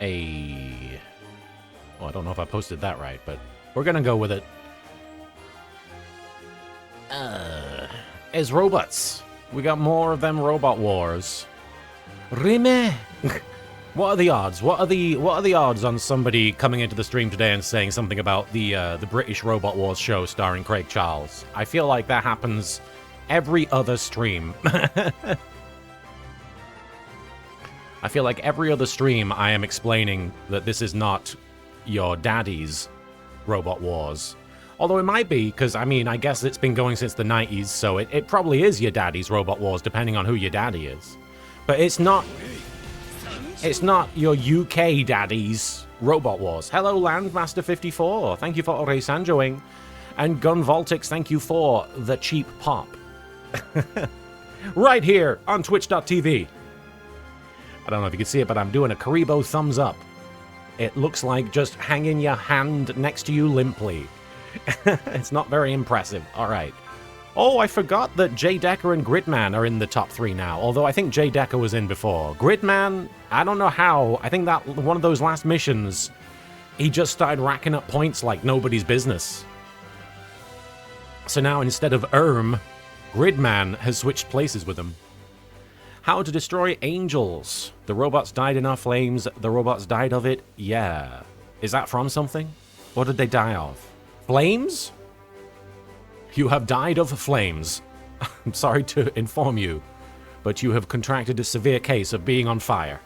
a... Well, I don't know if I posted that right, but we're gonna go with it. As robots. We got more of them robot wars. Rime! What are the odds? What are the odds on somebody coming into the stream today and saying something about the British Robot Wars show starring Craig Charles? I feel like that happens every other stream. I feel like every other stream I am explaining that this is not your daddy's Robot Wars. Although it might be, because, I mean, I guess it's been going since the 90s, so it probably is your daddy's Robot Wars, depending on who your daddy is. But it's not your UK daddy's Robot Wars. Hello, Landmaster54. Thank you for Oreisanjoing. And Gunvoltix, thank you for the cheap pop. Right here on Twitch.tv. I don't know if you can see it, but I'm doing a Kuriboh thumbs up. It looks like just hanging your hand next to you limply. It's not very impressive. All right. Oh, I forgot that J Decker and Gridman are in the top 3 now, although I think J Decker was in before. Gridman, I don't know how. I think that one of those last missions, he just started racking up points like nobody's business. So now instead of Gridman has switched places with him. How to destroy angels. The robots died in our flames. The robots died of it. Yeah. Is that from something? What did they die of? Flames? You have died of flames. I'm sorry to inform you, but you have contracted a severe case of being on fire.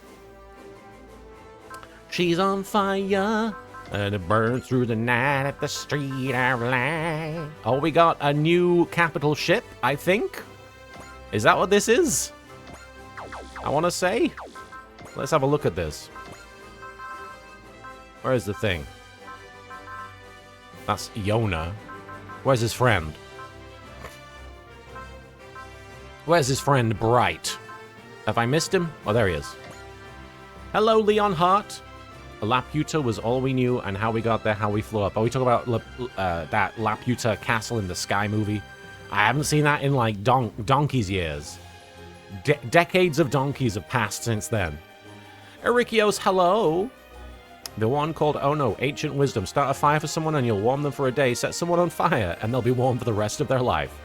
She's on fire, and it burns through the night at the street of light. Oh, we got a new capital ship, I think? Is that what this is? I want to say? Let's have a look at this. Where is the thing? That's Yona. Where's his friend? Where's his friend Bright? Have I missed him? Oh, there he is. Hello, Leon Hart. Laputa was all we knew, and how we got there, how we flew up. Oh, we talk about that Laputa Castle in the Sky movie. I haven't seen that in like donkey's years. Decades of donkeys have passed since then. Erikios, hello. The one called, oh no, Ancient Wisdom. Start a fire for someone and you'll warm them for a day. Set someone on fire and they'll be warm for the rest of their life.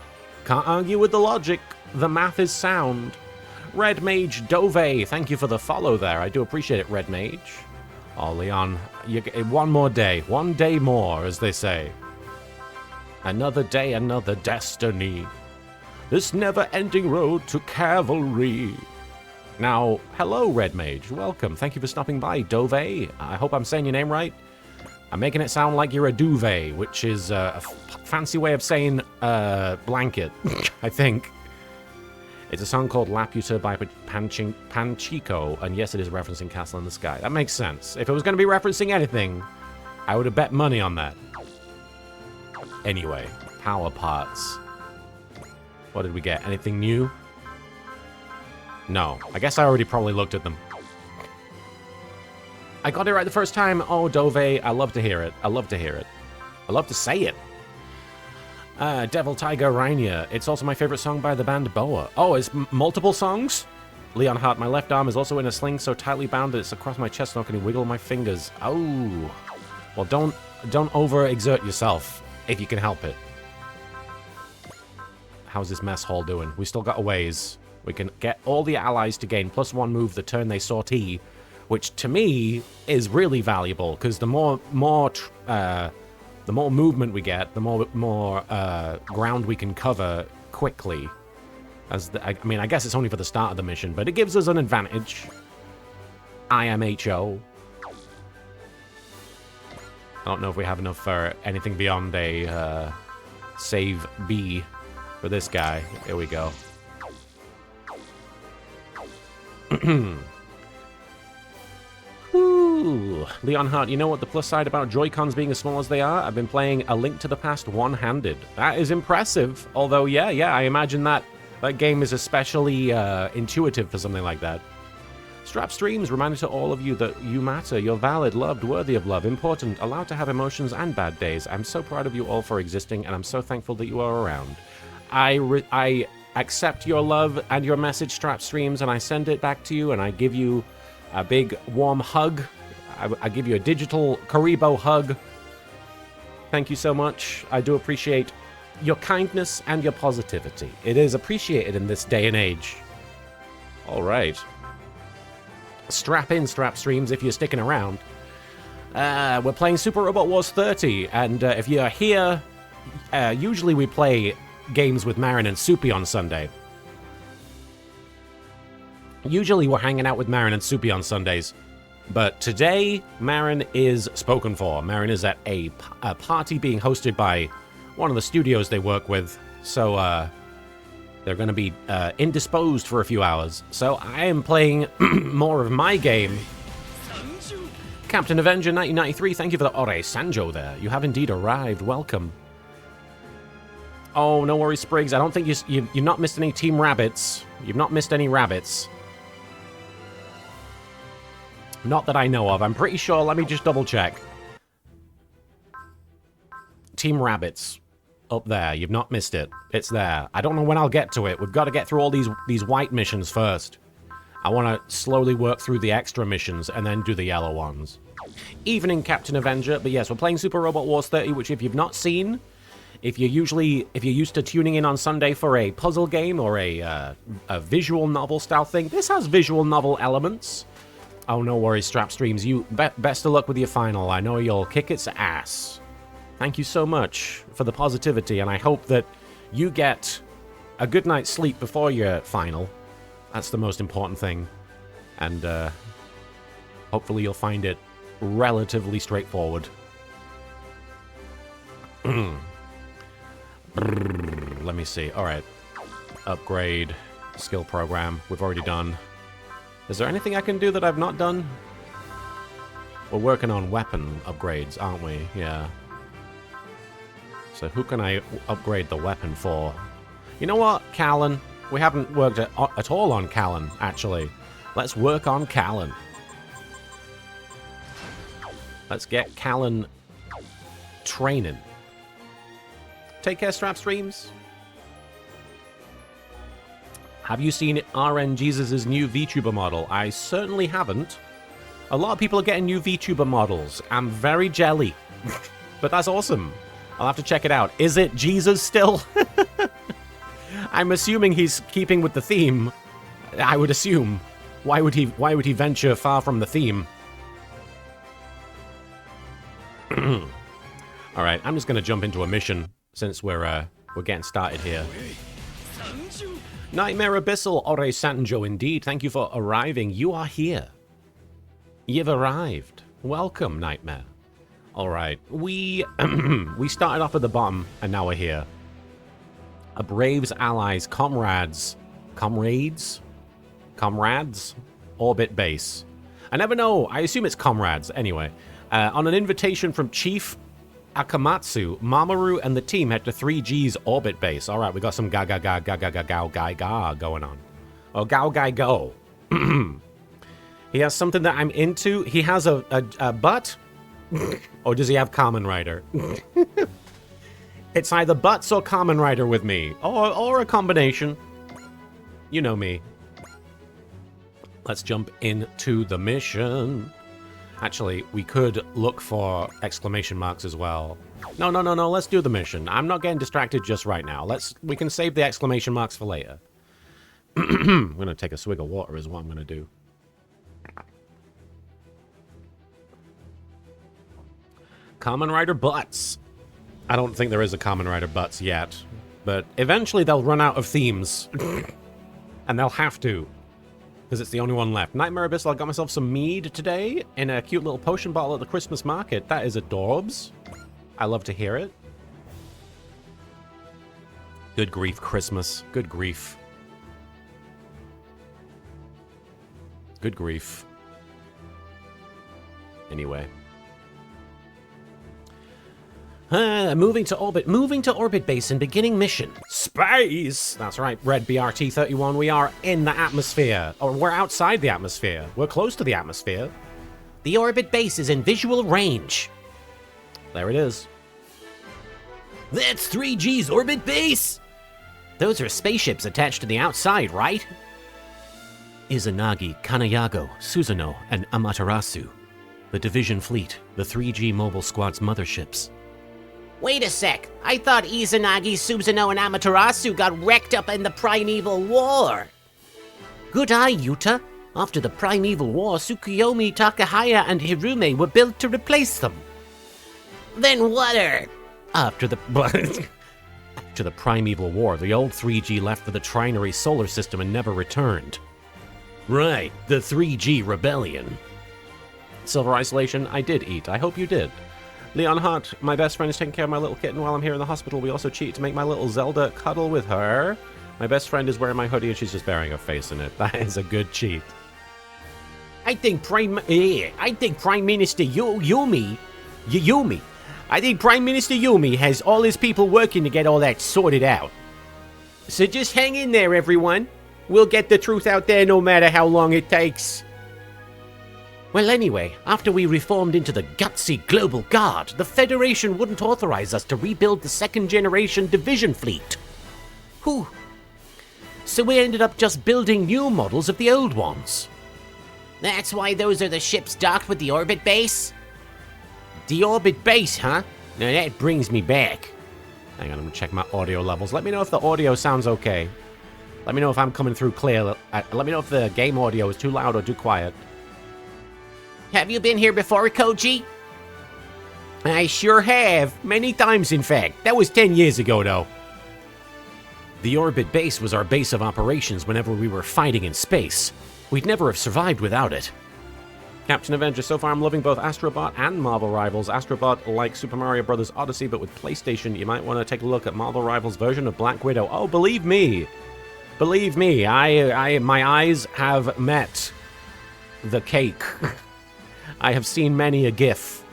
Can't argue with the logic. The math is sound. Red Mage Dove, thank you for the follow there. I do appreciate it, Red Mage. Oh, Leon, one more day. One day more, as they say. Another day, another destiny. This never-ending road to cavalry. Now, hello, Red Mage. Welcome. Thank you for stopping by, Dove. I hope I'm saying your name right. I'm making it sound like you're a duvet, which is a fancy way of saying blanket, I think. It's a song called Laputa by Panchico, and yes, it is referencing Castle in the Sky. That makes sense. If it was going to be referencing anything, I would have bet money on that. Anyway, power parts. What did we get? Anything new? No. I guess I already probably looked at them. I got it right the first time. Oh, Dove, I love to hear it. I love to hear it. I love to say it. Devil Tiger Rainier. It's also my favorite song by the band Boa. Oh, it's multiple songs? Leon Hart, my left arm is also in a sling so tightly bound that it's across my chest, not going to wiggle my fingers. Oh. Well, don't overexert yourself if you can help it. How's this mess hall doing? We still got a ways. We can get all the allies to gain +1 move the turn they sortie, which to me is really valuable because the more movement we get, the more ground we can cover quickly. I mean, I guess it's only for the start of the mission, but it gives us an advantage. IMHO. I don't know if we have enough for anything beyond a save B for this guy. Here we go. Ooh. Leon Hart, you know what the plus side about Joy-Cons being as small as they are? I've been playing A Link to the Past one-handed. That is impressive. Although, yeah, I imagine that game is especially intuitive for something like that. Strap Streams, reminder to all of you that you matter. You're valid, loved, worthy of love, important, allowed to have emotions and bad days. I'm so proud of you all for existing, and I'm so thankful that you are around. I accept your love and your message, Strap Streams, and I send it back to you, and I give you a big, warm hug I give you a digital Kuriboh hug. Thank you so much. I do appreciate your kindness and your positivity. It is appreciated in this day and age. All right. Strap in, Strap Streams, if you're sticking around. We're playing Super Robot Wars 30, and if you're here, usually we play games with Marin and Soupy on Sunday. Usually we're hanging out with Marin and Soupy on Sundays. But today, Marin is spoken for. Marin is at a party being hosted by one of the studios they work with. So, they're going to be indisposed for a few hours. So I am playing more of my game. Captain Avenger 1993, thank you for the Ore Sanjo there. You have indeed arrived. Welcome. Oh, no worries, Spriggs. I don't think you've not missed any Team Rabbits. You've not missed any rabbits. Not that I know of. I'm pretty sure. Let me just double check. Team Rabbits. Up there. You've not missed it. It's there. I don't know when I'll get to it. We've got to get through all these white missions first. I want to slowly work through the extra missions and then do the yellow ones. Evening, Captain Avenger. But yes, we're playing Super Robot Wars 30, which if you've not seen, if you're used to tuning in on Sunday for a puzzle game or a visual novel style thing, this has visual novel elements. Oh, no worries, Strap Streams. You best of luck with your final. I know you'll kick its ass. Thank you so much for the positivity, and I hope that you get a good night's sleep before your final. That's the most important thing. And hopefully you'll find it relatively straightforward. Let me see. All right. Upgrade. Skill program. We've already done. Is there anything I can do that I've not done? We're working on weapon upgrades, aren't we? Yeah. So who can I upgrade the weapon for? You know what, Callan? We haven't worked at all on Callan, actually. Let's work on Callan. Let's get Callan training. Take care, Strap Streams. Have you seen RN Jesus' new VTuber model? I certainly haven't. A lot of people are getting new VTuber models. I'm very jelly. But that's awesome. I'll have to check it out. Is it Jesus still? I'm assuming he's keeping with the theme. I would assume. Why would he venture far from the theme? All right, I'm just going to jump into a mission since we're getting started here. Nightmare Abyssal, Ore Sanjo, indeed. Thank you for arriving. You are here. You've arrived. Welcome, Nightmare. All right, we started off at the bottom, and now we're here. A Braves, allies, comrades, orbit base. I never know. I assume it's comrades. Anyway, on an invitation from Chief Akamatsu, Mamoru and the team head to 3G's orbit base. All right, we got some ga ga ga ga ga ga ga ga ga going on. Oh, gao gai go. He has something that I'm into. He has a butt. Or does he have Kamen Rider? It's either butts or Kamen Rider with me. Or a combination. You know me. Let's jump into the mission. Actually, we could look for exclamation marks as well. No. Let's do the mission. I'm not getting distracted just right now. We can save the exclamation marks for later. I'm going to take a swig of water is what I'm going to do. Kamen Rider butts. I don't think there is a Kamen Rider butts yet. But eventually they'll run out of themes. And they'll have to. Because it's the only one left. Nightmare Abyssal, I got myself some mead today in a cute little potion bottle at the Christmas market. That is adorbs. I love to hear it. Good grief, Christmas. Good grief. Good grief. Anyway. Moving to orbit base and beginning mission. Space! That's right, Red BRT-31. We are in the atmosphere. Or we're outside the atmosphere. We're close to the atmosphere. The orbit base is in visual range. There it is. That's 3G's orbit base! Those are spaceships attached to the outside, right? Izanagi, Kanayago, Susanoo, and Amaterasu. The Division Fleet, the 3G Mobile Squad's motherships. Wait a sec. I thought Izanagi, Susanoo, and Amaterasu got wrecked up in the Primeval War. Good eye, Yuta. After the Primeval War, Tsukuyomi, Takahaya, and Hirume were built to replace them. Then what are... After the Primeval War, the old 3G left for the Trinary solar system and never returned. Right, the 3G Rebellion. Silver Isolation, I did eat. I hope you did. Leon Hart, my best friend is taking care of my little kitten while I'm here in the hospital. We also cheat to make my little Zelda cuddle with her. My best friend is wearing my hoodie and she's just burying her face in it. That is a good cheat. I think Prime Minister Yumi has all his people working to get all that sorted out. So just hang in there, everyone. We'll get the truth out there no matter how long it takes. Well, anyway, after we reformed into the gutsy Global Guard, the Federation wouldn't authorize us to rebuild the second-generation Division Fleet. Whew. So we ended up just building new models of the old ones. That's why those are the ships docked with the orbit base? The orbit base, huh? Now that brings me back. Hang on, I'm gonna check my audio levels. Let me know if the audio sounds okay. Let me know if I'm coming through clear. Let me know if the game audio is too loud or too quiet. Have you been here before, Koji? I sure have. Many times, in fact. That was 10 years ago, though. The orbit base was our base of operations whenever we were fighting in space. We'd never have survived without it. Captain Avenger, so far I'm loving both Astrobot and Marvel Rivals. Astrobot like Super Mario Bros. Odyssey, but with PlayStation, you might want to take a look at Marvel Rivals' version of Black Widow. Oh, believe me. Believe me, my eyes have met the cake. I have seen many a gif.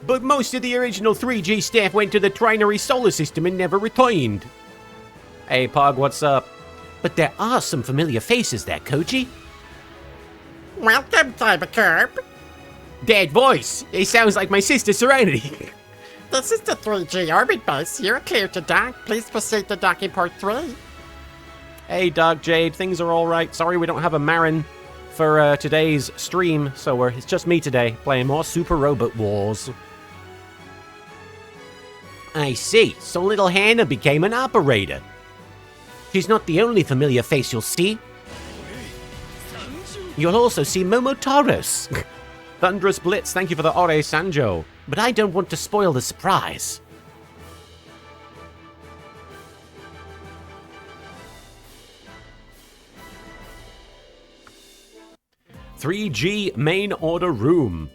But most of the original 3G staff went to the Trinary solar system and never returned. Hey, Pog, what's up? But there are some familiar faces there, Koji. Welcome, Cybercurb. That voice, it sounds like my sister Serenity. This is the 3G orbit base. You're clear to dock. Please proceed to docking port 3. Hey, Dog Jade, things are alright. Sorry we don't have a Marin for today's stream, so it's just me today, playing more Super Robot Wars. I see, so little Hannah became an operator. She's not the only familiar face you'll see. You'll also see Momotaros. Thunderous Blitz, thank you for the Ore Sanjo. But I don't want to spoil the surprise. "3G Main Order Room.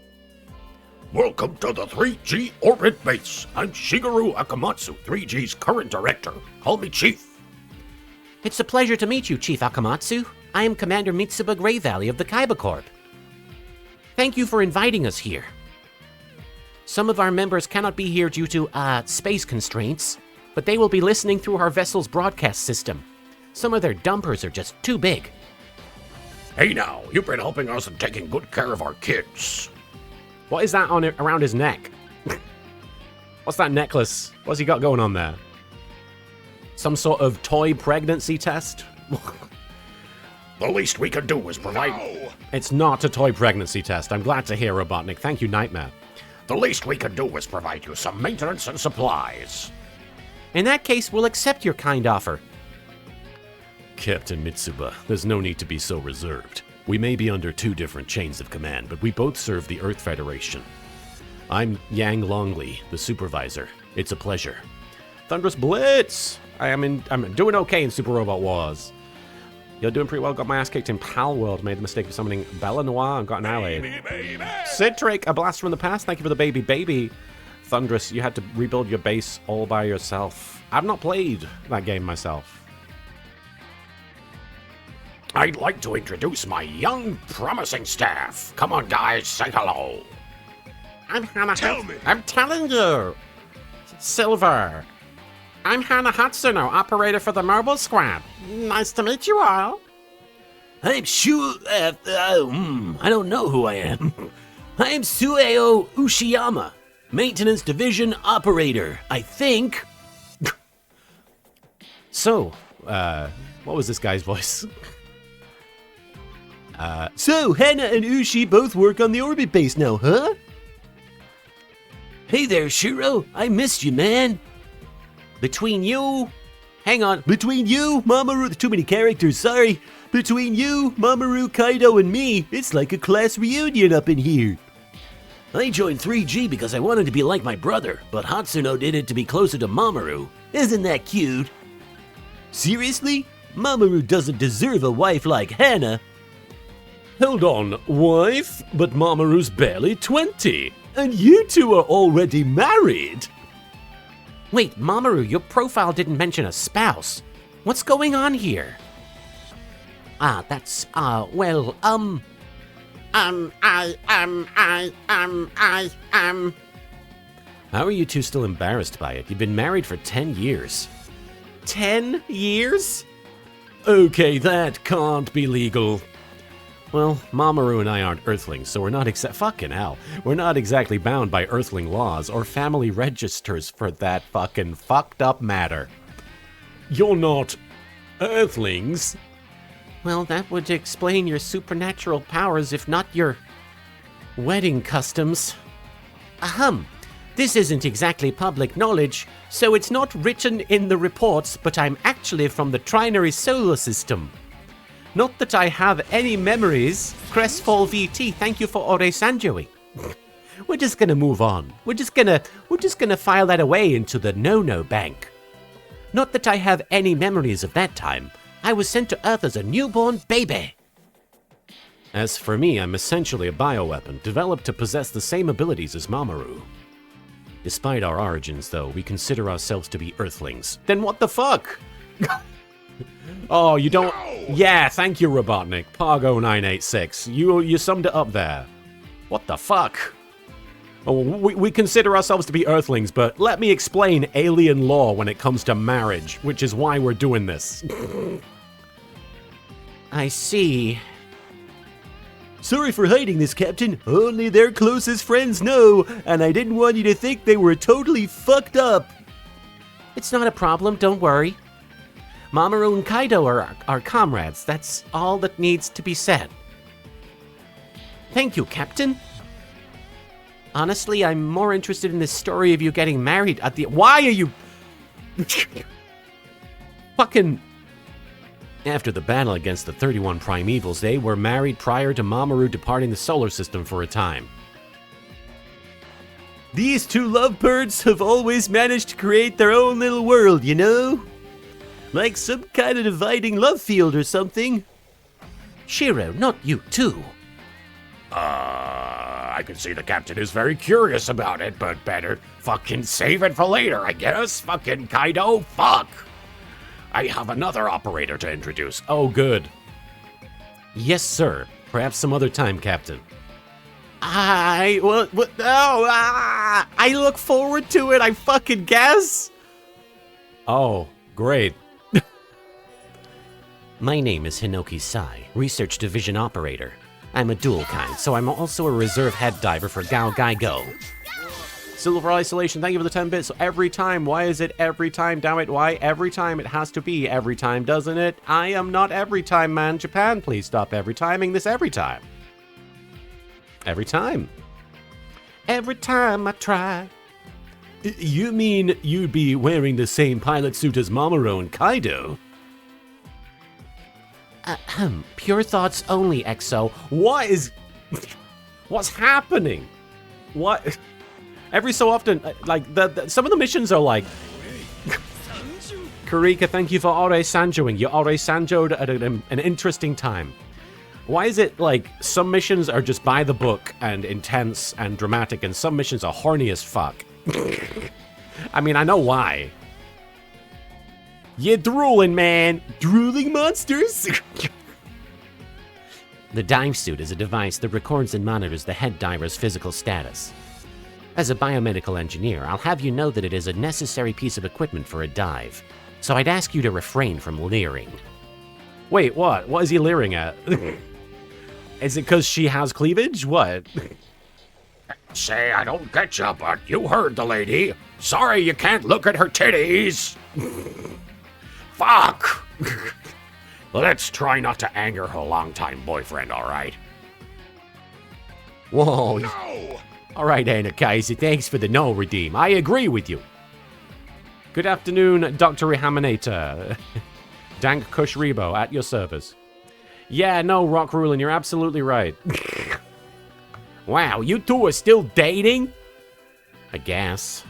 Welcome to the 3G Orbit Base. I'm Shigeru Akamatsu, 3G's current director. Call me Chief. It's a pleasure to meet you, Chief Akamatsu. I am Commander Mitsuba Grey Valley of the Kaiba Corp. Thank you for inviting us here. Some of our members cannot be here due to, space constraints, but they will be listening through our vessel's broadcast system. Some of their dumpers are just too big. Hey now, you've been helping us and taking good care of our kids. What is that around his neck? What's that necklace? What's he got going on there? Some sort of toy pregnancy test? The least we can do is provide... No. It's not a toy pregnancy test. I'm glad to hear, Robotnik. Thank you, Nightmare. The least we can do is provide you some maintenance and supplies. In that case, we'll accept your kind offer. Captain Mitsuba, there's no need to be so reserved. We may be under two different chains of command, but we both serve the Earth Federation. I'm Yang Longley, the supervisor. It's a pleasure. Thunderous Blitz! I'm doing okay in Super Robot Wars. You're doing pretty well. Got my ass kicked in Pal World. Made the mistake of summoning Bella Noir and got an ally. Citric, a blast from the past. Thank you for the baby. Thunderous, you had to rebuild your base all by yourself. I've not played that game myself. I'd like to introduce my young, promising staff. Come on, guys, say hello. I'm Hana. Tell me. I'm telling you. Silver. I'm Hana Hatsuno, operator for the Mobile Squad. Nice to meet you all. I'm I don't know who I am. I'm Sueo Ushiyama, Maintenance Division Operator, I think. So, what was this guy's voice? So, Hana and Ushi both work on the orbit base now, huh? Hey there, Shiro. I missed you, man. Between you... Hang on. Between you, Mamoru... Too many characters, sorry. Between you, Mamoru, Kaido, and me, it's like a class reunion up in here. I joined 3G because I wanted to be like my brother, but Hatsuno did it to be closer to Mamoru. Isn't that cute? Seriously? Mamoru doesn't deserve a wife like Hana. Hold on, wife? But Mamoru's barely 20. And you two are already married. Wait, Mamoru, your profile didn't mention a spouse. What's going on here? That's, well, How are you two still embarrassed by it? You've been married for 10 years. 10 years? Okay, that can't be legal. Well, Mamoru and I aren't Earthlings, so we're not fucking hell. We're not exactly bound by Earthling laws or family registers for that fucking fucked up matter. You're not Earthlings? Well, that would explain your supernatural powers, if not your wedding customs. Ahem. This isn't exactly public knowledge, so it's not written in the reports, but I'm actually from the Trinary Solar System. Not that I have any memories. Crestfall VT, thank you for Ore Sanjoing. We're just gonna move on. We're just gonna file that away into the no-no bank. Not that I have any memories of that time. I was sent to Earth as a newborn baby. As for me, I'm essentially a bioweapon, developed to possess the same abilities as Mamoru. Despite our origins, though, we consider ourselves to be Earthlings. Then what the fuck? Oh, you don't... Yeah, thank you, Robotnik. Pargo986. You summed it up there. What the fuck? Oh, we consider ourselves to be Earthlings, but let me explain alien law when it comes to marriage, which is why we're doing this. I see. Sorry for hiding this, Captain. Only their closest friends know, and I didn't want you to think they were totally fucked up. It's not a problem, don't worry. Mamoru and Kaido are our comrades. That's all that needs to be said. Thank you, Captain. Honestly, I'm more interested in this story of you getting married at the... Why are you... Fucking... After the battle against the 31 Primevals, they were married prior to Mamoru departing the solar system for a time. These two lovebirds have always managed to create their own little world, you know? Like some kind of dividing love field or something. Shiro, not you too. I can see the captain is very curious about it, but better fucking save it for later, I guess. Fucking Kaido, fuck. I have another operator to introduce. Oh, good. Yes, sir. Perhaps some other time, Captain. I look forward to it, I fucking guess. Oh, great. My name is Hinoki Sai, Research Division Operator. I'm a dual kind, so I'm also a reserve head diver for Gao Gai Go. Silver Isolation, thank you for the 10 bits. So every time, why is it every time? Damn it, why? Every time, it has to be every time, doesn't it? I am not every time, man. Japan, please stop every timing this every time. Every time. Every time I try. You mean you'd be wearing the same pilot suit as Mamoru and Kaido? Pure thoughts only, EXO. What is... What's happening? What... Every so often, like, some of the missions are like... Karika, thank you for Ore Sanjoing. You Ore Sanjoed at an interesting time. Why is it, like, some missions are just by the book and intense and dramatic, and some missions are horny as fuck? I mean, I know why. You're drooling, man. Drooling monsters. The dive suit is a device that records and monitors the head diver's physical status. As a biomedical engineer, I'll have you know that it is a necessary piece of equipment for a dive, so I'd ask you to refrain from leering. Wait, what? What is he leering at? Is it because she has cleavage? What? Say, I don't get you, but you heard the lady. Sorry you can't look at her titties. Fuck. Let's try not to anger her longtime boyfriend, all right? Whoa. No! All right, Anna Kaiser, thanks for the no redeem. I agree with you. Good afternoon, Dr. Rehaminator. Dank Kushribo, at your service. Yeah, no, Rock Rulin, you're absolutely right. Wow, you two are still dating? I guess.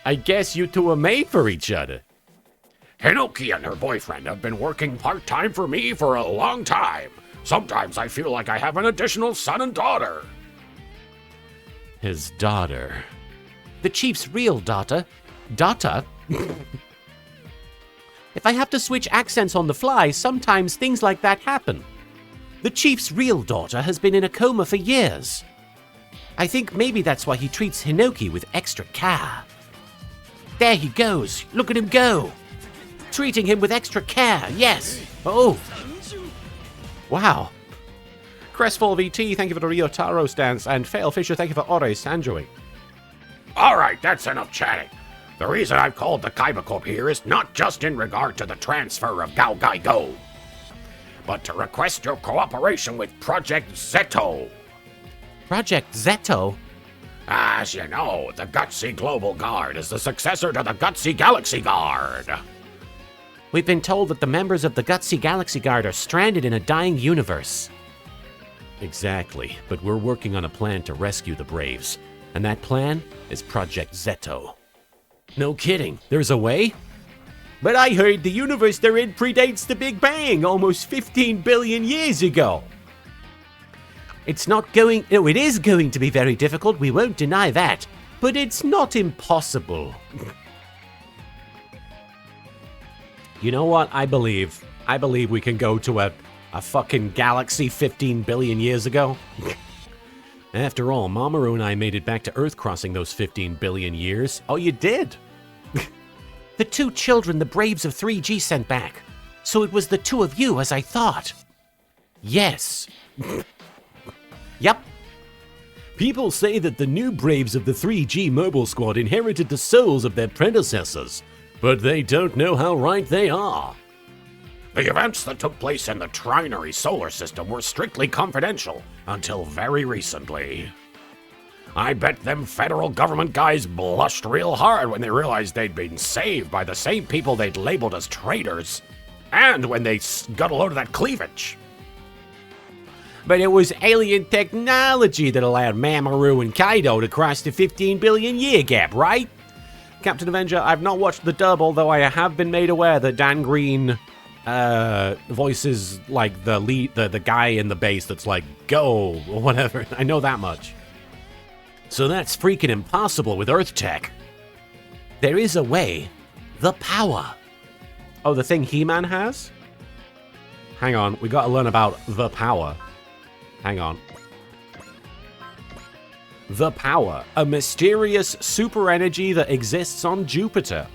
I guess you two are made for each other. Hinoki and her boyfriend have been working part-time for me for a long time. Sometimes I feel like I have an additional son and daughter. His daughter. The chief's real daughter. Daughter? If I have to switch accents on the fly, sometimes things like that happen. The chief's real daughter has been in a coma for years. I think maybe that's why he treats Hinoki with extra care. There he goes. Look at him go. Treating him with extra care, yes. Oh. Wow. Crestfall VT, thank you for the Ryotaro stance, and Fail Fisher, thank you for Ore Sanjoing. All right, that's enough chatting. The reason I've called the Kaiba Corp here is not just in regard to the transfer of Gao Gai Go, but to request your cooperation with Project Zeto. Project Zeto? As you know, the Gutsy Global Guard is the successor to the Gutsy Galaxy Guard. We've been told that the members of the Gutsy Galaxy Guard are stranded in a dying universe. Exactly, but we're working on a plan to rescue the Braves, and that plan is Project Zeto. No kidding. There's a way? But I heard the universe they're in predates the Big Bang almost 15 billion years ago. It is going to be very difficult, we won't deny that. But it's not impossible. You know what? I believe we can go to a fucking galaxy 15 billion years ago. After all, Mamoru and I made it back to Earth crossing those 15 billion years. Oh, you did? The two children the Braves of 3G sent back. So it was the two of you, as I thought. Yes. Yep. People say that the new Braves of the 3G Mobile Squad inherited the souls of their predecessors, but they don't know how right they are. The events that took place in the Trinary solar system were strictly confidential until very recently. I bet them federal government guys blushed real hard when they realized they'd been saved by the same people they'd labeled as traitors, and when they got a load of that cleavage. But it was alien technology that allowed Mamoru and Kaido to cross the 15 billion year gap, right? Captain Avenger, I've not watched the dub, although I have been made aware that Dan Green voices like the guy in the bass that's like, go, or whatever. I know that much. So that's freaking impossible with Earth tech. There is a way. The power. Oh, the thing He-Man has? Hang on, we gotta learn about the power. Hang on. The power, a mysterious super energy that exists on Jupiter.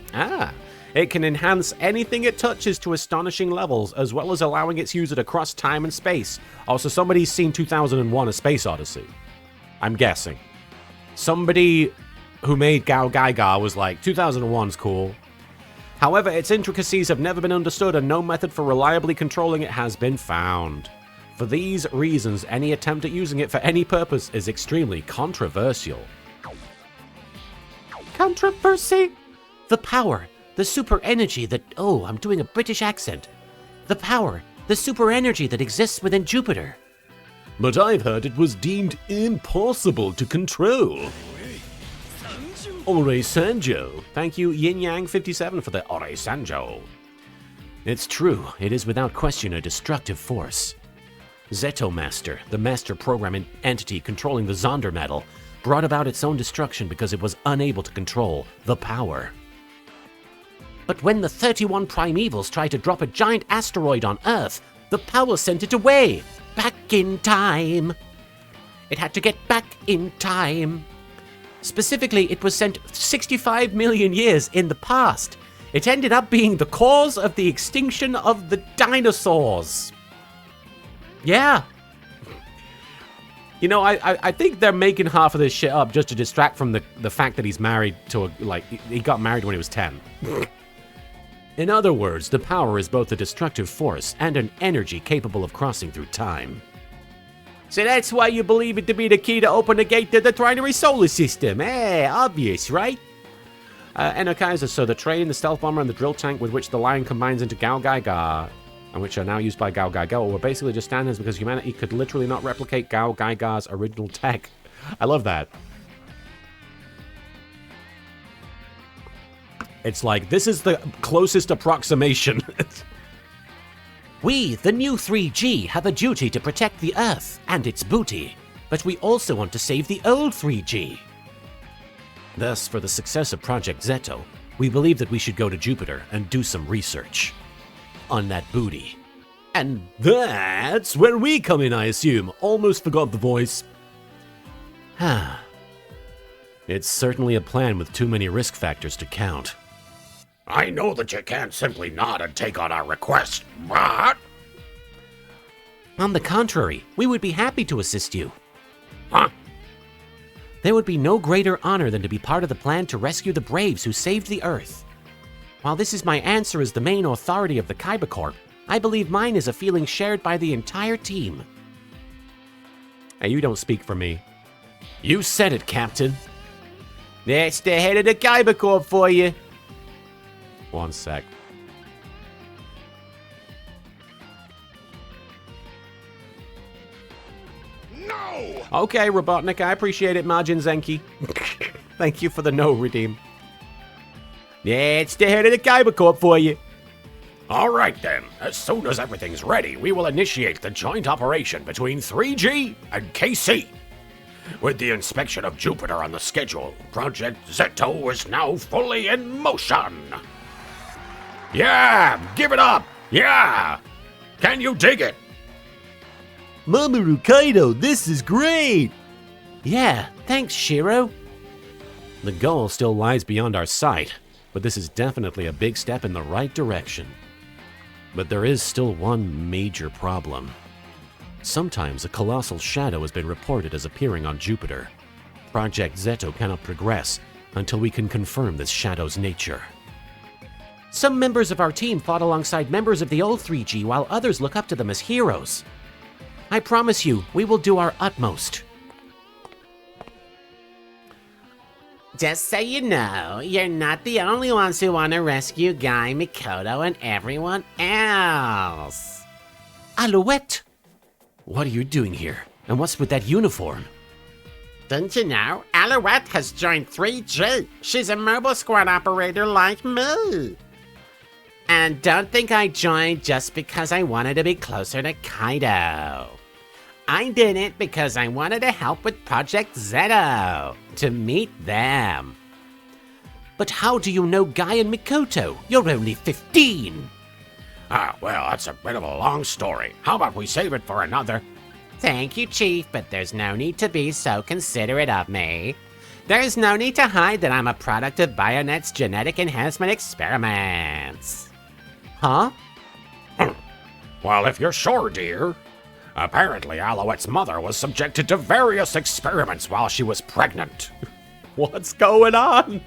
It can enhance anything it touches to astonishing levels, as well as allowing its user to cross time and space. Also, somebody's seen 2001: A Space Odyssey. I'm guessing. Somebody who made Gao Gaiga was like, 2001's cool. However, its intricacies have never been understood and no method for reliably controlling it has been found. For these reasons, any attempt at using it for any purpose is extremely controversial. Controversy? The power, the super energy that... Oh, I'm doing a British accent. The power, the super energy that exists within Jupiter. But I've heard it was deemed impossible to control. Ore Sanjo. Thank you, Yin Yang 57 for the Ore Sanjo. It's true, it is without question a destructive force. Zeto Master, the master program entity controlling the Zonder metal, brought about its own destruction because it was unable to control the power. But when the 31 Primevals tried to drop a giant asteroid on Earth, the power sent it away, back in time. It had to get back in time. Specifically, it was sent 65 million years in the past. It ended up being the cause of the extinction of the dinosaurs. Yeah. You know, I think they're making half of this shit up just to distract from the fact that he's married to he got married when he was 10. In other words, the power is both a destructive force and an energy capable of crossing through time. So that's why you believe it to be the key to open the gate to the trinary solar system. Obvious, right? Kaiser, so the train, the stealth bomber, and the drill tank with which the Lion combines into Gao Gaiga, and which are now used by Gao Gaiga, were basically just stand-ins because humanity could literally not replicate Gao Gaiga's original tech. I love that. It's like, this is the closest approximation. We, the new 3G, have a duty to protect the Earth and its booty, but we also want to save the old 3G. Thus, for the success of Project Zeto, we believe that we should go to Jupiter and do some research on that booty. And that's where we come in, I assume. Almost forgot the voice. It's certainly a plan with too many risk factors to count. I know that you can't simply nod and take on our request, but... On the contrary, we would be happy to assist you. Huh? There would be no greater honor than to be part of the plan to rescue the Braves who saved the Earth. While this is my answer as the main authority of the Kaiba Corp, I believe mine is a feeling shared by the entire team. Hey, you don't speak for me. You said it, Captain. That's the head of the Kaiba Corp for you. One sec. No! Okay, Robotnik, I appreciate it, Majin Zenki. Thank you for the no, Redeem. That's the head of the Kaiba Corp for you. All right then, as soon as everything's ready, we will initiate the joint operation between 3G and KC. With the inspection of Jupiter on the schedule, Project Zeto is now fully in motion. Yeah, give it up. Yeah. Can you dig it? Mamoru Kaido, this is great! Yeah, thanks, Shiro. The goal still lies beyond our sight, but this is definitely a big step in the right direction. But there is still one major problem. Sometimes a colossal shadow has been reported as appearing on Jupiter. Project Zeto cannot progress until we can confirm this shadow's nature. Some members of our team fought alongside members of the old 3G while others look up to them as heroes. I promise you, we will do our utmost. Just so you know, you're not the only ones who want to rescue Guy, Mikoto, and everyone else. Alouette! What are you doing here? And what's with that uniform? Didn't you know? Alouette has joined 3G. She's a mobile squad operator like me. And don't think I joined just because I wanted to be closer to Kaido. I did it because I wanted to help with Project Zeto, to meet them. But how do you know Guy and Mikoto? You're only 15. Ah, well, that's a bit of a long story. How about we save it for another? Thank you, Chief, but there's no need to be so considerate of me. There's no need to hide that I'm a product of Bayonet's genetic enhancement experiments. Huh? Well, if you're sure, dear. Apparently, Alouette's mother was subjected to various experiments while she was pregnant. What's going on?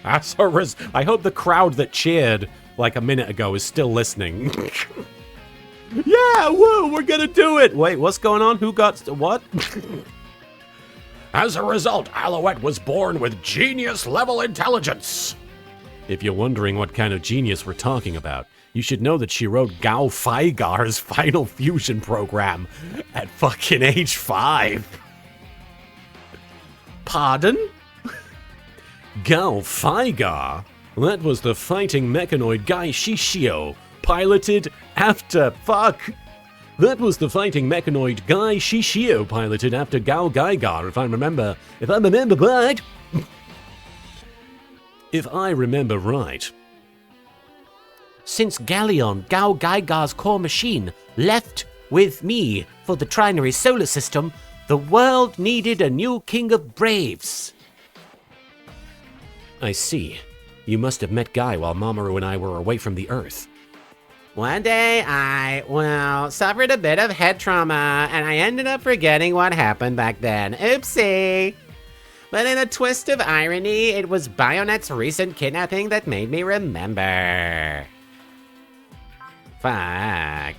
I hope the crowd that cheered like a minute ago is still listening. Yeah, woo, we're gonna do it! Wait, what's going on? Who got what? As a result, Alouette was born with genius-level intelligence. If you're wondering what kind of genius we're talking about, you should know that she wrote Gao Faigar's Final Fusion program at fucking age 5. Pardon? Gao Faigar? That was the fighting mechanoid Gai Shishio, piloted after... That was the fighting mechanoid Gai Shishio piloted after Gao Gaigar, if I remember right. If I remember right. Since Galleon, Gao Gaigar's core machine, left with me for the trinary solar system, the world needed a new king of braves. I see. You must have met Guy while Mamoru and I were away from the Earth. One day I, suffered a bit of head trauma, and I ended up forgetting what happened back then. Oopsie! But in a twist of irony, it was Bayonet's recent kidnapping that made me remember. Fuck.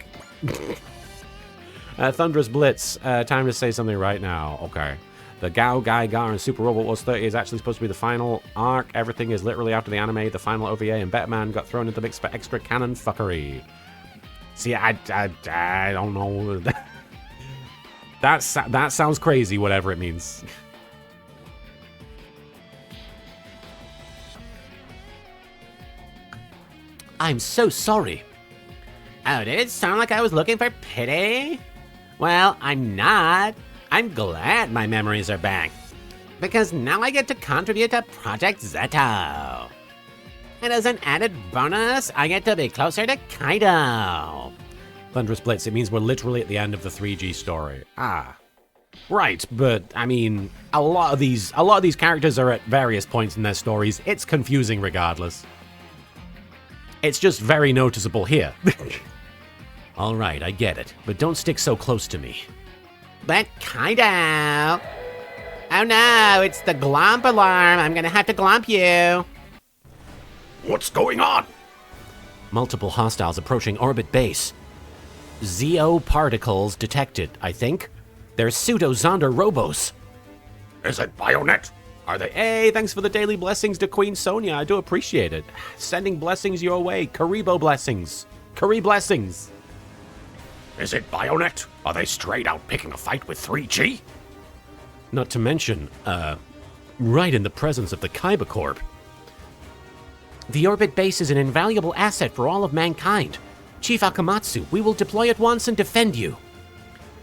Thunderous Blitz, time to say something right now. Okay. The Gao Gai Gar and Super Robot Wars 30 is actually supposed to be the final arc. Everything is literally after the anime. The final OVA and Batman got thrown into the mix for extra canon fuckery. See, I don't know. That sounds crazy, whatever it means. I'm so sorry. Oh, did it sound like I was looking for pity? Well, I'm not. I'm glad my memories are back. Because now I get to contribute to Project Zeto. And as an added bonus, I get to be closer to Kaido. Thunderous Blitz, it means we're literally at the end of the 3G story. Ah. Right, but I mean, a lot of these characters are at various points in their stories. It's confusing regardless. It's just very noticeable here. All right, I get it, but don't stick so close to me. But Kaido... Oh no, it's the glomp alarm. I'm gonna have to glomp you. What's going on? Multiple hostiles approaching orbit base. Zeo particles detected, I think. They're pseudo-Zonder robos. Is it Bayonet? Are they... Hey, thanks for the daily blessings to Queen Sonia. I do appreciate it. Sending blessings your way. Kuriboh blessings. Kuri blessings. Is it Bayonet? Are they straight out picking a fight with 3G? Not to mention, right in the presence of the Kaiba Corp. The orbit base is an invaluable asset for all of mankind. Chief Akamatsu, we will deploy at once and defend you.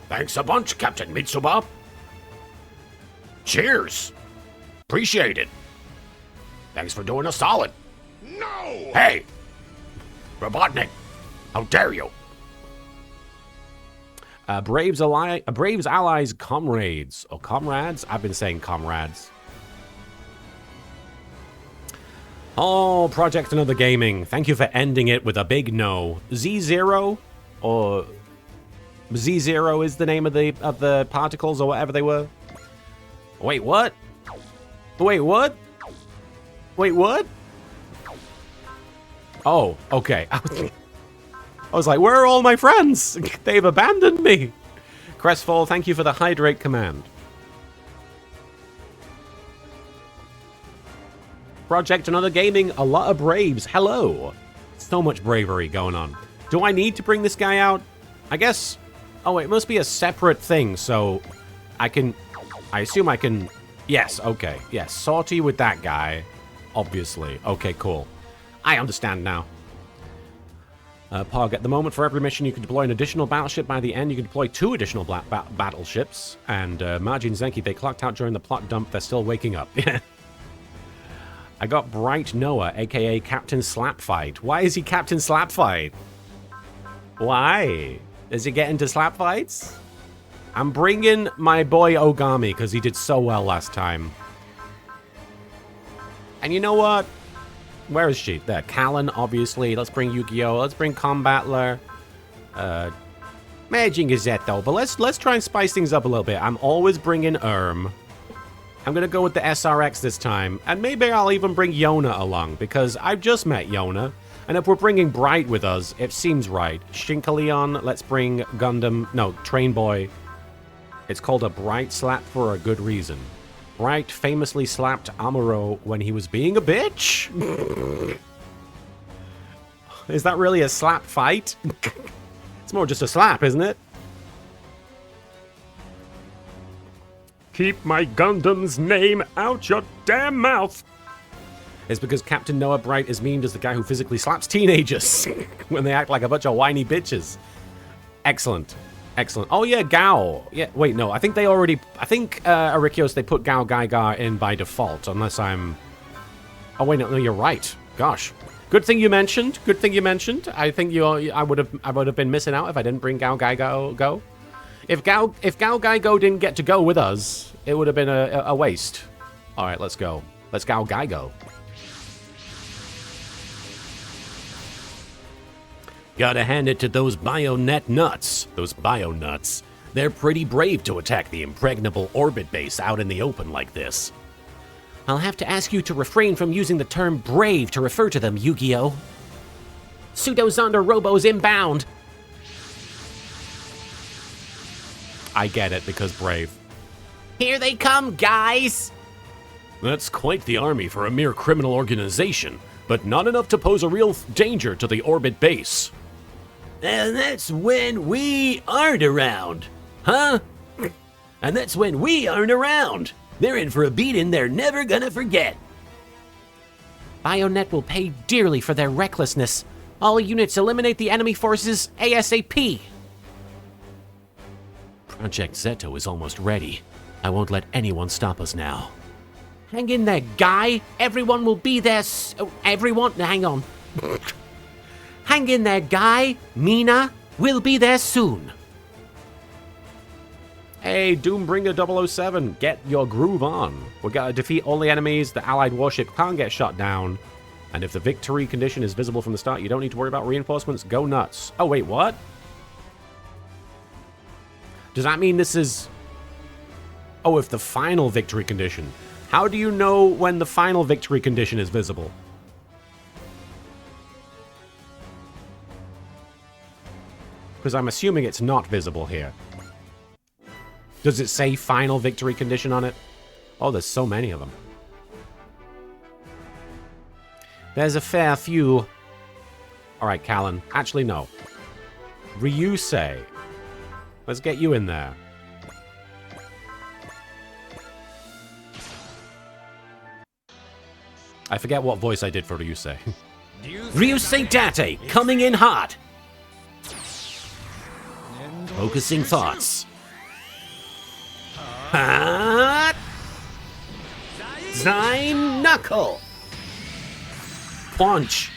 Thanks a bunch, Captain Mitsuba. Cheers. Appreciate it. Thanks for doing a solid. No! Hey! Robotnik, how dare you? Braves allies comrades. Or comrades? I've been saying comrades. Oh, Project Another Gaming. Thank you for ending it with a big no. Z0? Or... Z0 is the name of the particles or whatever they were. Wait, what? Wait, what? Wait, what? Oh, okay. I was like, where are all my friends? They've abandoned me. Crestfall, thank you for the hydrate command. Project Another Gaming, a lot of braves. Hello. So much bravery going on. Do I need to bring this guy out? I guess... Oh, it must be a separate thing, so I can... I assume I can... Yes, okay. Yes, sortie with that guy. Obviously. Okay, cool. I understand now. Pog, at the moment, for every mission, you can deploy an additional battleship. By the end, you can deploy 2 additional battleships. And Margin Zenki, they clocked out during the plot dump. They're still waking up. I got Bright Noah, a.k.a. Captain Slapfight. Why is he Captain Slapfight? Why? Does he get into slap fights? I'm bringing my boy Ogami, because he did so well last time. And you know what? Where is she? There. Callan, obviously. Let's bring Yu-Gi-Oh! Let's bring Combattler. Majin Gazette, though. But let's try and spice things up a little bit. I'm always bringing I'm going to go with the SRX this time. And maybe I'll even bring Yona along, because I've just met Yona. And if we're bringing Bright with us, it seems right. Shinkaleon, let's bring Gundam. No, Train Boy. It's called a Bright Slap for a good reason. Bright famously slapped Amuro when he was being a bitch? Is that really a slap fight? It's more just a slap, isn't it? Keep my Gundam's name out your damn mouth! It's because Captain Noah Bright is memed as the guy who physically slaps teenagers when they act like a bunch of whiny bitches. Excellent. Excellent. Oh, yeah, Gao. Yeah, wait, no. I think they already... I think, Arikios, they put Gao Gaigar in by default, unless I'm... Oh, wait, no, you're right. Gosh. Good thing you mentioned. Good thing you mentioned. I think I would have been missing out if I didn't bring Gao Gaigo go. If Gao Gaigo didn't get to go with us, it would have been a waste. All right, let's go. Let's Gao Gaigo. Gotta hand it to those Bayonet nuts. Those Bio-nuts. They're pretty brave to attack the impregnable orbit base out in the open like this. I'll have to ask you to refrain from using the term brave to refer to them, Yu-Gi-Oh! Pseudo-Zonder Robos inbound! I get it, because brave. Here they come, guys! That's quite the army for a mere criminal organization, but not enough to pose a real danger to the orbit base. And that's when we aren't around, huh? And that's when we aren't around. They're in for a beating they're never gonna forget. Bionet will pay dearly for their recklessness. All units eliminate the enemy forces ASAP. Project Zeto is almost ready. I won't let anyone stop us now. Hang in there, guy. Everyone will be there. Everyone, hang on. Hang in there, guy. Mina will be there soon. Hey, Doombringer 007, get your groove on. We gotta defeat all the enemies, the allied warship can't get shot down, and if the victory condition is visible from the start, you don't need to worry about reinforcements. Go nuts. Oh, wait, what? Does that mean this is... Oh, if the final victory condition. How do you know when the final victory condition is visible? Because I'm assuming it's not visible here. Does it say final victory condition on it? Oh, there's so many of them. There's a fair few. Alright, Callan. Actually, no. Ryusei. Let's get you in there. I forget what voice I did for Ryusei. Ryusei Date, coming in hot. Focusing thoughts. Hot. Zine Knuckle. Punch!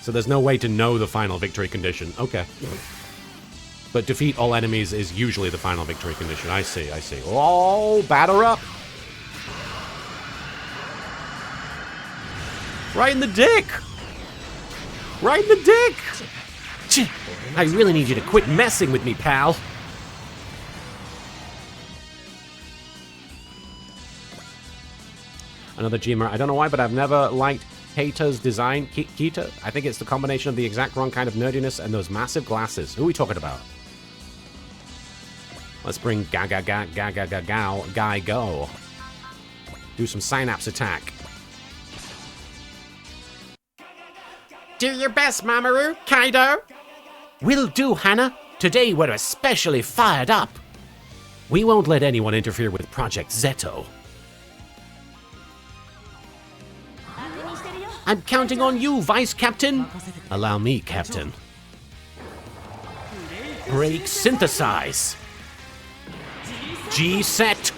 So there's no way to know the final victory condition. Okay. But defeat all enemies is usually the final victory condition. I see, I see. Oh, batter up! Right in the dick! Right in the dick! I really need you to quit messing with me, pal. Another Gmer. I don't know why, but I've never liked Keita's design. Keita? I think it's the combination of the exact wrong kind of nerdiness and those massive glasses. Who are we talking about? Let's bring Guy Go. Do some synapse attack. Do your best, Mamoru, Kaido. Will do, Hannah. Today we're especially fired up. We won't let anyone interfere with Project Zeto. I'm counting on you, Vice Captain. Allow me, Captain. Break synthesize. G-set.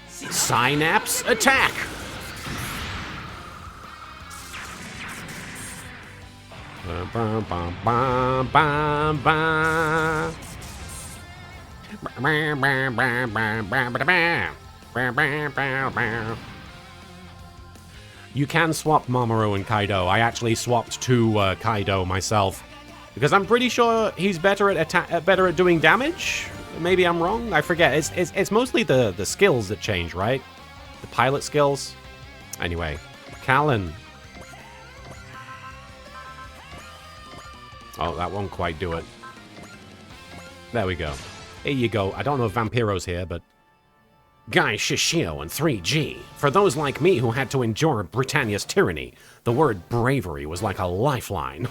Synapse attack. Bum, bum, bum, bum, bum. You can swap Mamoru and Kaido. I actually swapped to Kaido myself because I'm pretty sure he's better at doing damage. Maybe I'm wrong. I forget. It's mostly the skills that change, right? The pilot skills. Anyway, Callan. Oh, that won't quite do it. There we go. Here you go. I don't know if Vampiro's here, but... Guy Shishio and 3G. For those like me who had to endure Britannia's tyranny, the word bravery was like a lifeline.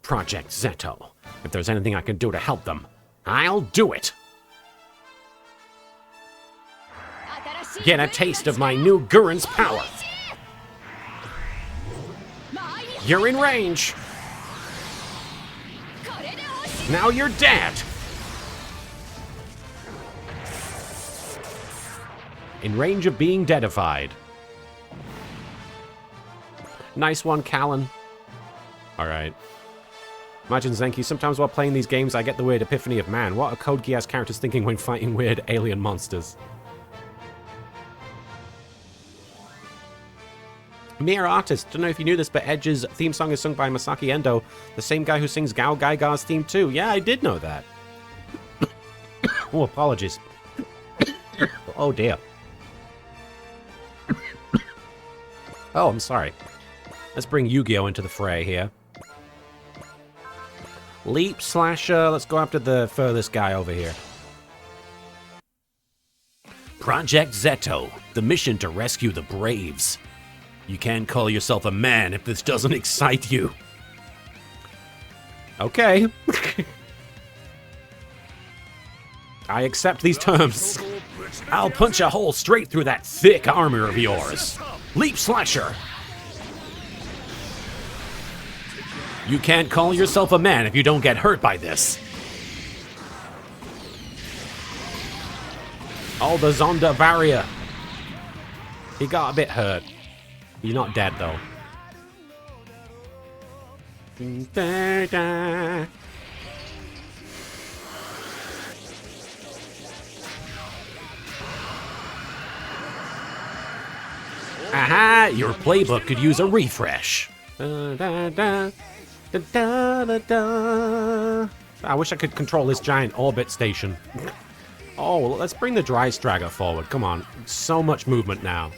Project Zeto. If there's anything I can do to help them, I'll do it. Get a taste of my new Gurren's power. You're in range. Now you're dead. In range of being deadified. Nice one, Callan. Alright. Imagine Zenki, sometimes while playing these games I get the weird epiphany of, man, what are Code Geass characters thinking when fighting weird alien monsters? Mere Artist, don't know if you knew this, but Edge's theme song is sung by Masaki Endo, the same guy who sings Gao Gaiga's theme too. Yeah, I did know that. Oh, apologies. Oh, dear. Oh, I'm sorry. Let's bring Yu-Gi-Oh! Into the fray here. Leap Slasher. Let's go after the furthest guy over here. Project Zeto, the mission to rescue the Braves. You can't call yourself a man if this doesn't excite you. Okay. I accept these terms. I'll punch a hole straight through that thick armor of yours. Leap Slasher. You can't call yourself a man if you don't get hurt by this. Oh, the Zonda barrier. He got a bit hurt. He's not dead, though. Aha, your playbook could use a refresh. I wish I could control this giant orbit station. Oh, let's bring the Dry Stragger forward. Come on. So much movement now.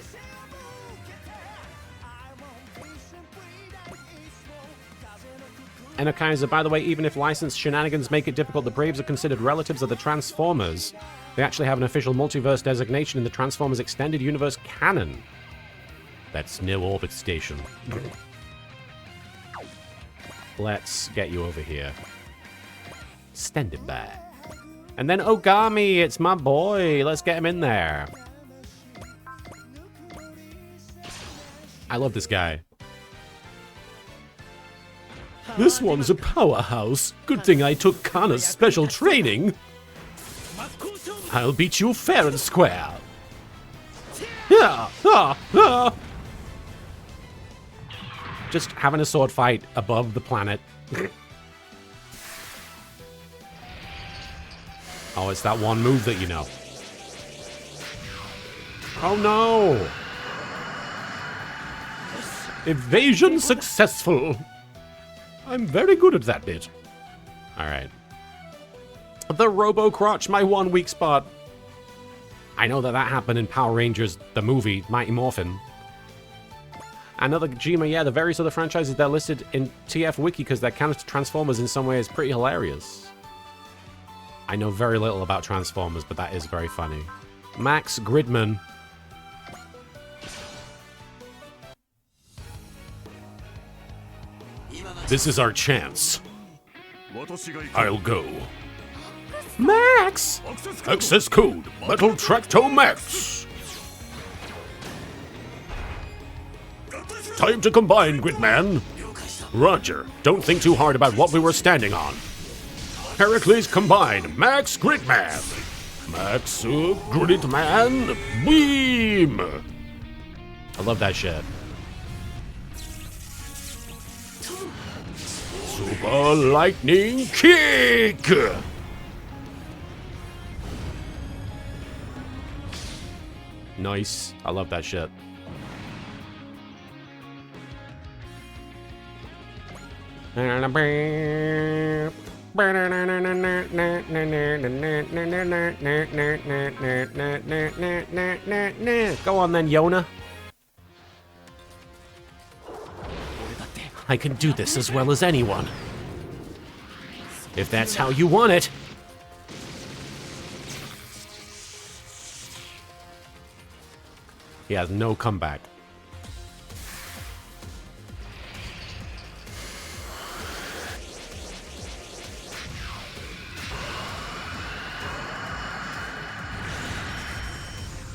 Enokaiser, by the way, even if licensed shenanigans make it difficult, the Braves are considered relatives of the Transformers. They actually have an official multiverse designation in the Transformers Extended Universe canon. That's no orbit station. Let's get you over here. Standing by. And then Ogami, it's my boy. Let's get him in there. I love this guy. This one's a powerhouse. Good thing I took Kana's special training. I'll beat you fair and square. Just having a sword fight above the planet. Oh, it's that one move that you know. Oh no! Evasion successful! I'm very good at that bit. Alright. The Robo-Crotch, my one weak spot. I know that happened in Power Rangers, the movie, Mighty Morphin. Another Kojima, yeah, the various other franchises they're listed in TF Wiki because they're kind of Transformers in some ways pretty hilarious. I know very little about Transformers, but that is very funny. Max Gridman. This is our chance. I'll go. Max! Access code, Metal Tracto Max. Time to combine, Gridman. Roger, don't think too hard about what we were standing on. Heracles combine, Max Gridman. Max Gridman Beam. I love that shit. Super Lightning Kick. Nice. I love that shit. Go on then, Yona. I can do this as well as anyone. If that's how you want it. He has no comeback.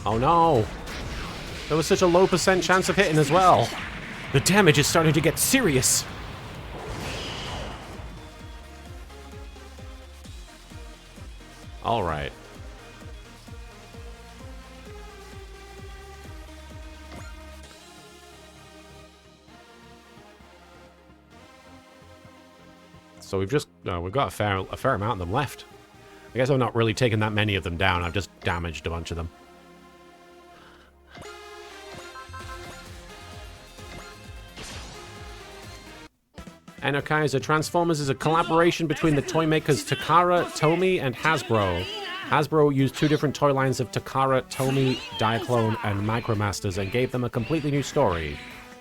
Oh no! There was such a low % chance of hitting as well. The damage is starting to get serious. All right. So we've just we've got a fair amount of them left. I guess I've not really taken that many of them down. I've just damaged a bunch of them. Enokaiser Transformers is a collaboration between the toy makers Takara, Tomy, and Hasbro. Hasbro used 2 different toy lines of Takara, Tomy, Diaclone, and Micromasters and gave them a completely new story.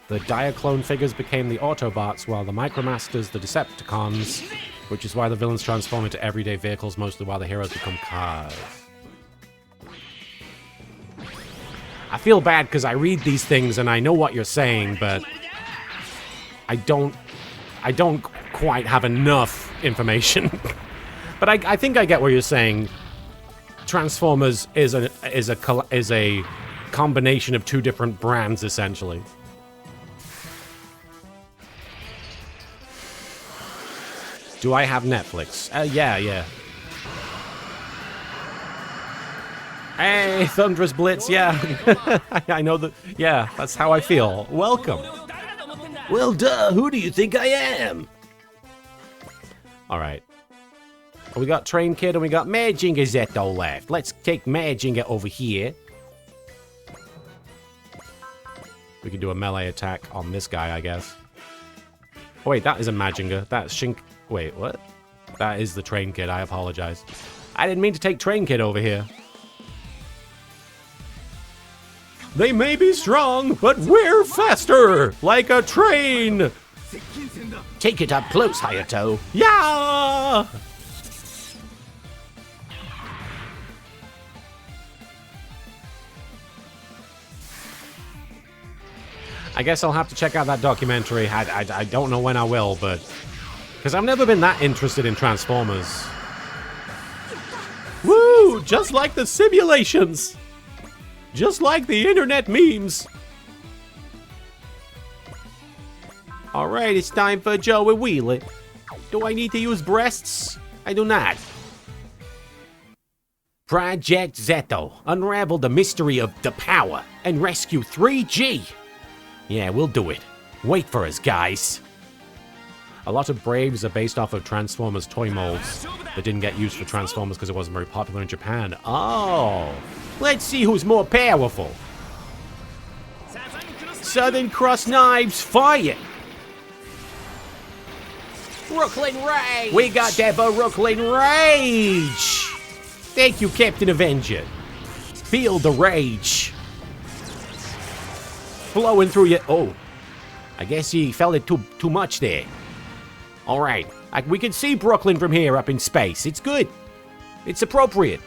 The Diaclone figures became the Autobots, while the Micromasters the Decepticons, which is why the villains transform into everyday vehicles, mostly while the heroes become cars. I feel bad because I read these things and I know what you're saying, but I don't quite have enough information. But I think I get what you're saying. Transformers is a combination of 2 different brands, essentially. Do I have Netflix? Yeah. Hey, Thunderous Blitz, yeah. I know that. Yeah, that's how I feel. Welcome. Well, duh, who do you think I am? All right. We got Train Kid and we got Majinga Zetto left. Let's take Majinga over here. We can do a melee attack on this guy, I guess. Oh, wait, that isn't Majinga. That's Shink... Wait, what? That is the Train Kid. I apologize. I didn't mean to take Train Kid over here. They may be strong, but we're faster! Like a train! Take it up close, Hayato. Yeah! I guess I'll have to check out that documentary. I don't know when I will, but... Because I've never been that interested in Transformers. Woo! Just like the simulations! Just like the internet memes! Alright, it's time for Joey Wheeler. Do I need to use breasts? I do not. Project Zetto. Unravel the mystery of the power and rescue 3G. Yeah, we'll do it. Wait for us, guys. A lot of Braves are based off of Transformers toy molds that didn't get used for Transformers because it wasn't very popular in Japan. Oh, let's see who's more powerful. Southern Cross Knives, fire! Brooklyn Rage! We got that Brooklyn Rage! Thank you, Captain Avenger. Feel the rage. Flowing through you. Oh, I guess he felt it too much there. All right, we can see Brooklyn from here up in space. It's good. It's appropriate.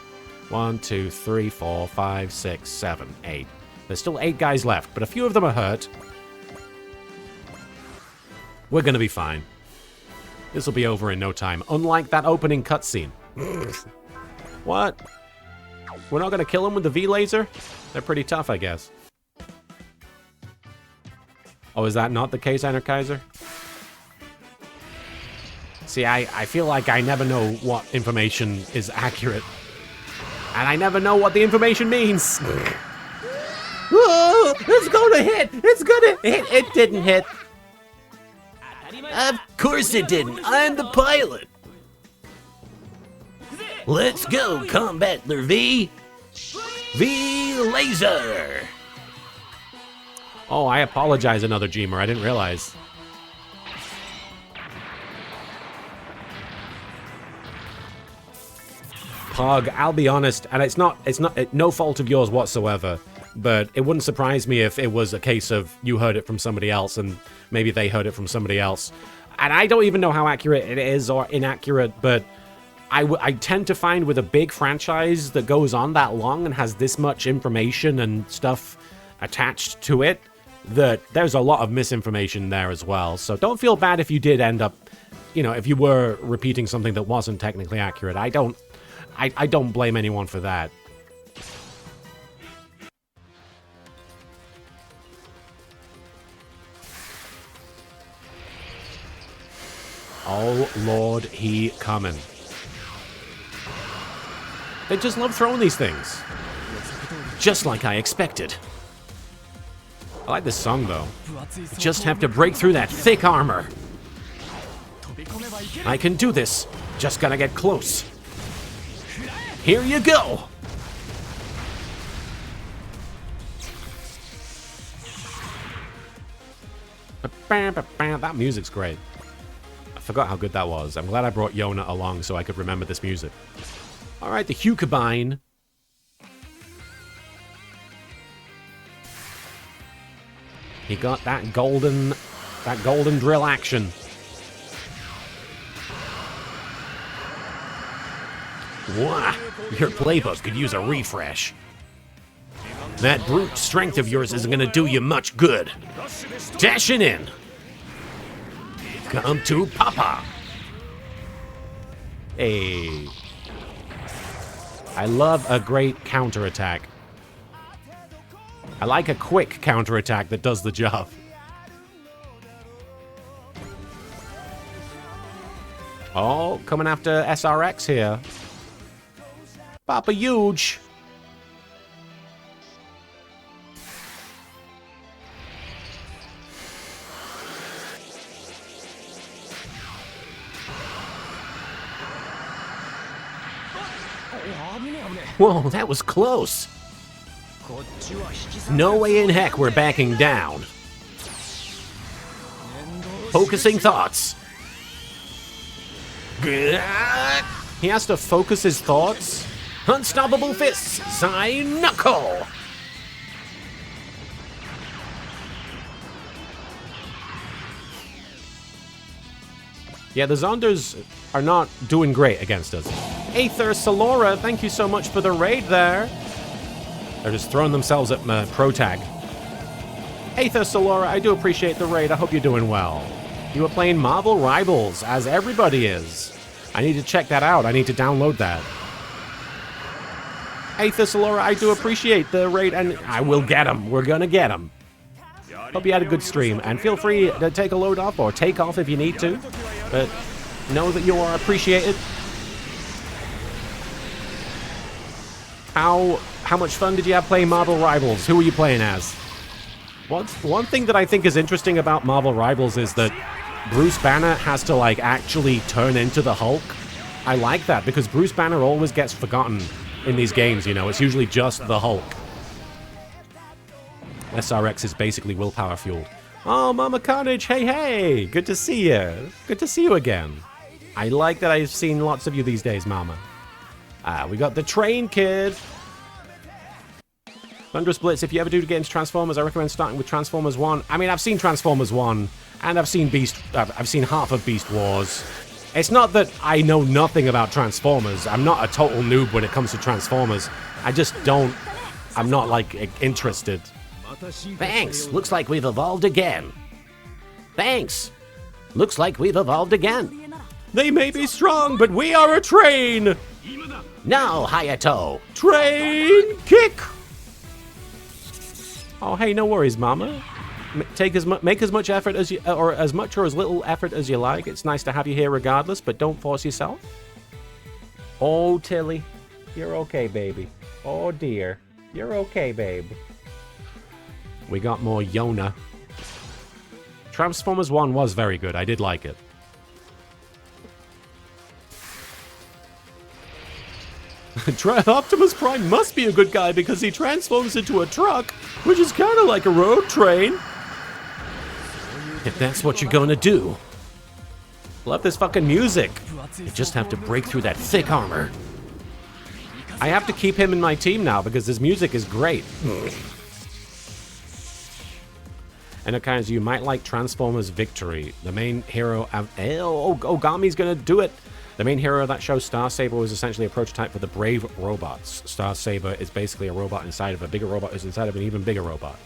1, 2, 3, 4, 5, 6, 7, 8. There's still 8 guys left, but a few of them are hurt. We're gonna be fine. This will be over in no time, unlike that opening cutscene. What? We're not gonna kill them with the V-Laser? They're pretty tough, I guess. Oh, is that not the case, Anarchizer? See, I feel like I never know what information is accurate. And I never know what the information means. Whoa! It's gonna hit! It's gonna hit! It didn't hit. Of course it didn't. I'm the pilot. Let's go, Combattler V. V-Laser! Oh, I apologize, another Gmer. I didn't realize. Pog, I'll be honest, and it's not no fault of yours whatsoever, but it wouldn't surprise me if it was a case of you heard it from somebody else and maybe they heard it from somebody else. And I don't even know how accurate it is or inaccurate, but I tend to find with a big franchise that goes on that long and has this much information and stuff attached to it, that there's a lot of misinformation there as well. So don't feel bad if you did end up, you know, if you were repeating something that wasn't technically accurate. I don't blame anyone for that. Oh, Lord, he coming. They just love throwing these things. Just like I expected. I like this song, though. Just have to break through that thick armor. I can do this. Just gotta get close. Here you go! That music's great. I forgot how good that was. I'm glad I brought Yona along so I could remember this music. Alright, the Hukabine. He got that golden drill action. Wah! Your playbook could use a refresh. That brute strength of yours isn't gonna do you much good. Dashing in. Come to Papa. Hey. I love a great counterattack. I like a quick counterattack that does the job. Oh, coming after SRX here. Papa Huge. Whoa, that was close. No way in heck we're backing down. Focusing thoughts. He has to focus his thoughts. Unstoppable fists, Sai Knuckle. Yeah, the Zonders are not doing great against us. Aether Solora, thank you so much for the raid there. They're just throwing themselves at my pro tag. Aether Solora, I do appreciate the raid. I hope you're doing well. You were playing Marvel Rivals, as everybody is. I need to check that out. I need to download that. Aether Solora, I do appreciate the raid, and I will get him. We're gonna get him. Hope you had a good stream, and feel free to take a load off or take off if you need to. But know that you are appreciated. How much fun did you have playing Marvel Rivals? Who were you playing as? One thing that I think is interesting about Marvel Rivals is that Bruce Banner has to, like, actually turn into the Hulk. I like that, because Bruce Banner always gets forgotten in these games, you know? It's usually just the Hulk. SRX is basically willpower fueled. Oh, Mama Carnage, hey, hey! Good to see you. Good to see you again. I like that I've seen lots of you these days, Mama. We got the Train Kid. Thunderous Blitz, if you ever do get into Transformers, I recommend starting with Transformers 1. I mean, I've seen Transformers 1, and I've seen I've seen half of Beast Wars. It's not that I know nothing about Transformers. I'm not a total noob when it comes to Transformers. I just don't... I'm not, like, interested. Thanks. Looks like we've evolved again. Thanks. Looks like we've evolved again. They may be strong, but we are a train! Now, Hayato. Train kick! Oh, hey, no worries, Mama. Make as much effort as you, or as much or as little effort as you like. It's nice to have you here regardless, but don't force yourself. Oh, Tilly, you're okay, baby. Oh, dear, you're okay, babe. We got more Yona. Transformers 1 was very good. I did like it. Optimus Prime must be a good guy because he transforms into a truck, which is kind of like a road train. If that's what you're gonna do. Love this fucking music. You just have to break through that thick armor. I have to keep him in my team now because his music is great. And okay, you might like Transformers Victory. The main hero... Ogami's gonna do it! The main hero of that show, Star Saber, was essentially a prototype for the Brave robots. Star Saber is basically a robot inside of a bigger robot who's inside of an even bigger robot.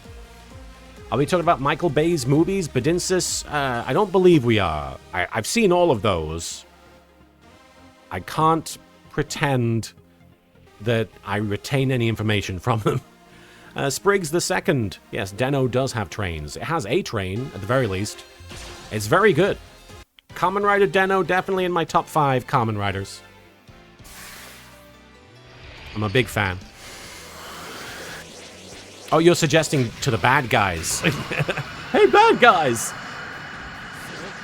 Are we talking about Michael Bay's movies? Bedinsis? I don't believe we are. I've seen all of those. I can't pretend that I retain any information from them. Spriggs the Second. Yes, Deno does have trains. It has a train, at the very least. It's very good. Kamen Rider Deno, definitely in my top 5 Kamen Riders. I'm a big fan. Oh, you're suggesting to the bad guys. Hey, bad guys!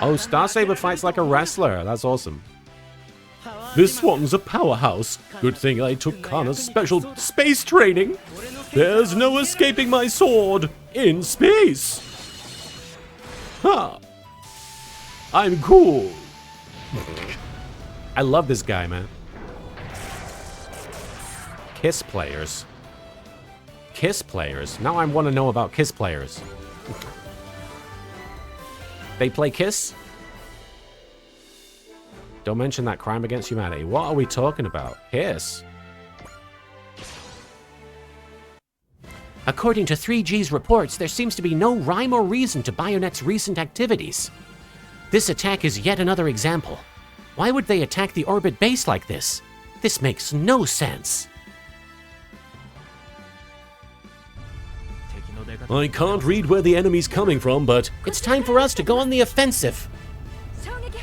Oh, Star Saber fights like a wrestler. That's awesome. This one's a powerhouse. Good thing I took Kana's special space training. There's no escaping my sword in space. Ha! I'm cool. I love this guy, man. Kiss players. Kiss players? Now I want to know about Kiss players. They play Kiss? Don't mention that crime against humanity. What are we talking about? Kiss? According to 3G's reports, there seems to be no rhyme or reason to Bayonet's recent activities. This attack is yet another example. Why would they attack the orbit base like this? This makes no sense. I can't read where the enemy's coming from, but It's time for us to go on the offensive.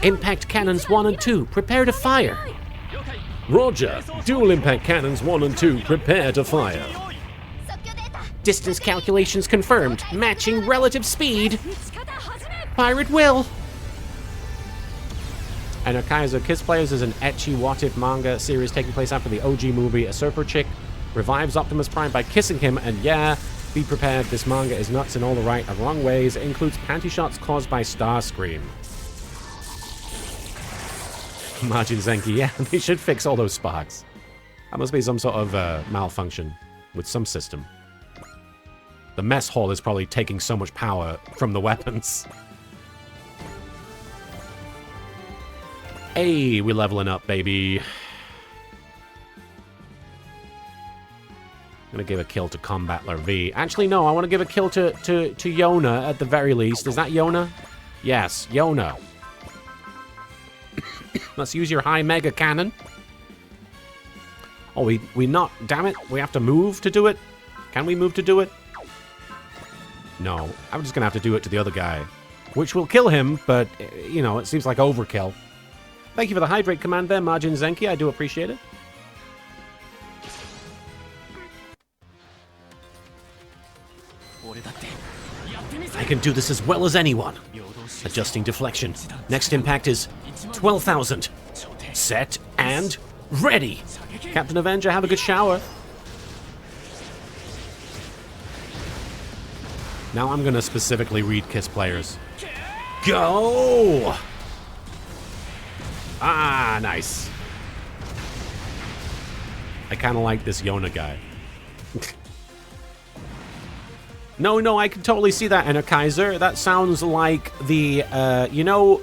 Impact cannons 1 and 2, prepare to fire. Roger. Dual impact cannons 1 and 2, prepare to fire. Distance calculations confirmed, matching relative speed. Pirate will. And Kaiser Kiss Players is an ecchi what-if manga series taking place after the OG movie. A surfer chick revives Optimus Prime by kissing him, and yeah, be prepared, this manga is nuts in all the right and wrong ways. It includes panty shots caused by Starscream. Margin Zenki, yeah, they should fix all those sparks. That must be some sort of malfunction with some system. The mess hall is probably taking so much power from the weapons. Hey, we're leveling up, baby. I'm gonna give a kill to Combattler V. Actually, no, I want to give a kill to Yona at the very least. Is that Yona? Yes, Yona. Let's use your high mega cannon. Oh, we not... Damn it, we have to move to do it? Can we move to do it? No, I'm just gonna have to do it to the other guy. Which will kill him, but, you know, it seems like overkill. Thank you for the hydrate command there, Margin Zenki. I do appreciate it. I can do this as well as anyone. Adjusting deflection. Next impact is 12,000. Set and ready. Captain Avenger, have a good shower. Now I'm gonna specifically read Kiss players. Go! Ah, nice. I kind of like this Yona guy. No, I can totally see that in a Kaiser. That sounds like the, you know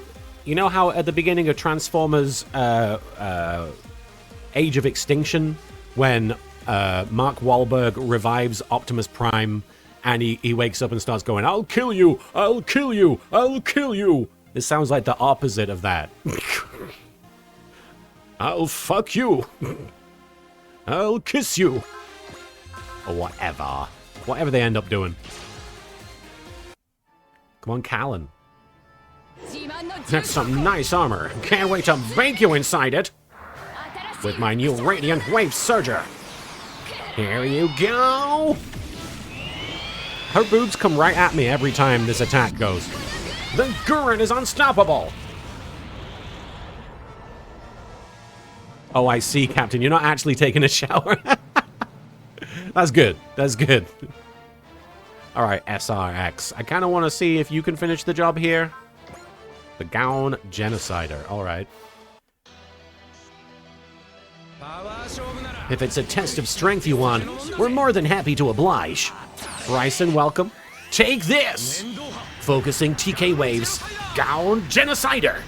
how at the beginning of Transformers Age of Extinction, when Mark Wahlberg revives Optimus Prime, and he wakes up and starts going, I'll kill you, I'll kill you, I'll kill you. This sounds like the opposite of that. I'll fuck you. I'll kiss you. Or whatever. Whatever they end up doing. Come on, Callan. That's some nice armor. Can't wait to bank you inside it. With my new Radiant Wave Surger. Here you go. Her boobs come right at me every time this attack goes. The Gurren is unstoppable. Oh, I see, Captain. You're not actually taking a shower. That's good. That's good. All right, SRX. I kind of want to see if you can finish the job here. The Gown Genocider. All right. If it's a test of strength you want, we're more than happy to oblige. Bryson, welcome. Take this! Focusing TK waves. Gown Genocider.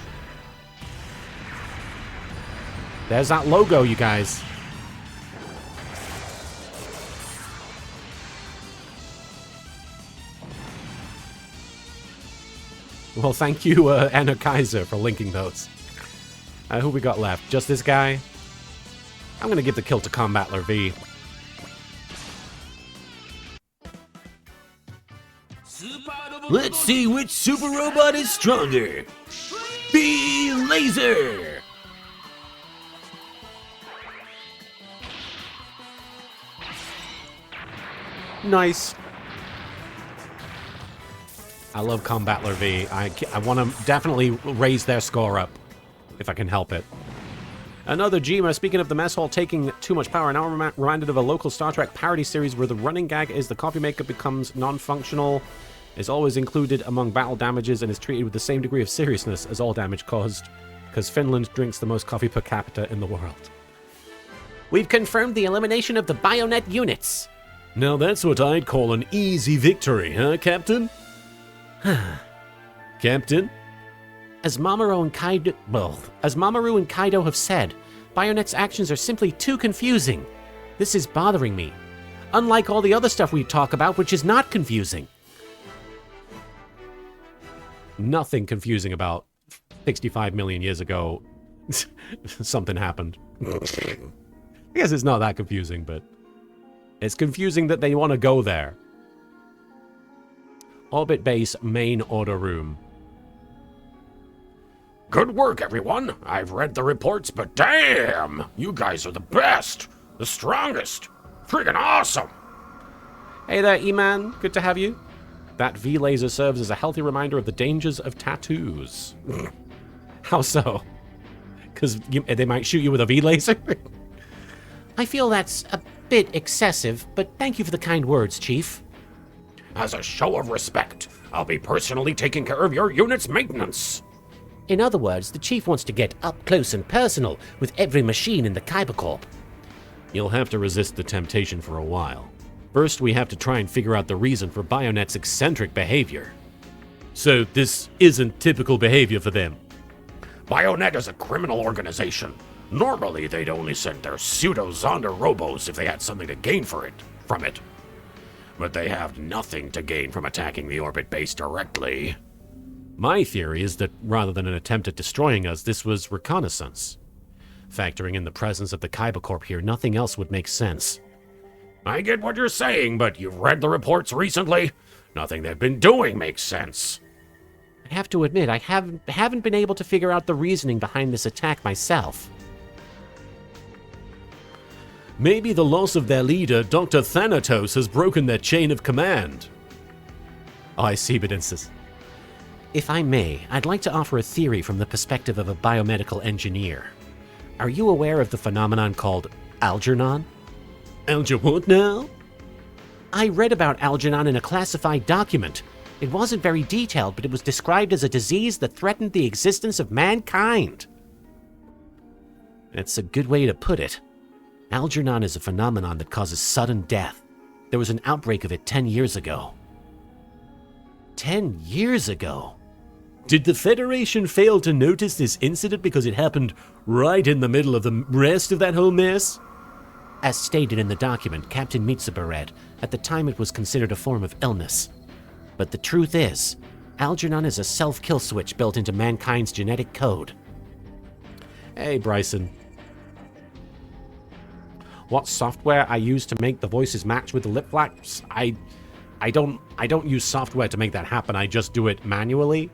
There's that logo, you guys. Well, thank you, Anna Kaiser, for linking those. Who we got left? Just this guy? I'm gonna give the kill to Combattler V. Let's see which super robot is stronger. Be Laser! Nice. I love Combattler V. I want to definitely raise their score up, if I can help it. Another Jima, speaking of the mess hall taking too much power, now I'm reminded of a local Star Trek parody series where the running gag is the coffee maker becomes non-functional, is always included among battle damages, and is treated with the same degree of seriousness as all damage caused, because Finland drinks the most coffee per capita in the world. We've confirmed the elimination of the Bionet units. Now that's what I'd call an easy victory, huh, Captain? Captain? As Mamoru and Kaido have said, Bionet's actions are simply too confusing. This is bothering me. Unlike all the other stuff we talk about, which is not confusing. Nothing confusing about 65 million years ago. Something happened. I guess it's not that confusing, but it's confusing that they want to go there. Orbit base main order room. Good work, everyone. I've read the reports, but damn! You guys are the best! The strongest! Freaking awesome! Hey there, E-Man. Good to have you. That V-laser serves as a healthy reminder of the dangers of tattoos. How so? Because they might shoot you with a V-laser? I feel that's a bit excessive, but thank you for the kind words, Chief. As a show of respect, I'll be personally taking care of your unit's maintenance. In other words, the Chief wants to get up close and personal with every machine in the Kyber Corp. You'll have to resist the temptation for a while. First, we have to try and figure out the reason for Bionet's eccentric behavior. So this isn't typical behavior for them. Bionet is a criminal organization. Normally, they'd only send their pseudo-Zonder robos if they had something to gain from it. But they have nothing to gain from attacking the orbit base directly. My theory is that rather than an attempt at destroying us, this was reconnaissance. Factoring in the presence of the Kyber Corp here, nothing else would make sense. I get what you're saying, but you've read the reports recently. Nothing they've been doing makes sense. I have to admit, I haven't been able to figure out the reasoning behind this attack myself. Maybe the loss of their leader, Dr. Thanatos, has broken their chain of command. I see, Bedinsis. If I may, I'd like to offer a theory from the perspective of a biomedical engineer. Are you aware of the phenomenon called Algernon? What now? I read about Algernon in a classified document. It wasn't very detailed, but it was described as a disease that threatened the existence of mankind. That's a good way to put it. Algernon is a phenomenon that causes sudden death. There was an outbreak of it 10 years ago. 10 years ago? Did the Federation fail to notice this incident because it happened right in the middle of the rest of that whole mess? As stated in the document Captain Mitsuba read, at the time it was considered a form of illness. But the truth is, Algernon is a self-kill switch built into mankind's genetic code. Hey, Bryson. What software I use to make the voices match with the lip flaps? I don't use software to make that happen. I just do it manually.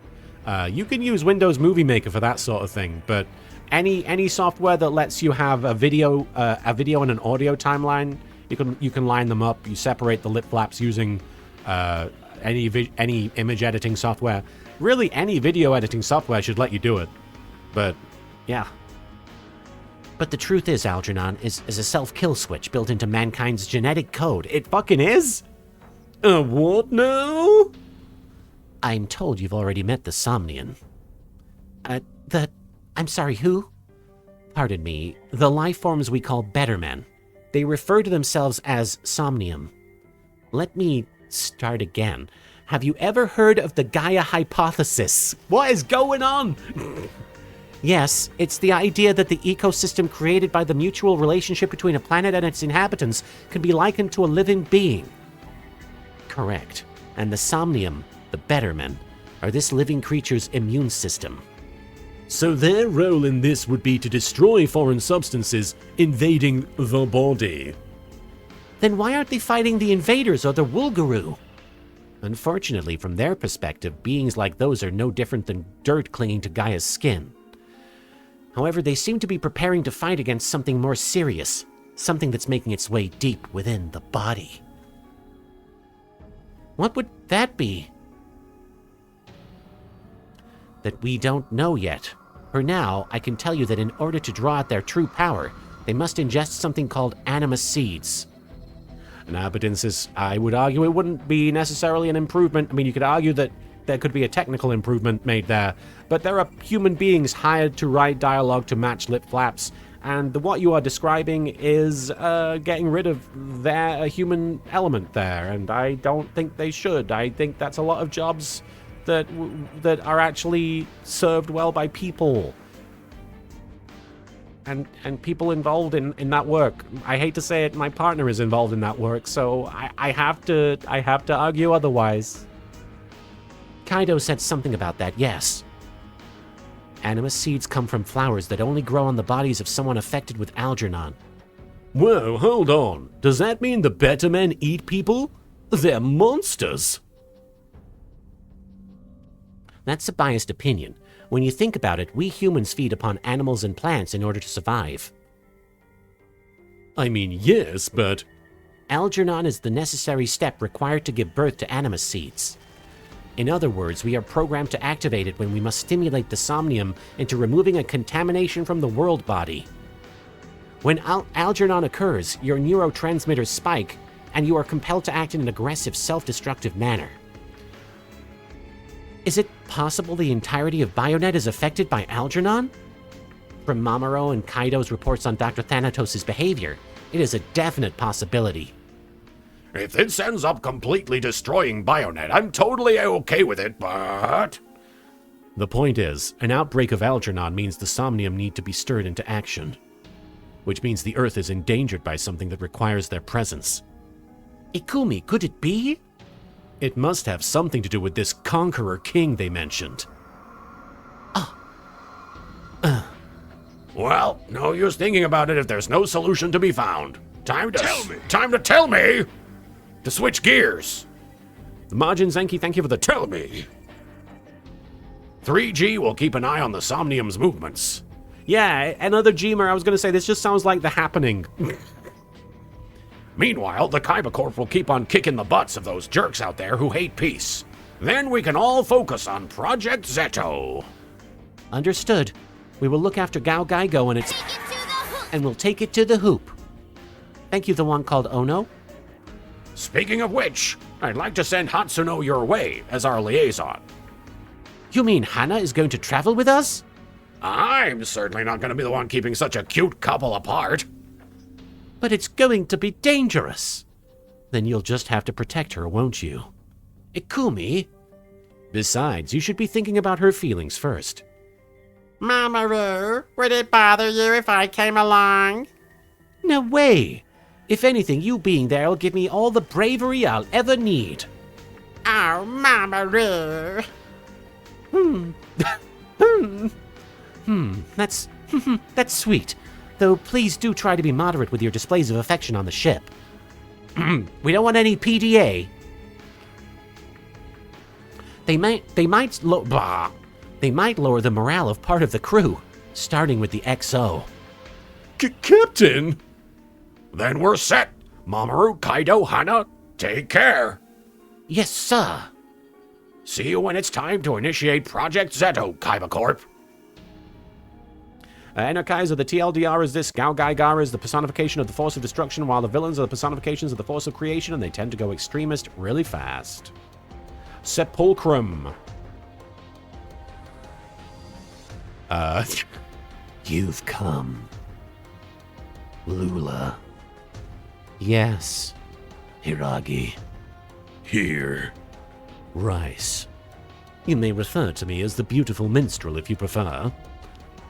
You can use Windows Movie Maker for that sort of thing, but any software that lets you have a video and an audio timeline, you can line them up. You separate the lip flaps using any image editing software. Really, any video editing software should let you do it. But yeah. But the truth is, Algernon is a self-kill switch built into mankind's genetic code. It fucking is? What now? I'm told you've already met the Somnian. I'm sorry, who? Pardon me, the life forms we call Bettermen. They refer to themselves as Somnium. Let me start again. Have you ever heard of the Gaia hypothesis? What is going on? Yes, it's the idea that the ecosystem created by the mutual relationship between a planet and its inhabitants can be likened to a living being. Correct. And the Somnium, the Bettermen, are this living creature's immune system. So their role in this would be to destroy foreign substances invading the body. Then why aren't they fighting the invaders or the Wulguru? Unfortunately, from their perspective, beings like those are no different than dirt clinging to Gaia's skin. However, they seem to be preparing to fight against something more serious, something that's making its way deep within the body. What would that be? That we don't know yet. For now, I can tell you that in order to draw out their true power, they must ingest something called anima seeds. Now, Bedinsis, I would argue it wouldn't be necessarily an improvement. I mean, you could argue that there could be a technical improvement made there, but there are human beings hired to write dialogue to match lip flaps, and what you are describing is getting rid of their human element there, and I don't think they should. I think that's a lot of jobs that are actually served well by people. And people involved in that work. I hate to say it, my partner is involved in that work, so I have to argue otherwise. Kaido said something about that, yes. Animus seeds come from flowers that only grow on the bodies of someone affected with Algernon. Whoa, hold on. Does that mean the better men eat people? They're monsters. That's a biased opinion. When you think about it, we humans feed upon animals and plants in order to survive. I mean, yes, but... Algernon is the necessary step required to give birth to animus seeds. In other words, we are programmed to activate it when we must stimulate the somnium into removing a contamination from the world body. When Algernon occurs, your neurotransmitters spike, and you are compelled to act in an aggressive, self-destructive manner. Is it possible the entirety of Bionet is affected by Algernon? From Mamoru and Kaido's reports on Dr. Thanatos' behavior, it is a definite possibility. If this ends up completely destroying Bionet, I'm totally okay with it, but... The point is, an outbreak of Algernon means the Somnium need to be stirred into action, which means the Earth is endangered by something that requires their presence. Ikumi, could it be? It must have something to do with this Conqueror King they mentioned. Well, no use thinking about it if there's no solution to be found. Time to tell me! To switch gears! The Margin Zenki, thank you for the Tell me! 3G will keep an eye on the Somnium's movements. Yeah, another Gmer. I was going to say, this just sounds like The Happening. Meanwhile, the Kaiba Corp will keep on kicking the butts of those jerks out there who hate peace. Then we can all focus on Project Zeto. Understood. We will look after Gao Gaigo and we'll take it to the hoop. Thank you, the one called Ono. Speaking of which, I'd like to send Hatsuno your way as our liaison. You mean Hana is going to travel with us? I'm certainly not going to be the one keeping such a cute couple apart. But it's going to be dangerous. Then you'll just have to protect her, won't you? Ikumi? Besides, you should be thinking about her feelings first. Mamoru, would it bother you if I came along? No way! If anything, you being there will give me all the bravery I'll ever need. Oh, Mamoru. That's sweet. Though please do try to be moderate with your displays of affection on the ship. We don't want any PDA. They might lower the morale of part of the crew, starting with the XO. Captain! Then we're set. Mamoru, Kaido, Hana, take care. Yes, sir. See you when it's time to initiate Project Zeto, Kaiba Corp. Enokaiser, the TLDR is this. Gao Gaigara is the personification of the force of destruction, while the villains are the personifications of the force of creation, and they tend to go extremist really fast. Sepulchrum. You've come. Lula. Yes. Hiragi. Here. Rice. You may refer to me as the beautiful minstrel if you prefer.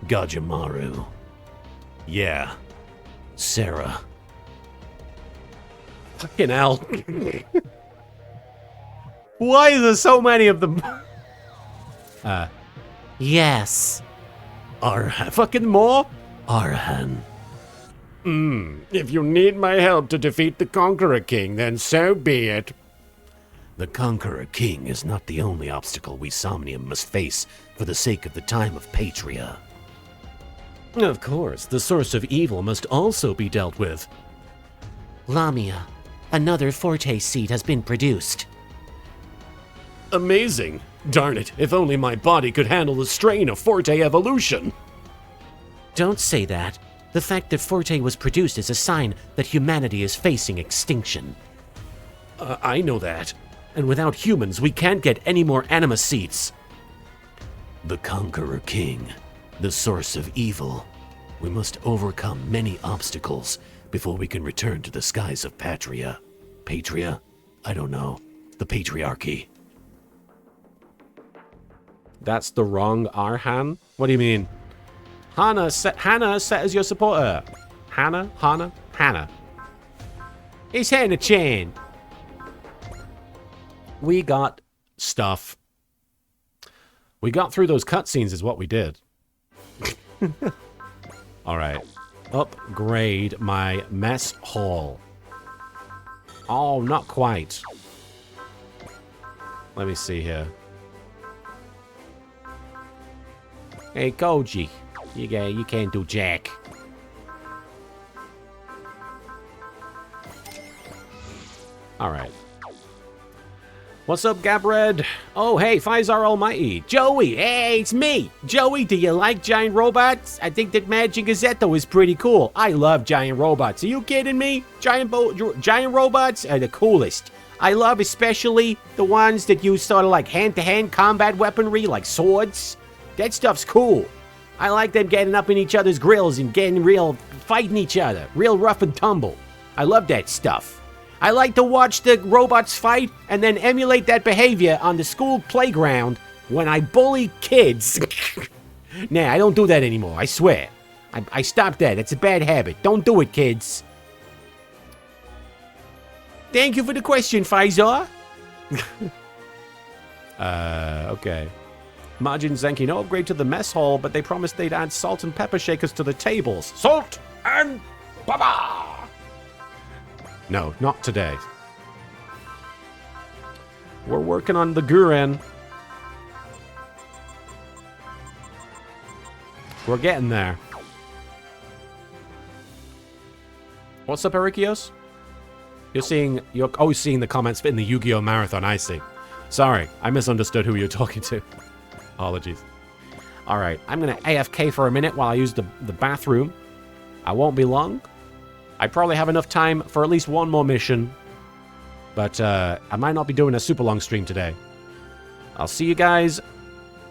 Gajimaru. Yeah. Sarah. Fucking hell. Why is there so many of them? Yes. Arhan. Fucking more? Arhan. If you need my help to defeat the Conqueror King, then so be it. The Conqueror King is not the only obstacle we Somnium must face for the sake of the time of Patria. Of course, the source of evil must also be dealt with. Lamia, another Forte seed has been produced. Amazing. Darn it, if only my body could handle the strain of Forte evolution. Don't say that. The fact that Forte was produced is a sign that humanity is facing extinction. I know that. And without humans, we can't get any more anima seeds. The Conqueror King, the source of evil. We must overcome many obstacles before we can return to the skies of Patria. Patria? I don't know. The Patriarchy. That's the wrong Arhan? What do you mean? Hannah set as your supporter. Hannah? It's Hannah-chan. We got stuff. We got through those cutscenes is what we did. Alright. Upgrade my mess hall. Oh, not quite. Let me see here. Hey, Koji. You can't do jack. Alright. What's up, Gabred? Oh, hey, Faisar Almighty. Joey, hey, it's me. Joey, do you like giant robots? I think that Magic Gazetto is pretty cool. I love giant robots. Are you kidding me? Giant robots are the coolest. I love especially the ones that use sort of like hand-to-hand combat weaponry, like swords. That stuff's cool. I like them getting up in each other's grills and fighting each other. Real rough and tumble. I love that stuff. I like to watch the robots fight and then emulate that behavior on the school playground when I bully kids. Nah, I don't do that anymore, I swear. I stopped that. It's a bad habit. Don't do it, kids. Thank you for the question, Faisal. Okay. Majin Zenki, no upgrade to the mess hall, but they promised they'd add salt and pepper shakers to the tables. Salt and pepper! No, not today. We're working on the Guren. We're getting there. What's up, Erikios? You're always seeing the comments in the Yu-Gi-Oh! Marathon, I see. Sorry, I misunderstood who you're talking to. Apologies. Alright, I'm gonna AFK for a minute while I use the bathroom. I won't be long. I probably have enough time for at least one more mission. But I might not be doing a super long stream today. I'll see you guys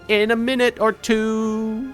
in a minute or two.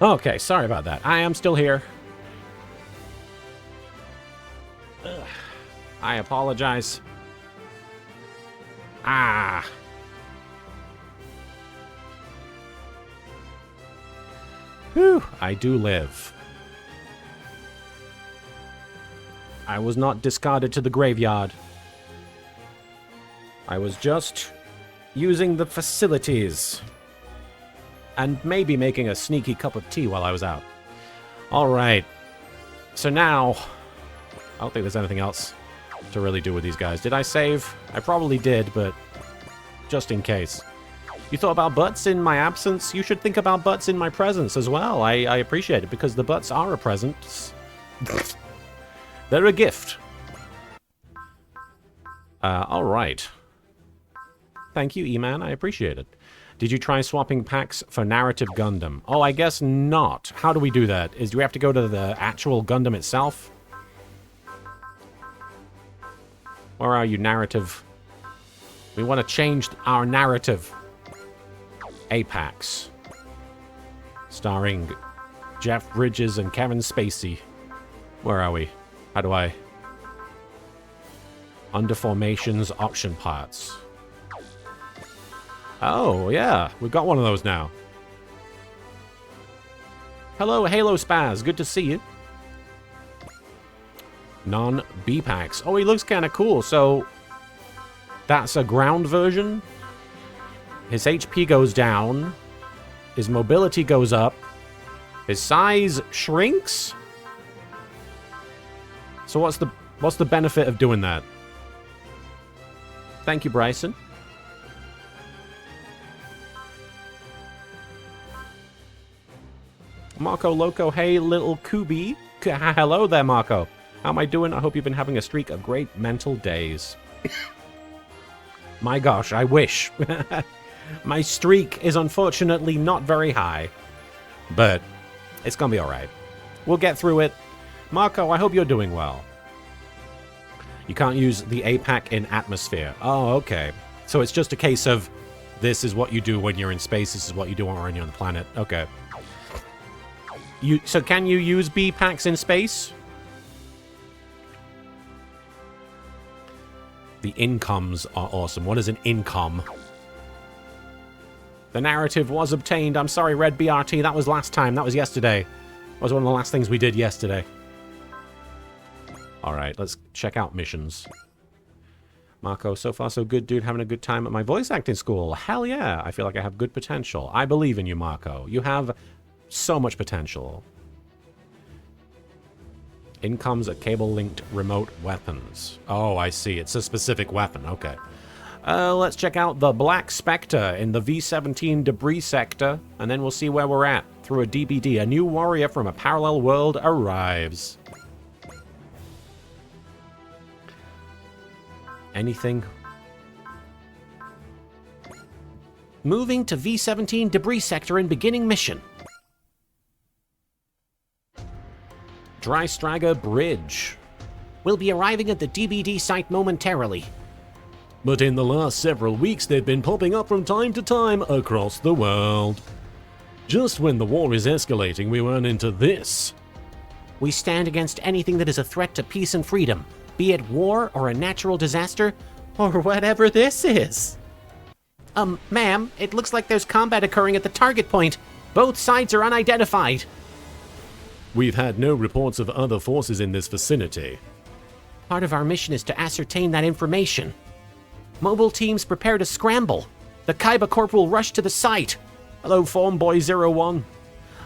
Okay, sorry about that. I am still here. Ugh. I apologize. Ah. Whew, I do live. I was not discarded to the graveyard. I was just using the facilities. And maybe making a sneaky cup of tea while I was out. Alright. So now, I don't think there's anything else to really do with these guys. Did I save? I probably did, but just in case. You thought about butts in my absence? You should think about butts in my presence as well. I appreciate it, because the butts are a present. They're a gift. Alright. Thank you, E-Man. I appreciate it. Did you try swapping packs for Narrative Gundam? Oh, I guess not. How do we do that? Do we have to go to the actual Gundam itself? Where are you, Narrative? We want to change our narrative. Apex. Starring Jeff Bridges and Kevin Spacey. Where are we? How do I... Under Formations option parts. Oh, yeah. We've got one of those now. Hello, Halo Spaz. Good to see you. Non-B-packs. Oh, he looks kind of cool. So, that's a ground version. His HP goes down. His mobility goes up. His size shrinks. So what's the benefit of doing that? Thank you, Bryson. Marco Loco, hey, LittleKuriboh. Hello there, Marco. How am I doing? I hope you've been having a streak of great mental days. My gosh, I wish. My streak is unfortunately not very high. But it's gonna be alright. We'll get through it. Marco, I hope you're doing well. You can't use the APAC in atmosphere. Oh, okay. So it's just a case of this is what you do when you're in space, this is what you do when you're on the planet. Okay. So can you use B packs in space? The incomes are awesome. What is an income? The narrative was obtained. I'm sorry, Red BRT. That was last time. That was yesterday. That was one of the last things we did yesterday. Alright, let's check out missions. Marco, so far so good, dude. Having a good time at my voice acting school. Hell yeah. I feel like I have good potential. I believe in you, Marco. You have so much potential. In comes a cable-linked remote weapons. Oh, I see. It's a specific weapon. Okay. Let's check out the Black Spectre in the V-17 debris sector, and then we'll see where we're at. Through a DBD, a new warrior from a parallel world arrives. Anything? Moving to V-17 debris sector and beginning mission. Drystraga Bridge. We'll be arriving at the DBD site momentarily. But in the last several weeks, they've been popping up from time to time across the world. Just when the war is escalating, we run into this. We stand against anything that is a threat to peace and freedom, be it war or a natural disaster, or whatever this is. Ma'am, it looks like there's combat occurring at the target point. Both sides are unidentified. We've had no reports of other forces in this vicinity. Part of our mission is to ascertain that information. Mobile teams prepare to scramble. The Kaiba Corp will rush to the site. Hello, Formboy01.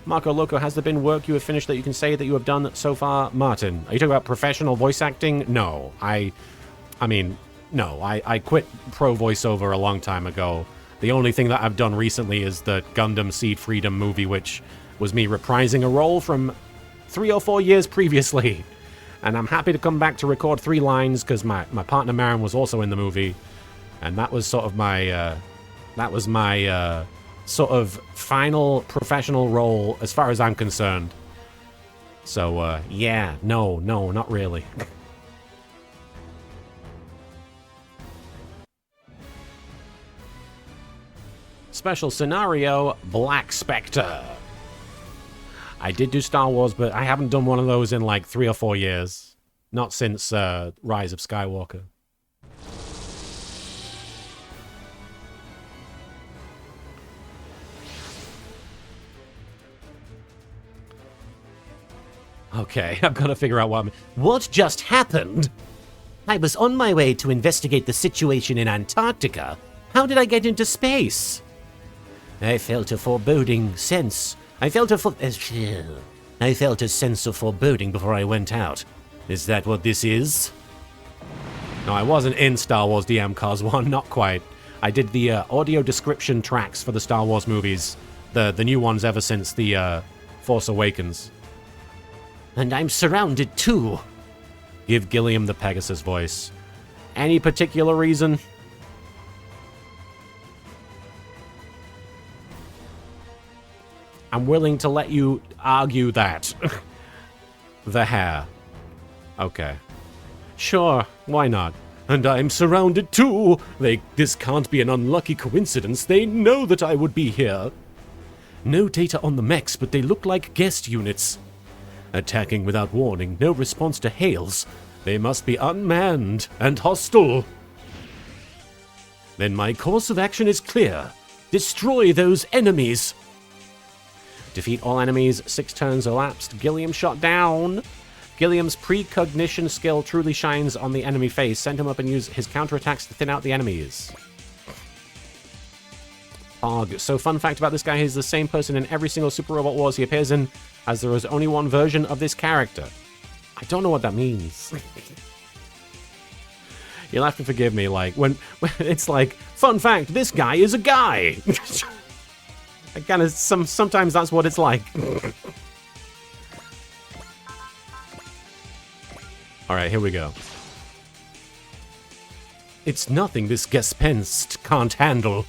Marco Loco, has there been work you have finished that you can say that you have done so far? Martin, are you talking about professional voice acting? No. I quit pro voiceover a long time ago. The only thing that I've done recently is the Gundam Seed Freedom movie, which was me reprising a role from 3 or 4 years previously. And I'm happy to come back to record 3 lines because my partner Marin was also in the movie. And that was sort of my, sort of final professional role as far as I'm concerned. So, yeah, no, not really. Special scenario, Black Spectre. I did do Star Wars, but I haven't done one of those in like 3 or 4 years. Not since Rise of Skywalker. Okay, I've got to figure out what just happened. I was on my way to investigate the situation in Antarctica. How did I get into space? I felt a foreboding sense. I felt a sense of foreboding before I went out. Is that what this is? No, I wasn't in Star Wars DM Cars 1, not quite. I did the audio description tracks for the Star Wars movies. The new ones ever since the Force Awakens. And I'm surrounded too. Give Gilliam the Pegasus voice. Any particular reason? I'm willing to let you argue that. The hair. Okay. Sure, why not? And I'm surrounded too. This can't be an unlucky coincidence. They know that I would be here. No data on the mechs, but they look like guest units. Attacking without warning, no response to hails. They must be unmanned and hostile. Then my course of action is clear. Destroy those enemies. Defeat all enemies, 6 turns elapsed. Gilliam shot down. Gilliam's precognition skill truly shines on the enemy face. Send him up and use his counterattacks to thin out the enemies. So fun fact about this guy, he's the same person in every single Super Robot Wars he appears in, as there is only one version of this character. I don't know what that means. You'll have to forgive me, like, when it's like, fun fact, this guy is a guy! I kind of, sometimes that's what it's like. Alright, here we go. It's nothing this Gespenst can't handle.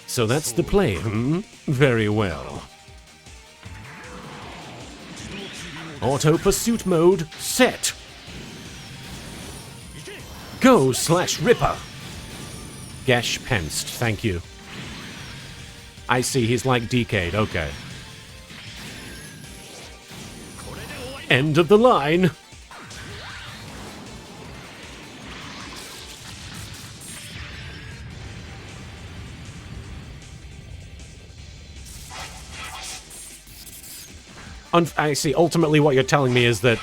So that's the play, hmm? Very well. Auto pursuit mode set. Go /Ripper. Gespenst, thank you. I see, he's like decayed, okay. End of the line. I see, ultimately what you're telling me is that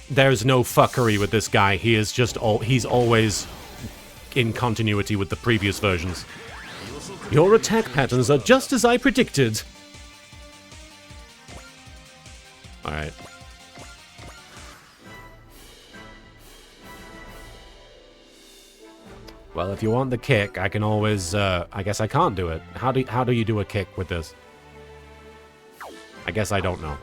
there's no fuckery with this guy. He is just he's always in continuity with the previous versions. Your attack patterns are just as I predicted. Alright. Well, if you want the kick, I can always, I guess I can't do it. How do you do a kick with this? I guess I don't know.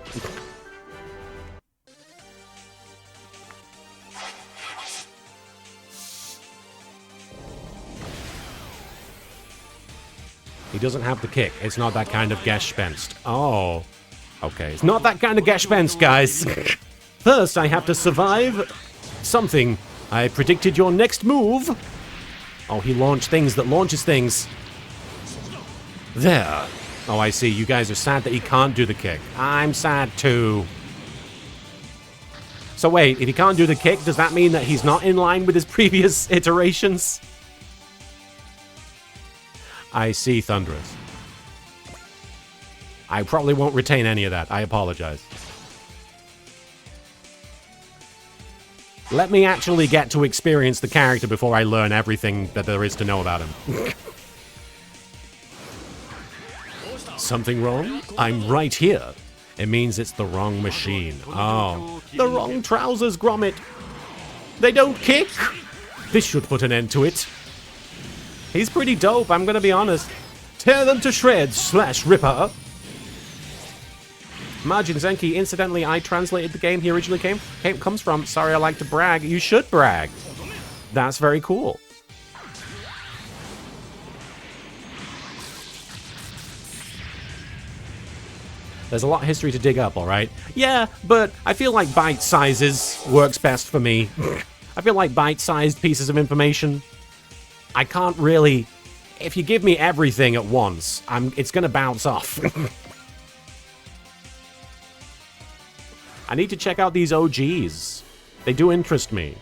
He doesn't have the kick. It's not that kind of Gespenst. Oh. Okay. It's not that kind of Gespenst, guys. First, I have to survive something. I predicted your next move. Oh, he launched things that launches things. There. Oh, I see. You guys are sad that he can't do the kick. I'm sad too. So wait, if he can't do the kick, does that mean that he's not in line with his previous iterations? I see, Thunderous. I probably won't retain any of that. I apologize. Let me actually get to experience the character before I learn everything that there is to know about him. Something wrong? I'm right here. It means it's the wrong machine. Oh. The wrong trousers, Gromit. They don't kick. This should put an end to it. He's pretty dope, I'm gonna be honest. Tear them to shreds, /Ripper. Margin Zenki, incidentally, I translated the game he originally comes from. Sorry, I like to brag. You should brag. That's very cool. There's a lot of history to dig up, alright? Yeah, but I feel like bite sizes works best for me. I feel like bite-sized pieces of information. I can't really if you give me everything at once, it's gonna bounce off. I need to check out these OGs. They do interest me.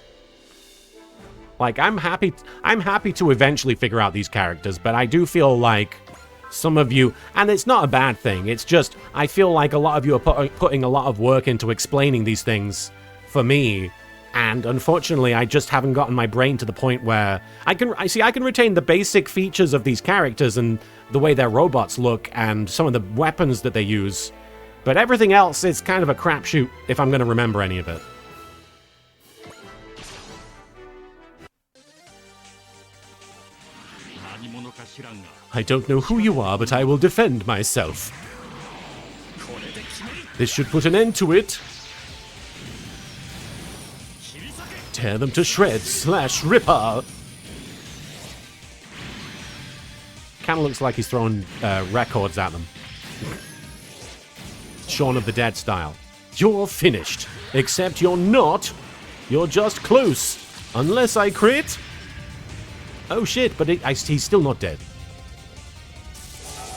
Like, I'm happy to eventually figure out these characters, but I do feel like some of you, and it's not a bad thing, it's just, I feel like a lot of you are putting a lot of work into explaining these things for me, and unfortunately, I just haven't gotten my brain to the point where I can retain the basic features of these characters and the way their robots look and some of the weapons that they use, but everything else is kind of a crapshoot if I'm going to remember any of it. I don't know who you are, but I will defend myself. This should put an end to it. Tear them to shreds, slash Ripper. Kind of looks like he's throwing records at them. Shaun of the Dead style. You're finished. Except you're not. You're just close. Unless I crit. Oh shit, but he's still not dead.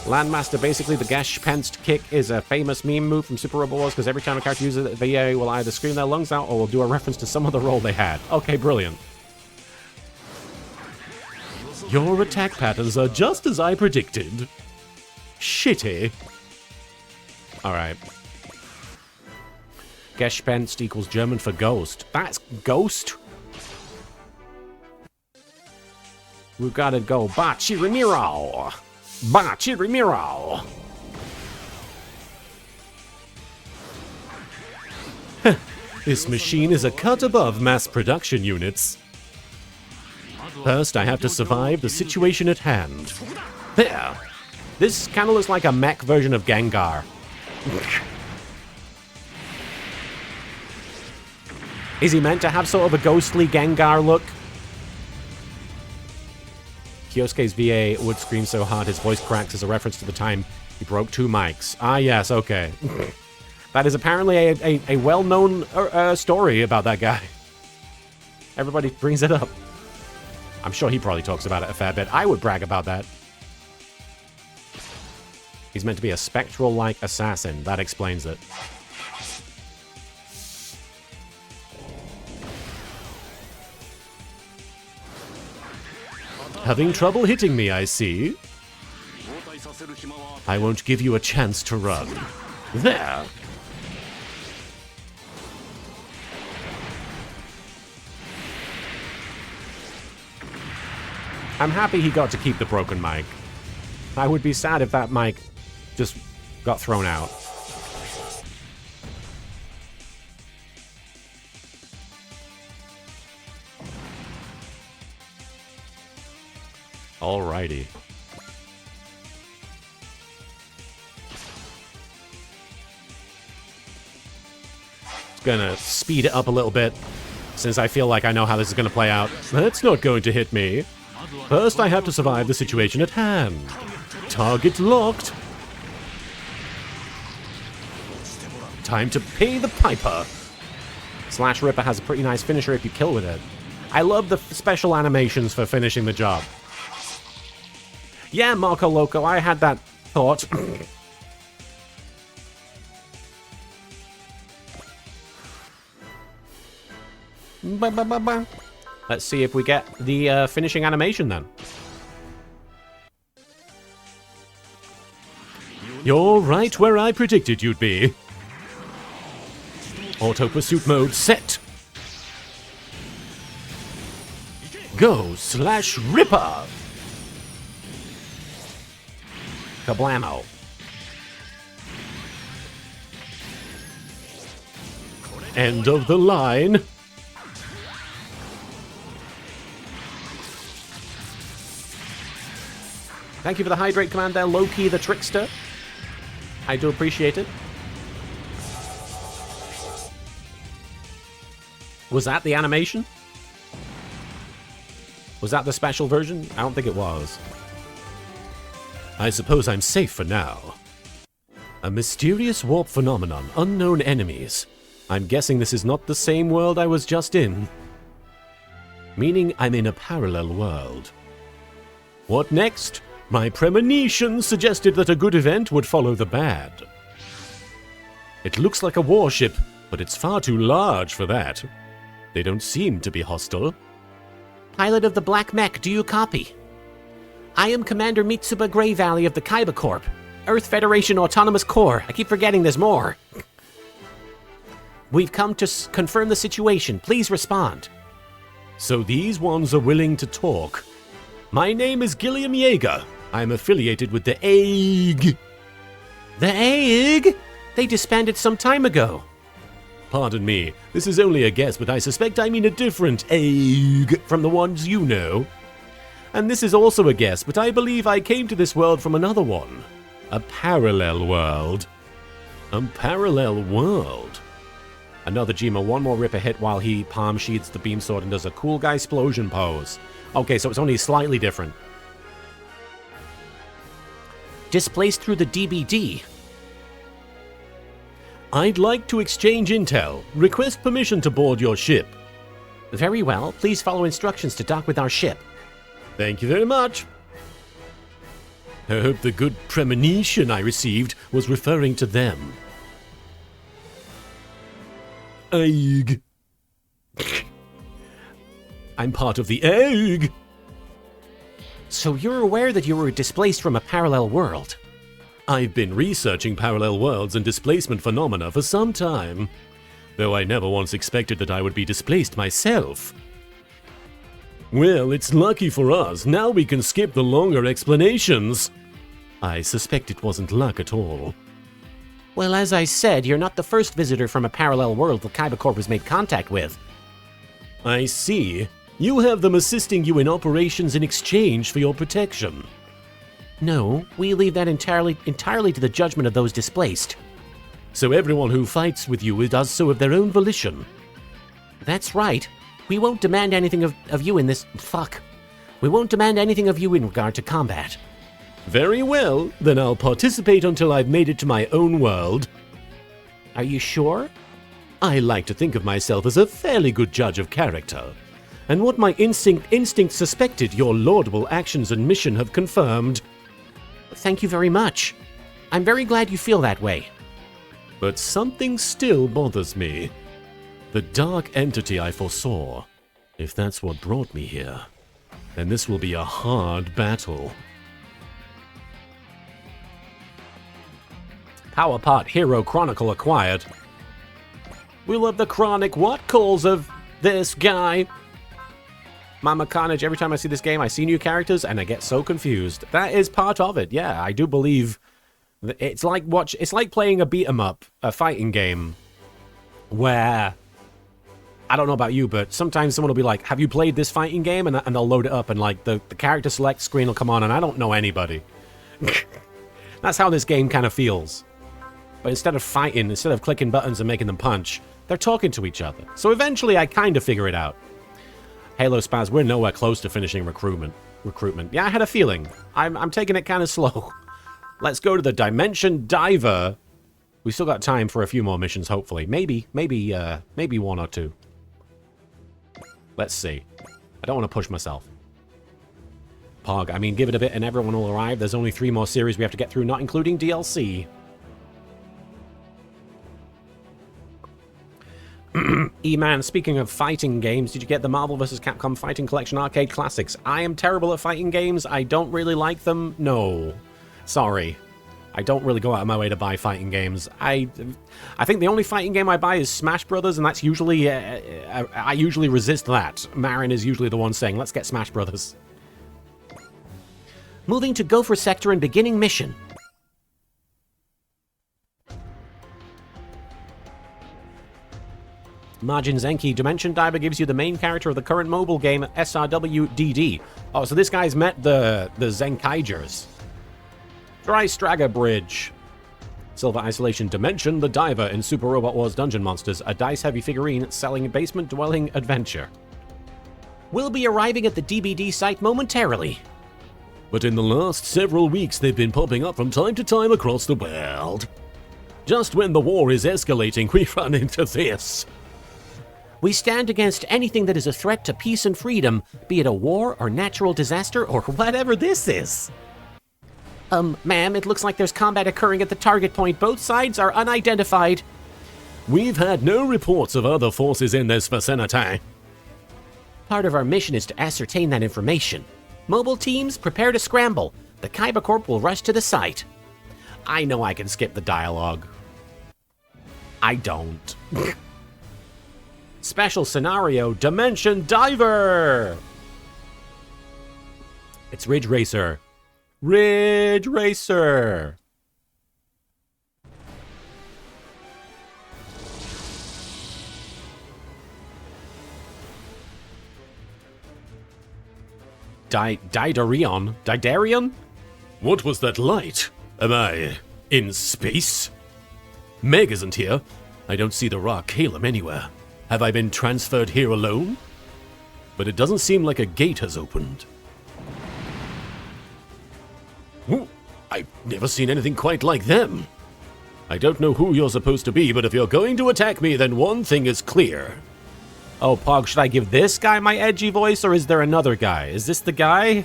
Landmaster, basically the Gashpenst kick is a famous meme move from Super Robot Wars because every time a character uses it, they will either scream their lungs out or will do a reference to some other role they had. Okay, brilliant. Your attack patterns are just as I predicted. Shitty. Alright. Gespenst equals German for ghost. That's ghost? We've gotta go Bachirimiro. Bachirimiro. This machine is a cut above mass production units. First, I have to survive the situation at hand. There. This kind of looks like a mech version of Gengar. Is he meant to have sort of a ghostly Gengar look? Kyosuke's VA would scream so hard his voice cracks as a reference to the time he broke 2 mics. Ah, yes, okay. That is apparently a well-known story about that guy. Everybody brings it up. I'm sure he probably talks about it a fair bit. I would brag about that. He's meant to be a spectral-like assassin. That explains it. Having trouble hitting me, I see. I won't give you a chance to run. There! I'm happy he got to keep the broken mic. I would be sad if that mic just got thrown out. Alrighty. Just gonna speed it up a little bit, since I feel like I know how this is gonna play out. That's not going to hit me. First, I have to survive the situation at hand. Target locked. Time to pay the piper. Slash Ripper has a pretty nice finisher if you kill with it. I love the special animations for finishing the job. Yeah, Marco Loco, I had that thought. Let's see if we get the finishing animation then. You're right where I predicted you'd be. Auto pursuit mode set. Go slash Ripper. Kablamo. End of the line. Thank you for the hydrate command there, Loki the Trickster. I do appreciate it. Was that the animation? Was that the special version? I don't think it was. I suppose I'm safe for now. A mysterious warp phenomenon, unknown enemies. I'm guessing this is not the same world I was just in. Meaning I'm in a parallel world. What next? My premonition suggested that a good event would follow the bad. It looks like a warship, but it's far too large for that. They don't seem to be hostile. Pilot of the Black Mech, do you copy? I am Commander Mitsuba Grey Valley of the Kaiba Corp, Earth Federation Autonomous Corps. I keep forgetting there's more. We've come to confirm the situation. Please respond. So these ones are willing to talk. My name is Gilliam Yeager. I'm affiliated with the AIG. The AIG? They disbanded some time ago. Pardon me, this is only a guess, but I suspect I mean a different AIG from the ones you know. And this is also a guess, but I believe I came to this world from another one. A parallel world. A parallel world. Another Jima, one more ripper hit while he palm sheaths the beam sword and does a cool guy explosion pose. Okay, so it's only slightly different. Displaced through the DBD. I'd like to exchange intel. Request permission to board your ship. Very well. Please follow instructions to dock with our ship. Thank you very much. I hope the good premonition I received was referring to them. AIG. I'm part of the AIG. So you're aware that you were displaced from a parallel world? I've been researching parallel worlds and displacement phenomena for some time, though I never once expected that I would be displaced myself. Well, it's lucky for us. Now we can skip the longer explanations. I suspect it wasn't luck at all. Well, as I said, you're not the first visitor from a parallel world the Kaiba Corp has made contact with. I see. You have them assisting you in operations in exchange for your protection. No, we leave that entirely to the judgment of those displaced. So everyone who fights with you does so of their own volition? That's right. We won't demand anything of you in this... Fuck. We won't demand anything of you in regard to combat. Very well, then I'll participate until I've made it to my own world. Are you sure? I like to think of myself as a fairly good judge of character. And what my instinct suspected, your laudable actions and mission have confirmed. Thank you very much. I'm very glad you feel that way. But something still bothers me. The dark entity I foresaw. If that's what brought me here, then this will be a hard battle. Power Pot Hero Chronicle acquired. We love the chronic what calls of this guy. Mama Carnage, every time I see this game, I see new characters and I get so confused. That is part of it, yeah. I do believe that it's like playing a beat 'em up, a fighting game, where I don't know about you, but sometimes someone will be like, "Have you played this fighting game?" and they'll load it up and like the character select screen will come on and I don't know anybody. That's how this game kind of feels. But instead of fighting, instead of clicking buttons and making them punch, they're talking to each other. So eventually I kind of figure it out. Halo Spaz, we're nowhere close to finishing recruitment. Yeah, I had a feeling. I'm taking it kind of slow. Let's go to the Dimension Diver. We still got time for a few more missions, hopefully. Maybe one or two. Let's see. I don't want to push myself. Pog, I mean, give it a bit and everyone will arrive. There's only 3 more series we have to get through, not including DLC. E-Man, speaking of fighting games, did you get the Marvel vs. Capcom Fighting Collection Arcade Classics? I am terrible at fighting games. I don't really like them. No. Sorry. I don't really go out of my way to buy fighting games. I think the only fighting game I buy is Smash Brothers, and that's usually... I usually resist that. Marin is usually the one saying, let's get Smash Brothers. Moving to Gopher Sector and beginning mission. Margin Zenki, Dimension Diver gives you the main character of the current mobile game SRW DD. Oh, so this guy's met the Zenkaigers. Dry Stragger Bridge. Silver Isolation Dimension, the Diver in Super Robot Wars Dungeon Monsters, a dice-heavy figurine selling basement-dwelling adventure. We'll be arriving at the DBD site momentarily. But in the last several weeks, they've been popping up from time to time across the world. Just when the war is escalating, we run into this. We stand against anything that is a threat to peace and freedom, be it a war or natural disaster or whatever this is. Ma'am, it looks like there's combat occurring at the target point. Both sides are unidentified. We've had no reports of other forces in this vicinity. Part of our mission is to ascertain that information. Mobile teams, prepare to scramble. The Kaiba Corp will rush to the site. I know I can skip the dialogue. I don't. Special scenario, Dimension Diver! It's Ridge Racer. Ridge Racer! Didarion? What was that light? Am I in space? Meg isn't here. I don't see the rock Calum anywhere. Have I been transferred here alone? But it doesn't seem like a gate has opened. Ooh, I've never seen anything quite like them. I don't know who you're supposed to be, but if you're going to attack me, then one thing is clear. Oh, Pog, should I give this guy my edgy voice, or is there another guy? Is this the guy?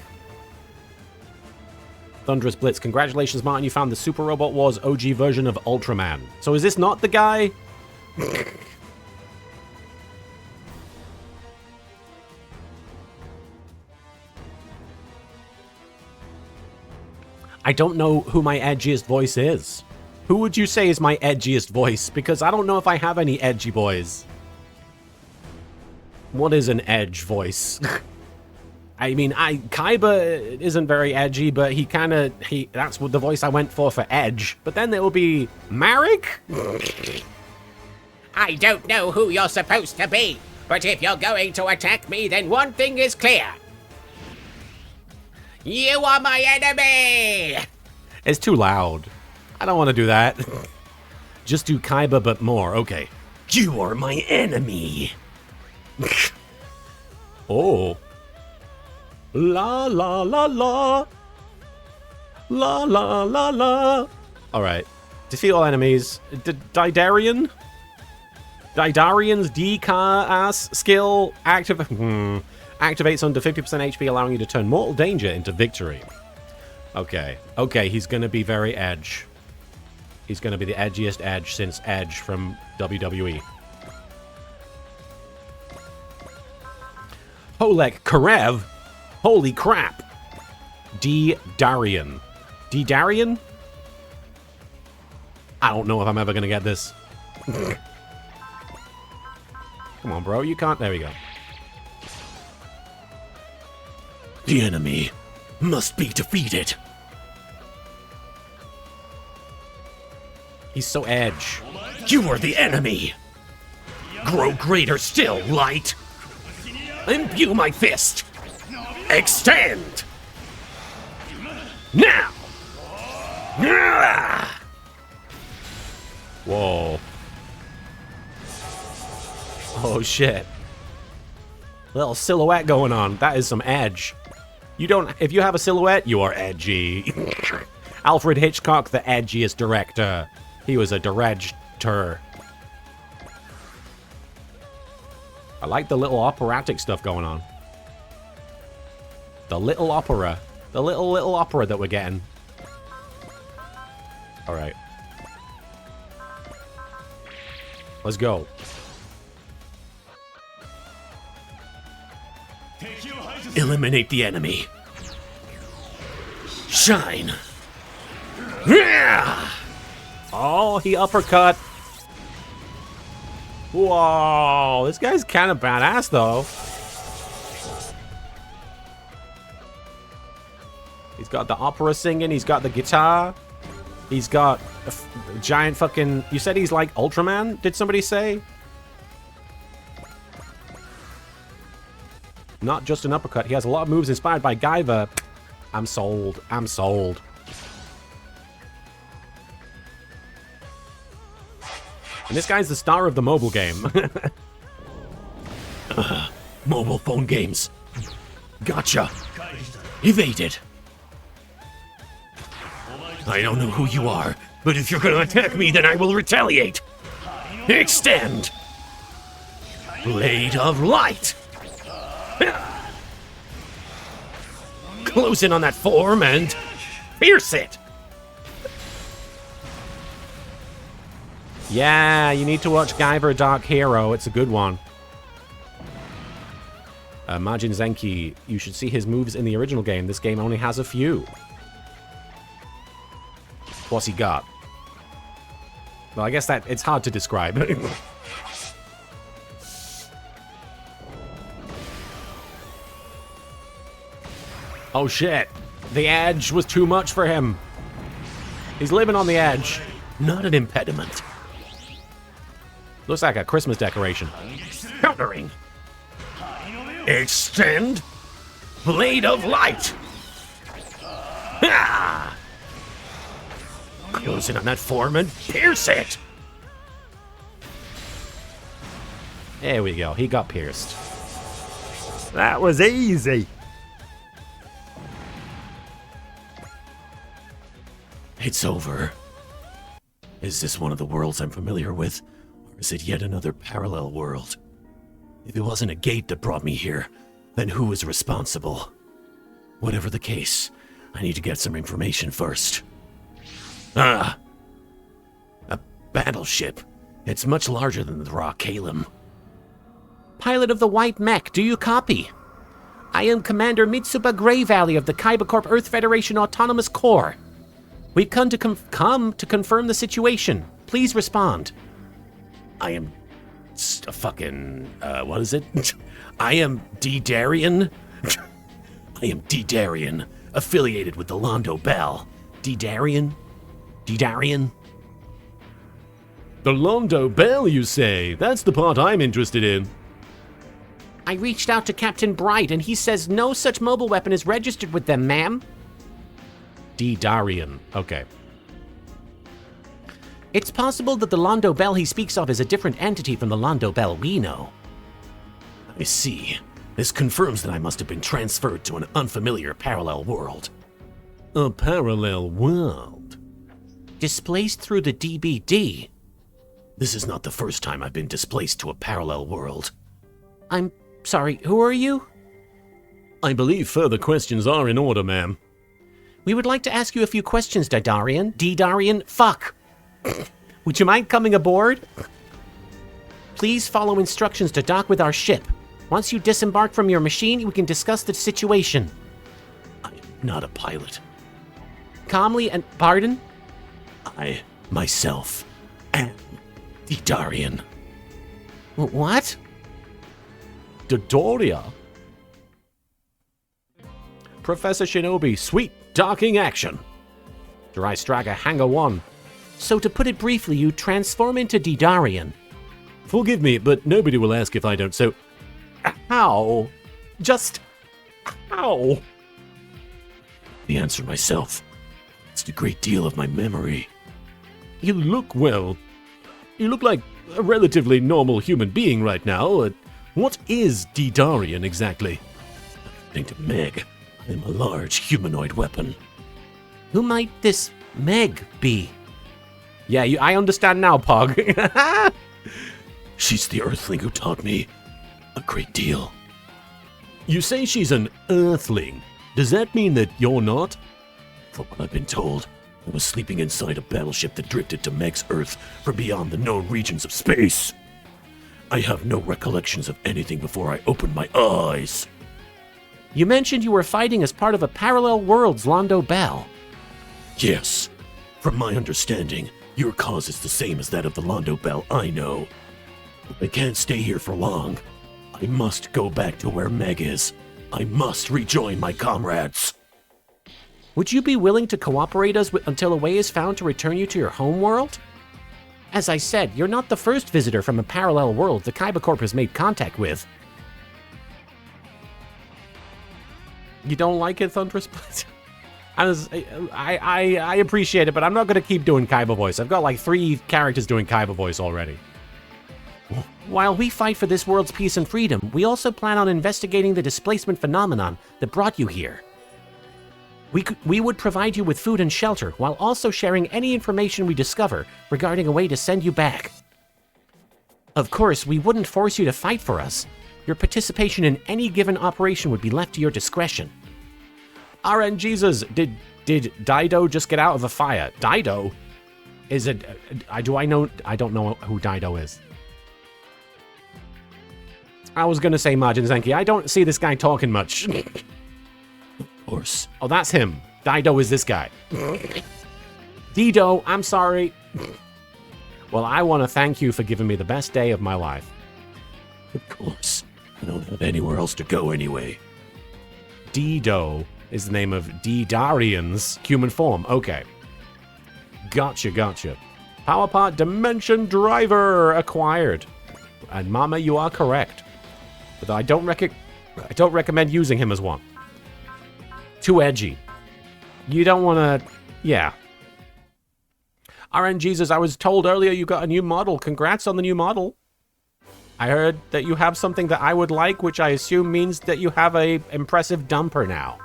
Thunderous Blitz. Congratulations, Martin. You found the Super Robot Wars OG version of Ultraman. So is this not the guy? I don't know who my edgiest voice is. Who would you say is my edgiest voice? Because I don't know if I have any edgy boys. What is an edge voice? I mean, Kaiba isn't very edgy, but that's what the voice I went for Edge. But then there will be Marek? I don't know who you're supposed to be, but if you're going to attack me, then one thing is clear. You are my enemy! It's too loud. I don't want to do that. Just do Kaiba, but more. Okay. You are my enemy. Oh. La la la la. La la la la. Alright. Defeat all enemies. Didarian's D-Car-Ass skill activates under 50% HP, allowing you to turn mortal danger into victory. Okay. Okay, he's gonna be very edge. He's gonna be the edgiest Edge since Edge from WWE. Holek Karev? Holy crap. D-Darian. D-Darian? I don't know if I'm ever gonna get this. Come on, bro. You can't. There we go. The enemy must be defeated. He's so edge. You are the enemy. Grow greater still, light. Imbue my fist. Extend. Now. Whoa. Oh, shit. Little silhouette going on. That is some edge. You don't... If you have a silhouette, you are edgy. Alfred Hitchcock, the edgiest director. He was a director. I like the little operatic stuff going on. The little opera. The little opera that we're getting. Alright. Let's go. Eliminate the enemy. Shine. Oh, he uppercut. Whoa, this guy's kind of badass, though. He's got the opera singing. He's got the guitar. He's got a giant fucking... You said he's like Ultraman? Did somebody say? Not just an uppercut. He has a lot of moves inspired by Gaiva. I'm sold. I'm sold. And this guy's the star of the mobile game. Mobile phone games. Gotcha. Evaded. I don't know who you are, but if you're gonna attack me, then I will retaliate. Extend. Blade of Light! Close in on that form and pierce it! Yeah, you need to watch Guyver Dark Hero. It's a good one. Majin Zenki, you should see his moves in the original game. This game only has a few. What's he got? Well, I guess that it's hard to describe. Oh shit. The edge was too much for him. He's living on the edge. Not an impediment. Looks like a Christmas decoration. Countering. Extend. Blade of Light. Ah! Close in on that form and pierce it. There we go. He got pierced. That was easy. It's over. Is this one of the worlds I'm familiar with? Or is it yet another parallel world? If it wasn't a gate that brought me here, then who is responsible? Whatever the case, I need to get some information first. A battleship. It's much larger than the Raw Kalem. Pilot of the White Mech, do you copy? I am Commander Mitsuba Grey Valley of the Kaiba Corp Earth Federation Autonomous Corps. We've come to confirm the situation. Please respond. I am what is it? I am D-Darien. I am D-Darien, affiliated with the Londo Bell. D-Darien? D-Darien? The Londo Bell, you say? That's the part I'm interested in. I reached out to Captain Bright and he says no such mobile weapon is registered with them, ma'am. D-Darien. Okay. It's possible that the Londo Bell he speaks of is a different entity from the Londo Bell we know. I see. This confirms that I must have been transferred to an unfamiliar parallel world. A parallel world? Displaced through the DBD. This is not the first time I've been displaced to a parallel world. I'm sorry, who are you? I believe further questions are in order, ma'am. We would like to ask you a few questions, D-Darien. Fuck! Would you mind coming aboard? Please follow instructions to dock with our ship. Once you disembark from your machine, we can discuss the situation. I'm not a pilot. Calmly and... Pardon? I, myself, am D-Darien. What? Dodoria? Professor Shinobi, sweet docking action. Jirai Striker, Hangar 1. So to put it briefly, you transform into D-Darien. Forgive me, but nobody will ask if I don't, so... How? Just... how? The answer myself. It's a great deal of my memory. You look, well... You look like a relatively normal human being right now. What is D-Darien exactly? According to Meg, I'm a large humanoid weapon. Who might this Meg be? Yeah, I understand now, Pog. She's the Earthling who taught me a great deal. You say she's an Earthling. Does that mean that you're not? From what I've been told, I was sleeping inside a battleship that drifted to Meg's Earth from beyond the known regions of space. I have no recollections of anything before I opened my eyes. You mentioned you were fighting as part of a parallel world's Londo Bell. Yes. From my understanding, your cause is the same as that of the Londo Bell I know. I can't stay here for long. I must go back to where Meg is. I must rejoin my comrades. Would you be willing to cooperate us until a way is found to return you to your home world? As I said, you're not the first visitor from a parallel world the Kaiba Corp has made contact with. You don't like it, Thunderous? I appreciate it, but I'm not going to keep doing Kaiba voice. I've got like 3 characters doing Kaiba voice already. While we fight for this world's peace and freedom, we also plan on investigating the displacement phenomenon that brought you here. We would provide you with food and shelter, while also sharing any information we discover regarding a way to send you back. Of course, we wouldn't force you to fight for us. Your participation in any given operation would be left to your discretion. RNGesus, did Dido just get out of a fire? Dido? Is it... I don't know who Dido is. I was going to say Majin Zenki. I don't see this guy talking much. Of course. Oh, that's him. Dido is this guy. Dido, I'm sorry. Well, I want to thank you for giving me the best day of my life. Of course. I don't have anywhere else to go anyway. Dido is the name of Didarian's human form. Okay. Gotcha. Power Part Dimension Driver acquired. And Mama, you are correct. But I don't recommend using him as one. Too edgy. You don't want to... Yeah. RNGesus, I was told earlier you got a new model. Congrats on the new model. I heard that you have something that I would like, which I assume means that you have a impressive dumper now.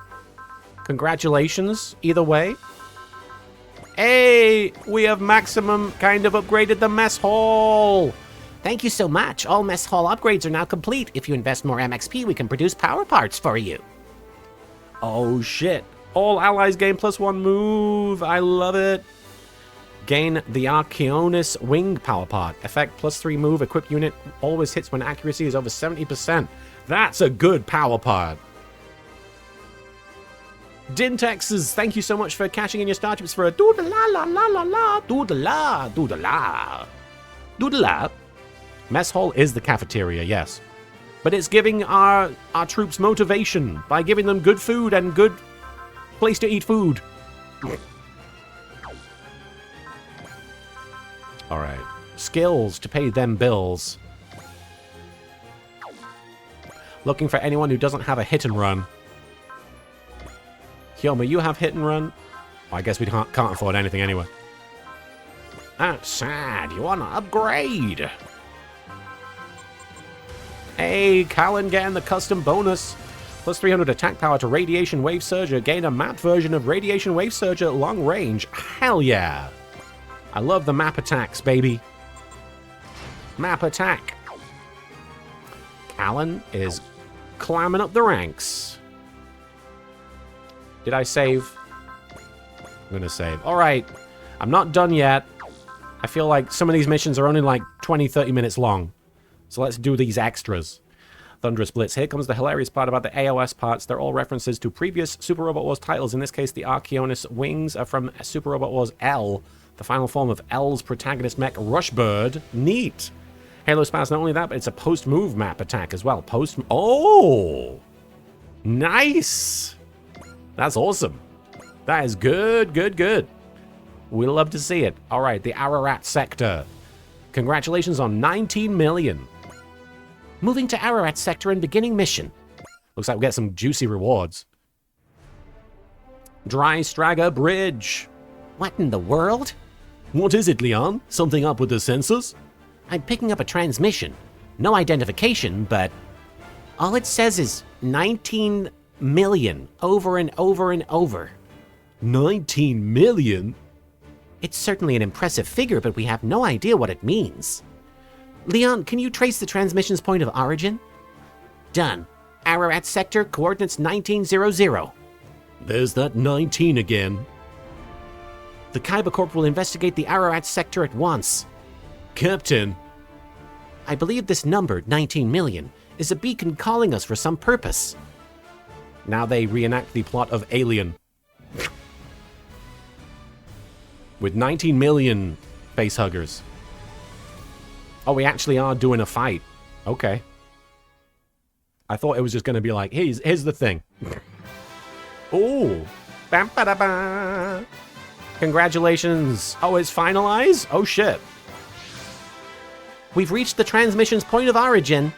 Congratulations, either way. Hey, we have Maximum kind of upgraded the mess hall. Thank you so much. All mess hall upgrades are now complete. If you invest more MXP, we can produce power parts for you. Oh shit. All allies gain +1 move. I love it. Gain the Arceonis wing power part. Effect +3 move. Equipped unit always hits when accuracy is over 70%. That's a good power part. Dintexes, thank you so much for cashing in your starships for a doodle-la-la-la-la-la, doodle-la, doodle-la, doodle-la. Mess hall is the cafeteria, yes. But it's giving our troops motivation by giving them good food and good place to eat food. Alright. Skills to pay them bills. Looking for anyone who doesn't have a hit and run. Hyoma, you have hit and run? Oh, I guess we can't afford anything anyway. That's sad. You want to upgrade. Hey, Callan getting the custom bonus. +300 attack power to Radiation Wave Surger. Gain a map version of Radiation Wave Surger at long range. Hell yeah. I love the map attacks, baby. Map attack. Callan is climbing up the ranks. Did I save? I'm going to save. All right. I'm not done yet. I feel like some of these missions are only like 20, 30 minutes long. So let's do these extras. Thunderous Blitz. Here comes the hilarious part about the AOS parts. They're all references to previous Super Robot Wars titles. In this case, the Arceonis wings are from Super Robot Wars L, the final form of L's protagonist mech, Rushbird. Neat. Halo Spaz, not only that, but it's a post-move map attack as well. Oh! Nice! That's awesome. That is good, good, good. We love to see it. All right, the Ararat Sector. Congratulations on 19 million. Moving to Ararat Sector and beginning mission. Looks like we get some juicy rewards. Dry Stragger Bridge. What in the world? What is it, Leon? Something up with the sensors? I'm picking up a transmission. No identification, but all it says is 19 million over and over and over. 19 million? It's certainly an impressive figure, but we have no idea what it means. Leon, can you trace the transmission's point of origin? Done. Ararat Sector, coordinates 1900. There's that 19 again. The Kyber Corp will investigate the Ararat Sector at once. Captain. I believe this number, 19 million, is a beacon calling us for some purpose. Now they reenact the plot of Alien. With 19 million facehuggers. Oh, we actually are doing a fight. Okay. I thought it was just going to be like, here's the thing. Oh. Bam-ba-da-ba. Congratulations. Oh, it's finalized? Oh, shit. We've reached the transmission's point of origin.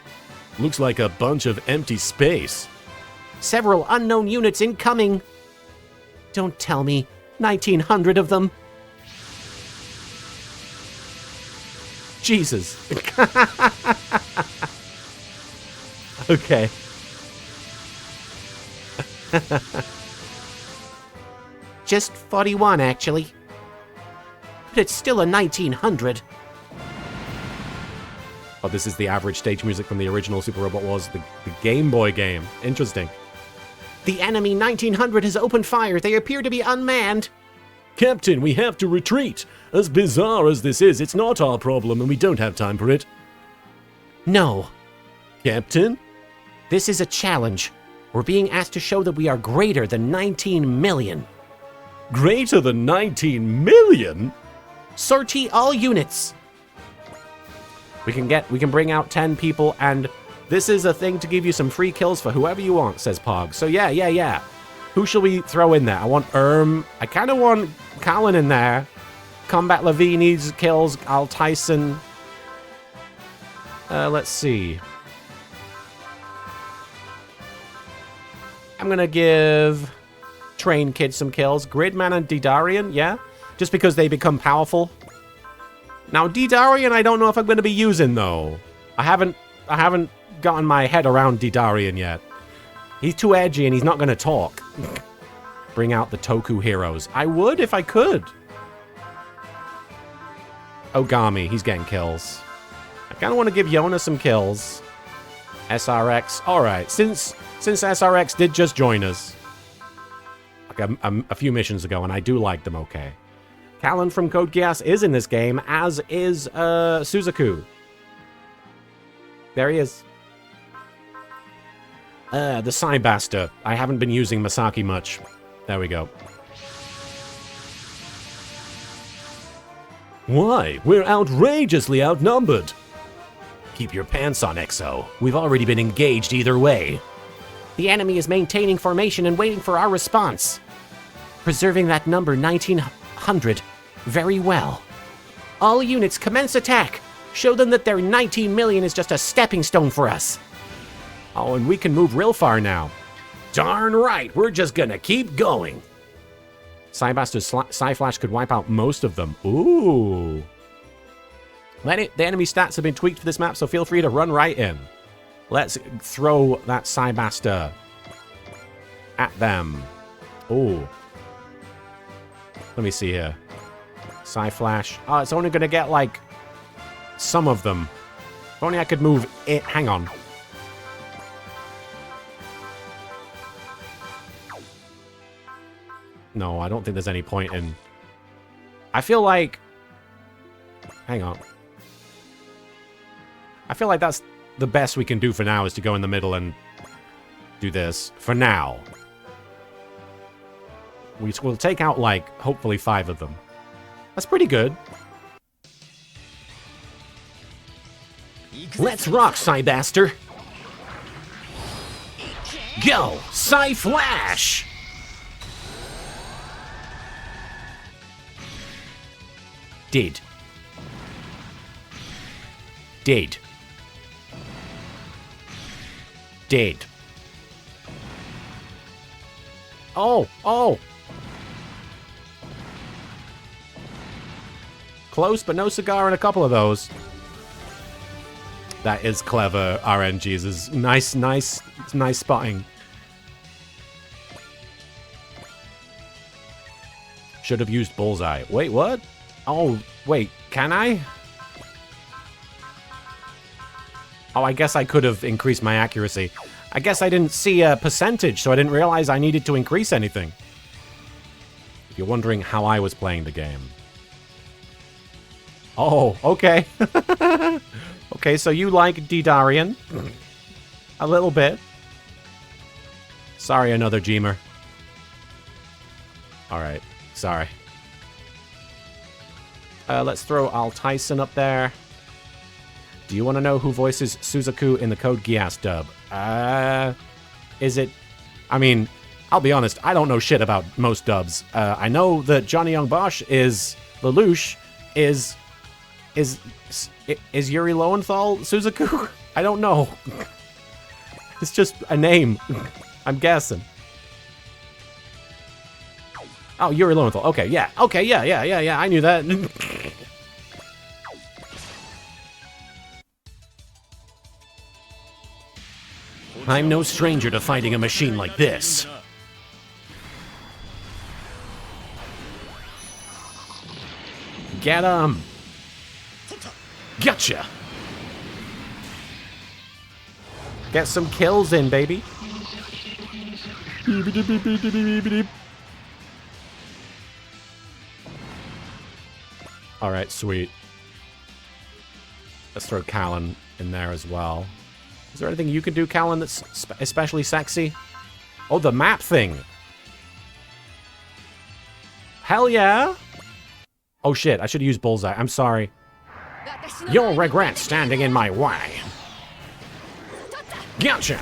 Looks like a bunch of empty space. Several unknown units incoming. Don't tell me. 1,900 of them. Jesus. Okay. Just 41, actually. But it's still a 1,900. Oh, this is the average stage music from the original Super Robot Wars, the Game Boy game. Interesting. The enemy 1900 has opened fire. They appear to be unmanned. Captain, we have to retreat. As bizarre as this is, it's not our problem and we don't have time for it. No, Captain? this is a challenge. We're being asked to show that we are greater than 19 million. Greater than 19 million? Sortie all units. We can bring out 10 people, and this is a thing to give you some free kills for whoever you want, says Pog. So yeah. Who shall we throw in there? I want I kind of want Callan in there. Combat Levy needs kills. Al Tyson. Let's see. I'm gonna give Train Kid some kills. Gridman and Didarian, yeah? Just because they become powerful. Now, Didarian, I don't know if I'm going to be using, though. I haven't gotten my head around Didarian yet. He's too edgy and he's not going to talk. Bring out the Toku heroes. I would if I could. Ogami, he's getting kills. I kind of want to give Yona some kills. SRX. Alright, since SRX did just join us. Like a few missions ago, and I do like them okay. Callan from Code Geass is in this game, as is Suzaku. There he is. The Psybaster. I haven't been using Masaki much. There we go. Why? We're outrageously outnumbered. Keep your pants on, Exo. We've already been engaged either way. The enemy is maintaining formation and waiting for our response. Preserving that number 1900 very well. All units commence attack. Show them that their 19 million is just a stepping stone for us. Oh, and we can move real far now. Darn right, we're just gonna keep going. Psybaster's Psyflash could wipe out most of them. Ooh. The enemy stats have been tweaked for this map, so feel free to run right in. Let's throw that Psybaster at them. Ooh. Let me see here. Psyflash. Oh, it's only going to get, like, some of them. If only I could move it. Hang on. No, I don't think there's any point in... I feel like... Hang on. I feel like that's the best we can do for now, is to go in the middle and do this. For now. We'll take out, like, hopefully 5 of them. That's pretty good. Let's rock, Psybaster. Go, Psyflash! Dead. Dead. Dead. Oh! Close, but no cigar in a couple of those. That is clever, RNGs. Is nice spotting. Should have used Bullseye. Wait, what? Oh, wait, can I? Oh, I guess I could have increased my accuracy. I guess I didn't see a percentage, so I didn't realize I needed to increase anything. If you're wondering how I was playing the game. Oh, okay. Okay, so you like Didarian. A little bit. Sorry, another Jeemer. Alright, sorry. Let's throw Al Tyson up there. Do you want to know who voices Suzaku in the Code Geass dub? Is it... I mean, I'll be honest, I don't know shit about most dubs. I know that Johnny Young Bosch is... Lelouch is Yuri Lowenthal Suzaku? I don't know. It's just a name. I'm guessing. Oh, Yuri Lowenthal. Okay, yeah. Okay, yeah. I knew that. I'm no stranger to fighting a machine like this. Get him. Gotcha! Get some kills in, baby. Alright, sweet. Let's throw Callan in there as well. Is there anything you can do, Callan, that's especially sexy? Oh, the map thing. Hell yeah. Oh shit, I should have used Bullseye. I'm sorry. You'll regret standing in my way. Gotcha.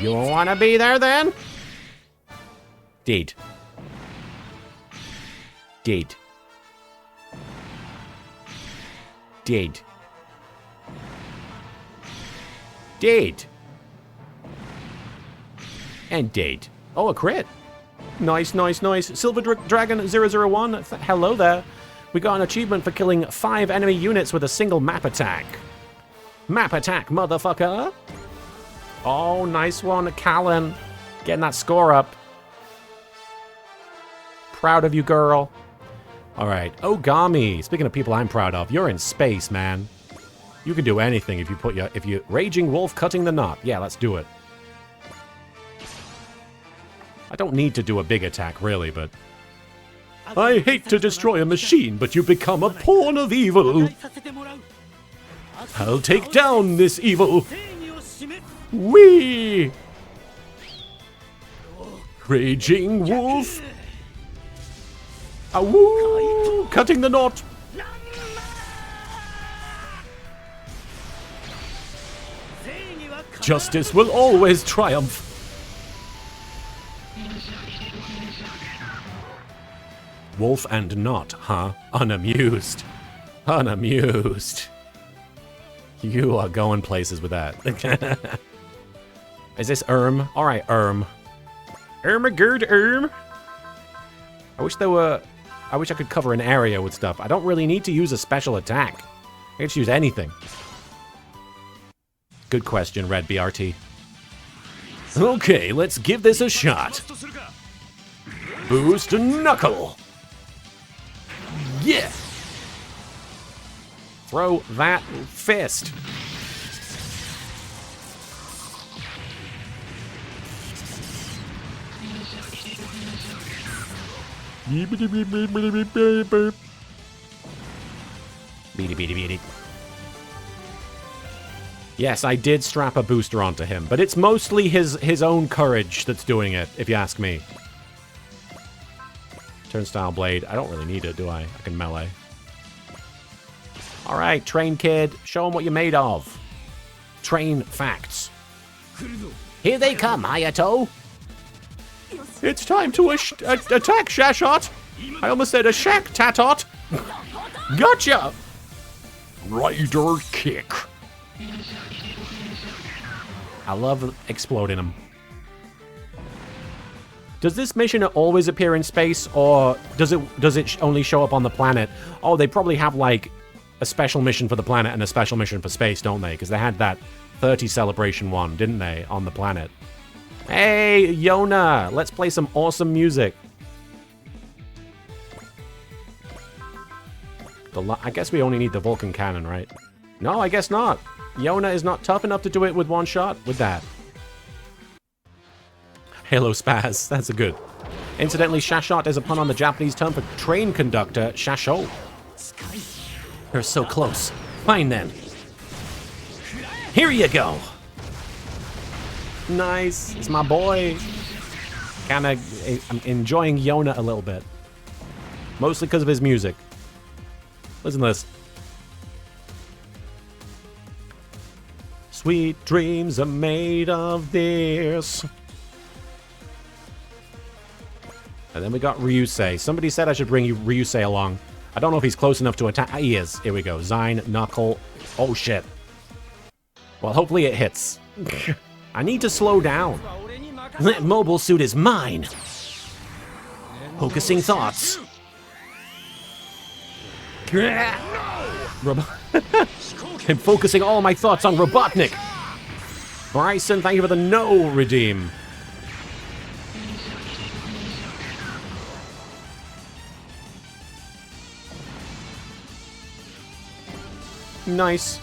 You wanna be there then? Deed. Deed. Dead. Dead. And dead. Oh, a crit. Nice, nice, nice. Silver Dragon 001. Hello there. We got an achievement for killing 5 enemy units with a single map attack. Map attack, motherfucker. Oh, nice one, Callan. Getting that score up. Proud of you, girl. Alright, Ogami. Speaking of people I'm proud of, you're in space, man. You can do anything if you Raging Wolf cutting the knot. Yeah, let's do it. I don't need to do a big attack, really, but... I hate to destroy a machine, but you become a pawn of evil. I'll take down this evil. Whee! Raging Wolf. Awoo! Cutting the knot. Justice will always triumph. Wolf and knot, huh? Unamused. Unamused. You are going places with that. Is this Erm? Alright, Erm. Ermagerd Erm. I wish I could cover an area with stuff. I don't really need to use a special attack. I can just use anything. Good question, Red BRT. Okay, let's give this a shot. Boost Knuckle. Yeah. Throw that fist. Beady, beady, beady. Yes, I did strap a booster onto him, but it's mostly his own courage that's doing it, if you ask me. Turnstile Blade. I don't really need it, do I? I can melee. Alright, Train Kid. Show him what you're made of. Train facts. Here they come, Hayato. It's time to attack, Shashot. I almost said a shack, Tatot. Gotcha! Rider kick. I love exploding them. Does this mission always appear in space, or does it only show up on the planet? Oh, they probably have, like, a special mission for the planet and a special mission for space, don't they? Because they had that 30 celebration one, didn't they, on the planet? Hey, Yona! Let's play some awesome music. I guess we only need the Vulcan Cannon, right? No, I guess not. Yona is not tough enough to do it with one shot with that. Halo Spaz, that's a good. Incidentally, Shashot is a pun on the Japanese term for train conductor, Shasho. You're so close. Fine then. Here you go. Nice. It's my boy. I'm enjoying Yona a little bit. Mostly because of his music. Listen to this. Sweet dreams are made of this. And then we got Ryusei. Somebody said I should bring Ryusei along. I don't know if he's close enough to attack. He is. Here we go. Zine, Knuckle. Oh, shit. Well, hopefully it hits. I need to slow down. That mobile suit is mine. Focusing thoughts. I'm focusing all my thoughts on Robotnik. Bryson, thank you for the no redeem. Nice.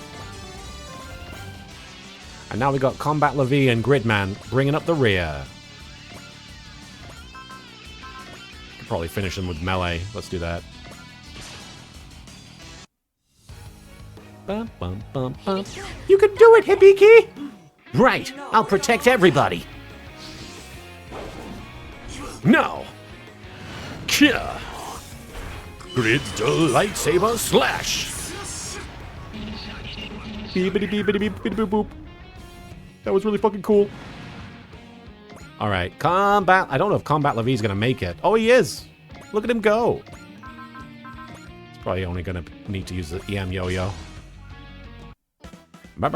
And now we got Combat Levy and Gridman bringing up the rear. Could probably finish them with melee. Let's do that. Bum, bum, bum, bum. You can do it, Hibiki! Right, I'll protect everybody. Now! Kia! Grid lightsaber slash! Beepity beepity beepity boop boop. That was really fucking cool. Alright, Combat... I don't know if Combat Levy's gonna make it. Oh, he is! Look at him go! He's probably only gonna need to use the EM yo-yo. A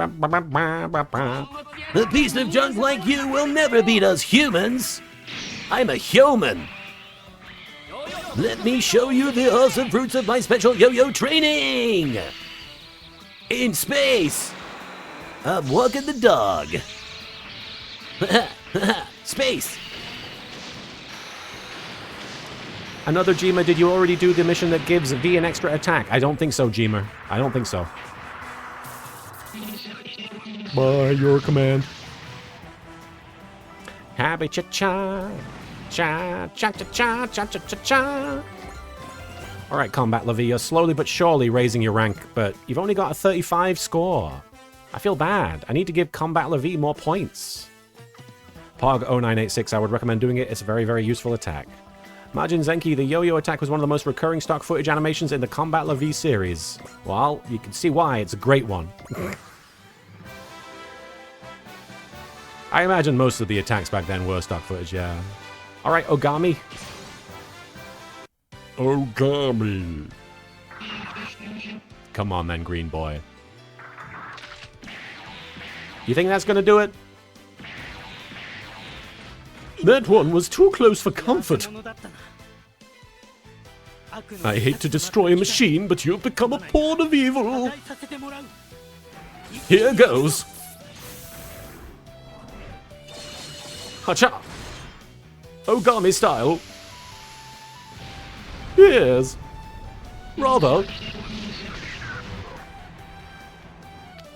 piece of junk like you will never beat us humans. I'm a human. Let me show you the awesome fruits of my special yo-yo training. In space, I'm walking the dog. Space. Another Jima, did you already do the mission that gives V an extra attack? I don't think so, Jima. I don't think so. By your command. Happy cha-cha. Cha-cha-cha-cha-cha-cha-cha-cha. Alright, Combat Levy, you're slowly but surely raising your rank, but you've only got a 35 score. I feel bad. I need to give Combat Levy more points. Pog0986, I would recommend doing it. It's a very, very useful attack. Majin Zenki, the yo-yo attack was one of the most recurring stock footage animations in the Combat Levy series. Well, you can see why. It's a great one. I imagine most of the attacks back then were stock footage, yeah. Alright, Ogami. Ogami. Come on then, green boy. You think that's gonna do it? That one was too close for comfort. I hate to destroy a machine, but you've become a pawn of evil. Here goes. Hacha! Ogami style. Yes. Rather.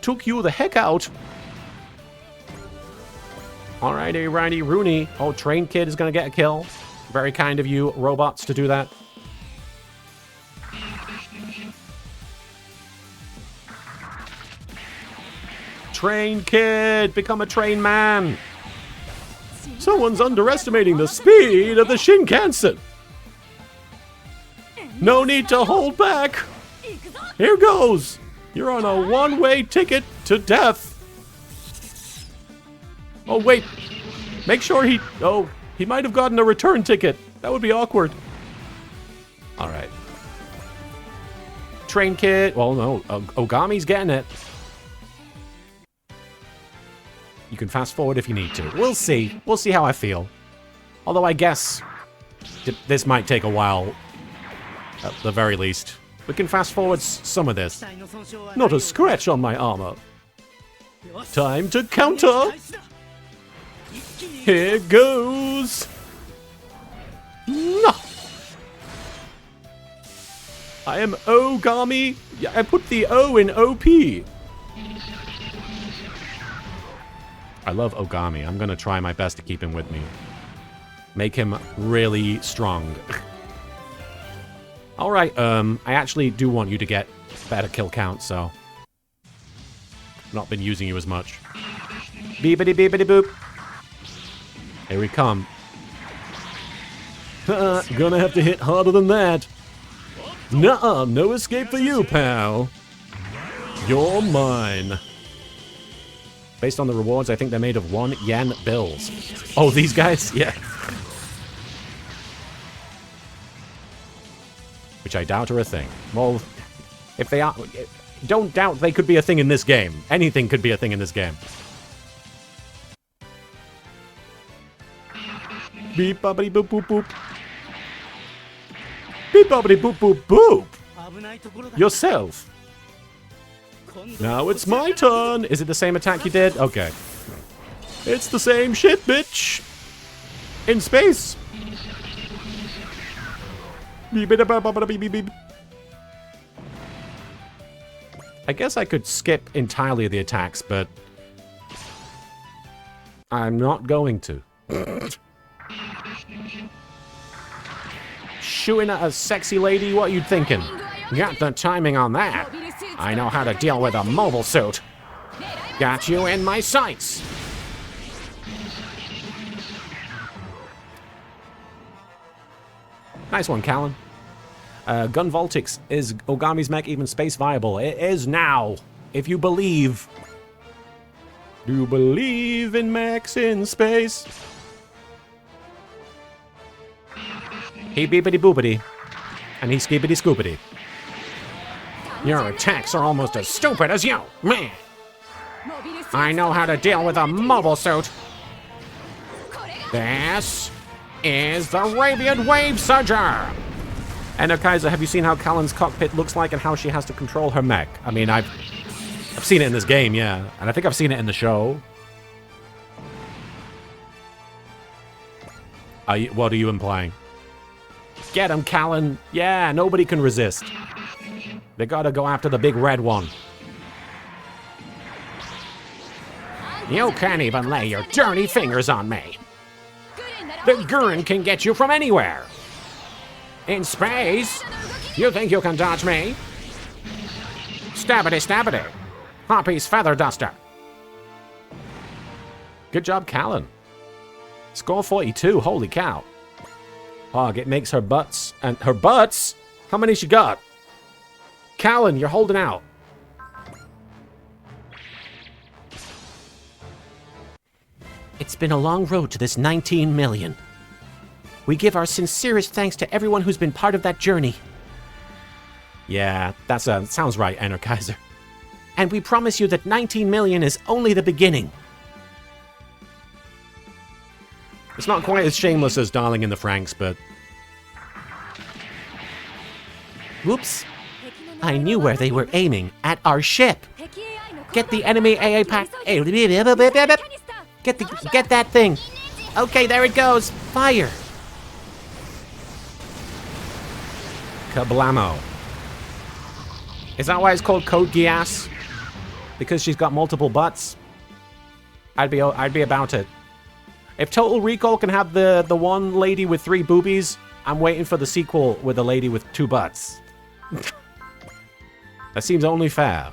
Took you the heck out. Alrighty, righty, Rooney. Oh, Train Kid is gonna get a kill. Very kind of you, robots, to do that. Train Kid! Become a train man! Someone's underestimating the speed of the Shinkansen. No need to hold back. Here goes. You're on a one-way ticket to death. Oh, wait. Make sure he... Oh, he might have gotten a return ticket. That would be awkward. Alright. Train Kid... Well, no. Ogami's getting it. You can fast forward if you need to. We'll see. We'll see how I feel. Although I guess this might take a while. At the very least. We can fast forward some of this. Not a scratch on my armor. Time to counter. Here goes. No. I am Ogami. Yeah, I put the O in OP. I love Ogami. I'm gonna try my best to keep him with me. Make him really strong. Alright, I actually do want you to get better kill count, so... Not been using you as much. Beepity beepity boop. Here we come. Gonna have to hit harder than that. Nuh-uh, no escape for you, pal. You're mine. Based on the rewards, I think they're made of 1 yen bills. Oh, these guys? Yeah. Which I doubt are a thing. Well, if they are... Don't doubt they could be a thing in this game. Anything could be a thing in this game. Beep boppity boop boop boop. Beep boppity boop boop boop. Yourself. Now it's my turn. Is it the same attack you did? Okay. It's the same shit, bitch. In space. Beep beep beep beep beep. I guess I could skip entirely the attacks, but I'm not going to. Shooting at a sexy lady? What are you thinking? Got the timing on that. I know how to deal with a mobile suit. Got you in my sights. Nice one, Callan. Gun Voltics, is Ogami's mech even space viable? It is now. If you believe. Do you believe in mechs in space? He beepity boopity. And he skibbity scoopity. Your attacks are almost as stupid as you. Man. I know how to deal with a mobile suit. This is the Radiant Wave Surger. And Kaiser, have you seen how Callan's cockpit looks like and how she has to control her mech? I mean, I've seen it in this game, yeah. And I think I've seen it in the show. What are you implying? Get him, Callan. Yeah, nobody can resist. They gotta go after the big red one. You can't even lay your dirty fingers on me. The Gurren can get you from anywhere. In space? You think you can dodge me? Stabbity stabbity. Hoppy's feather duster. Good job, Callan. Score 42, holy cow. Hog, it makes her butts. And her butts? How many she got? Callan, you're holding out. It's been a long road to this 19 million. We give our sincerest thanks to everyone who's been part of that journey. Yeah, that's sounds right, Energizer. And we promise you that 19 million is only the beginning. It's not quite as shameless as Darling in the Franxx, but... Whoops. I knew where they were aiming, at our ship. Get the enemy AA pack. Get that thing. Okay, there it goes. Fire. Kablamo. Is that why it's called Code Geass? Because she's got multiple butts? I'd be about it. If Total Recall can have the one lady with 3 boobies, I'm waiting for the sequel with the lady with 2 butts. That seems only fair.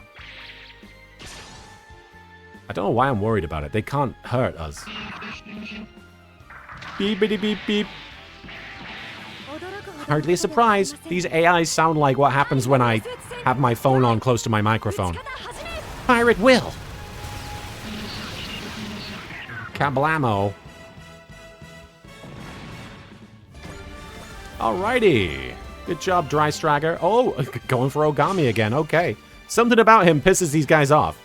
I don't know why I'm worried about it. They can't hurt us. Beepity beep beep. Hardly a surprise. These AIs sound like what happens when I have my phone on close to my microphone. Pirate Will. Kablamo. Alrighty. Good job, Dry Stragger. Oh, going for Ogami again. Okay. Something about him pisses these guys off.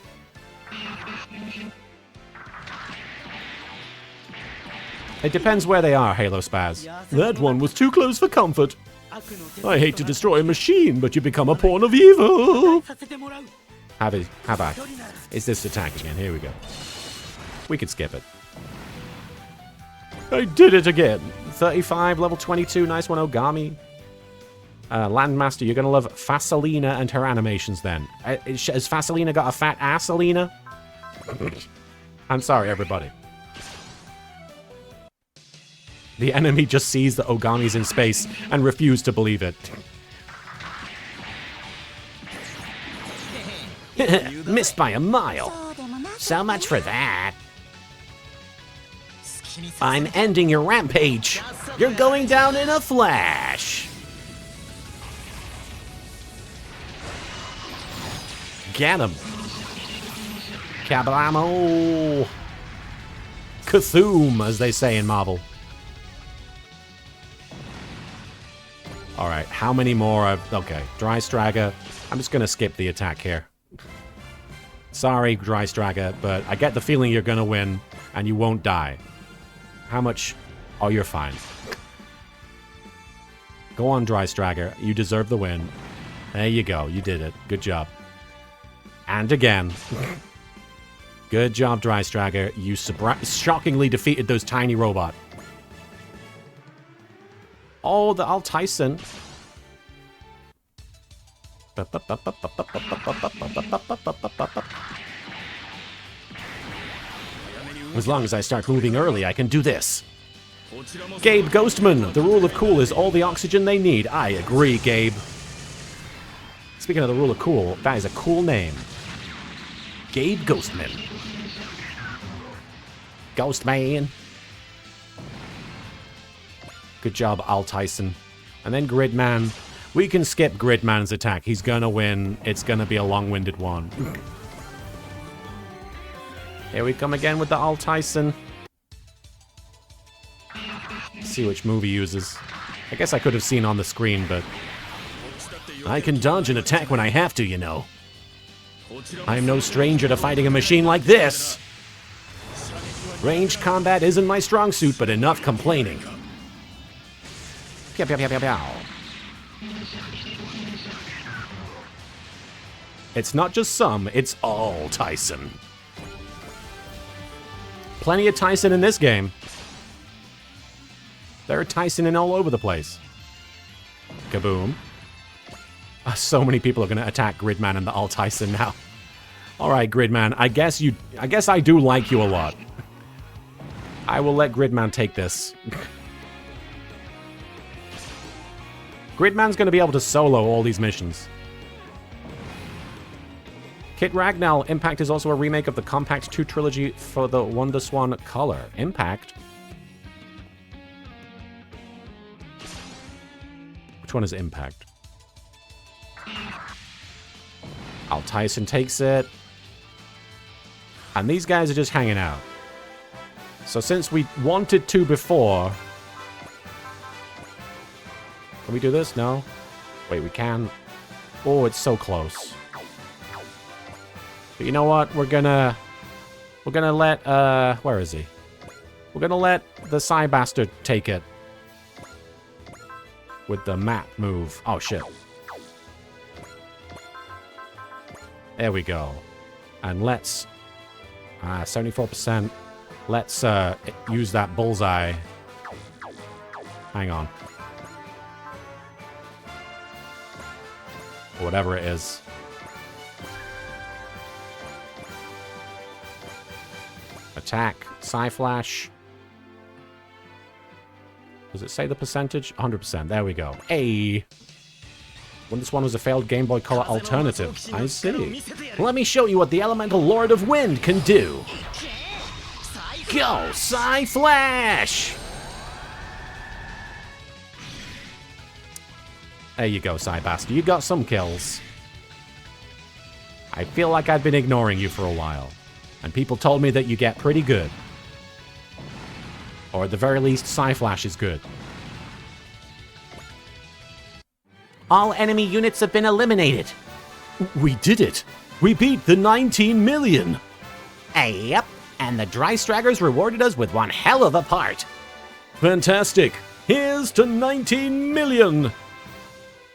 It depends where they are, Halo Spaz. That one was too close for comfort. I hate to destroy a machine, but you become a pawn of evil. Have I? It's this attack again. Here we go. We could skip it. I did it again. 35, level 22. Nice one, Ogami. Landmaster, you're going to love Fasalina and her animations then. Has Fasalina got a fat ass, Alina? I'm sorry, everybody. The enemy just sees that Ogami's in space and refuses to believe it. Missed by a mile. So much for that. I'm ending your rampage. You're going down in a flash. Get him. Kablamo. Kathoom, as they say in Marvel. Alright, how many more? Okay, Dry Stragger. I'm just going to skip the attack here. Sorry, Dry Stragger, but I get the feeling you're going to win, and you won't die. How much? Oh, you're fine. Go on, Dry Stragger. You deserve the win. There you go. You did it. Good job. And again. Good job, Dry Stragger. You shockingly defeated those tiny robots. Oh, the Alt Tyson. As long as I start moving early, I can do this. Gabe Ghostman, the rule of cool is all the oxygen they need. I agree, Gabe. Speaking of the rule of cool, that is a cool name. Gabe Ghostman. Ghostman. Good job, Al Tyson. And then Gridman. We can skip Gridman's attack. He's gonna win. It's gonna be a long-winded one. Here we come again with the Al Tyson. See which move he uses. I guess I could have seen on the screen, but I can dodge an attack when I have to, you know. I'm no stranger to fighting a machine like this. Ranged combat isn't my strong suit, but enough complaining. Pew, pew, pew, pew, pew. It's not just some, it's all Tyson. Plenty of Tyson in this game. There are Tyson in all over the place. Kaboom. So many people are going to attack Gridman and the All Tyson now. Alright, Gridman, I guess I do like you a lot. I will let Gridman take this. Gridman's going to be able to solo all these missions. Kit Ragnall, Impact is also a remake of the Compact 2 trilogy for the Wonder Swan color. Impact? Which one is Impact? Al Tyson takes it. And these guys are just hanging out. So since we wanted to before... Can we do this? No? Wait, we can. Oh, it's so close. But you know what? We're gonna let, where is he? We're gonna let the Psy Bastard take it. With the map move. Oh, shit. There we go. And let's... 74%. Let's, use that bullseye. Hang on. Whatever it is. Attack. Psy-Flash. Does it say the percentage? 100%. There we go. Hey! When this one was a failed Game Boy Color alternative. I see. Let me show you what the Elemental Lord of Wind can do. Go, Psy-Flash! There you go, Psy-Bastard. You got some kills. I feel like I've been ignoring you for a while. And people told me that you get pretty good. Or at the very least, Psy-Flash is good. All enemy units have been eliminated. We did it! We beat the 19 million! Yep, and the Dry Straggers rewarded us with one hell of a part. Fantastic! Here's to 19 million!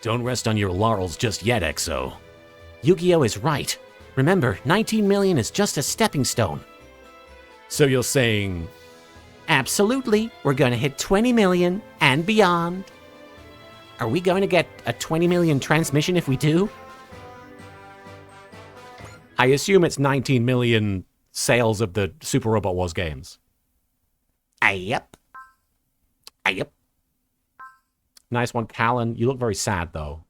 Don't rest on your laurels just yet, Exo. Yu-Gi-Oh! Is right. Remember, 19 million is just a stepping stone. So you're saying... Absolutely. We're going to hit 20 million and beyond. Are we going to get a 20 million transmission if we do? I assume it's 19 million sales of the Super Robot Wars games. Yep. Yep. Nice one, Callan. You look very sad, though.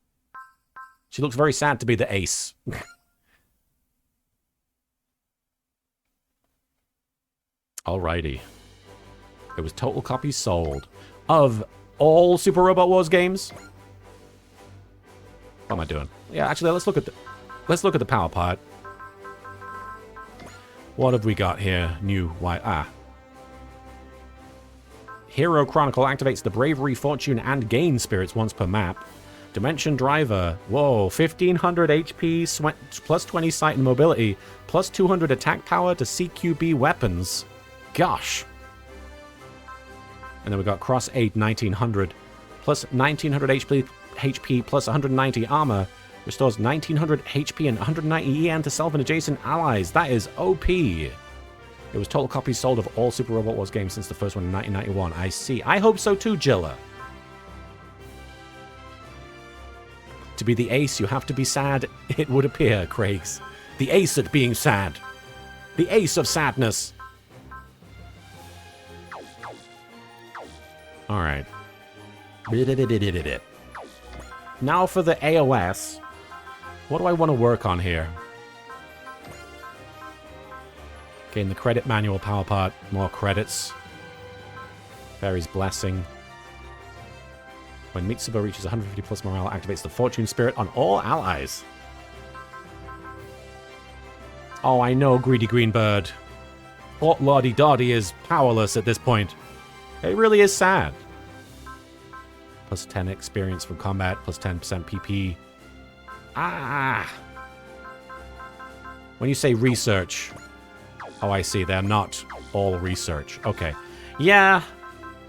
She looks very sad to be the ace. Alrighty. It was total copies sold of all Super Robot Wars games. What am I doing? Yeah, actually, let's look at the power part. What have we got here? New white. Hero Chronicle activates the Bravery, Fortune, and Gain spirits once per map. Dimension Driver. Whoa, 1500 HP, plus 20 sight and mobility, plus 200 attack power to CQB weapons. Gosh. And then we got Cross 8, 1900, plus 1900 HP plus 190 armor. Restores 1900 HP and 190 EN to self and adjacent allies. That is OP. It was total copies sold of all Super Robot Wars games since the first one in 1991. I see. I hope so too, Jilla. To be the ace, you have to be sad, it would appear, Craigs. The ace at being sad. The ace of sadness. Alright. Now for the AOS. What do I want to work on here? Okay, in the credit manual power part, more credits. Fairy's Blessing. When Mitsuba reaches 150 plus morale, activates the Fortune Spirit on all allies. Oh, I know, Greedy Green Bird. Fort Lottie Dottie is powerless at this point. It really is sad. Plus 10 experience from combat, plus 10% PP. Ah! When you say research... Oh, I see. They're not all research. Okay. Yeah,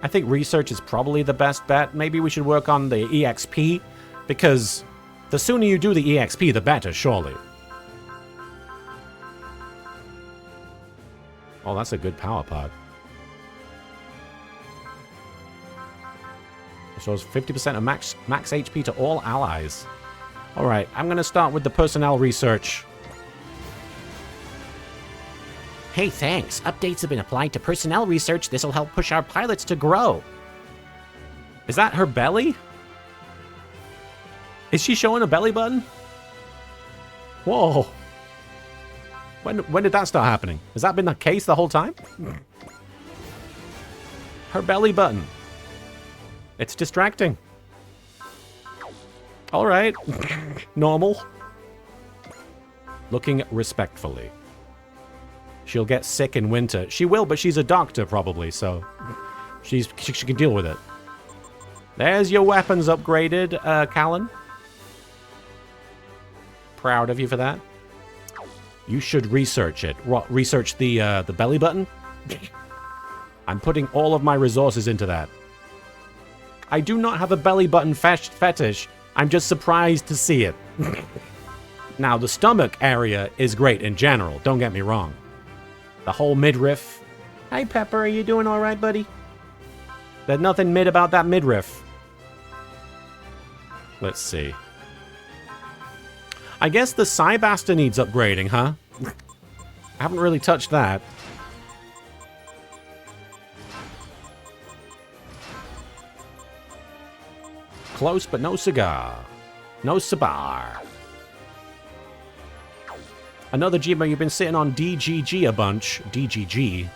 I think research is probably the best bet. Maybe we should work on the EXP, because the sooner you do the EXP, the better, surely. Oh, that's a good power pod. It shows 50% of max HP to all allies. Alright, I'm going to start with the personnel research. Hey, thanks. Updates have been applied to personnel research. This will help push our pilots to grow. Is that her belly? Is she showing a belly button? Whoa. When did that start happening? Has that been the case the whole time? Her belly button. It's distracting. Alright. Normal. Looking respectfully. She'll get sick in winter. She will, but she's a doctor probably, so she can deal with it. There's your weapons upgraded, Callan. Proud of you for that. You should research it. Research the belly button. I'm putting all of my resources into that. I do not have a belly button fetish. I'm just surprised to see it. Now, the stomach area is great in general. Don't get me wrong. The whole midriff. Hi, Pepper. Are you doing all right, buddy? There's nothing mid about that midriff. Let's see. I guess the Cybaster needs upgrading, huh? I haven't really touched that. Close, but no cigar. No cigar. Another Jima, you've been sitting on DGG a bunch. DGG.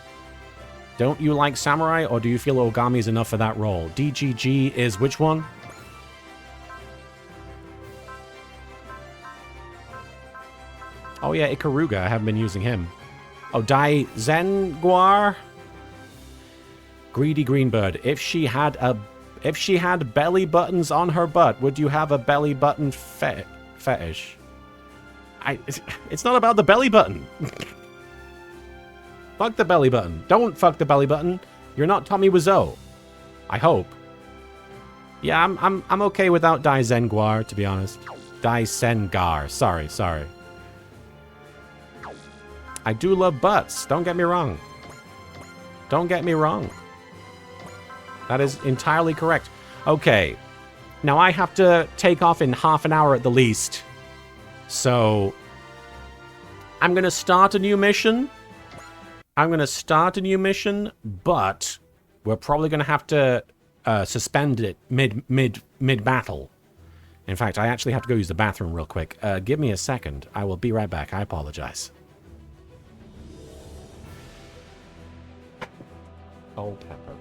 Don't you like Samurai, or do you feel Ogami is enough for that role? DGG is which one? Oh yeah, Ikaruga. I haven't been using him. Oh, Dai Zenguar? Greedy Greenbird. If she had belly buttons on her butt, would you have a belly button fetish? It's not about the belly button. Fuck the belly button. Don't fuck the belly button. You're not Tommy Wiseau. I hope. Yeah, I'm okay without Dai Zenguar, to be honest. Dai Sengar. Sorry. I do love butts. Don't get me wrong. Don't get me wrong. That is entirely correct. Okay. Now I have to take off in half an hour at the least. So, I'm going to start a new mission. But we're probably going to have to suspend it mid-battle. In fact, I actually have to go use the bathroom real quick. Give me a second. I will be right back. I apologize. Oh, Pepper.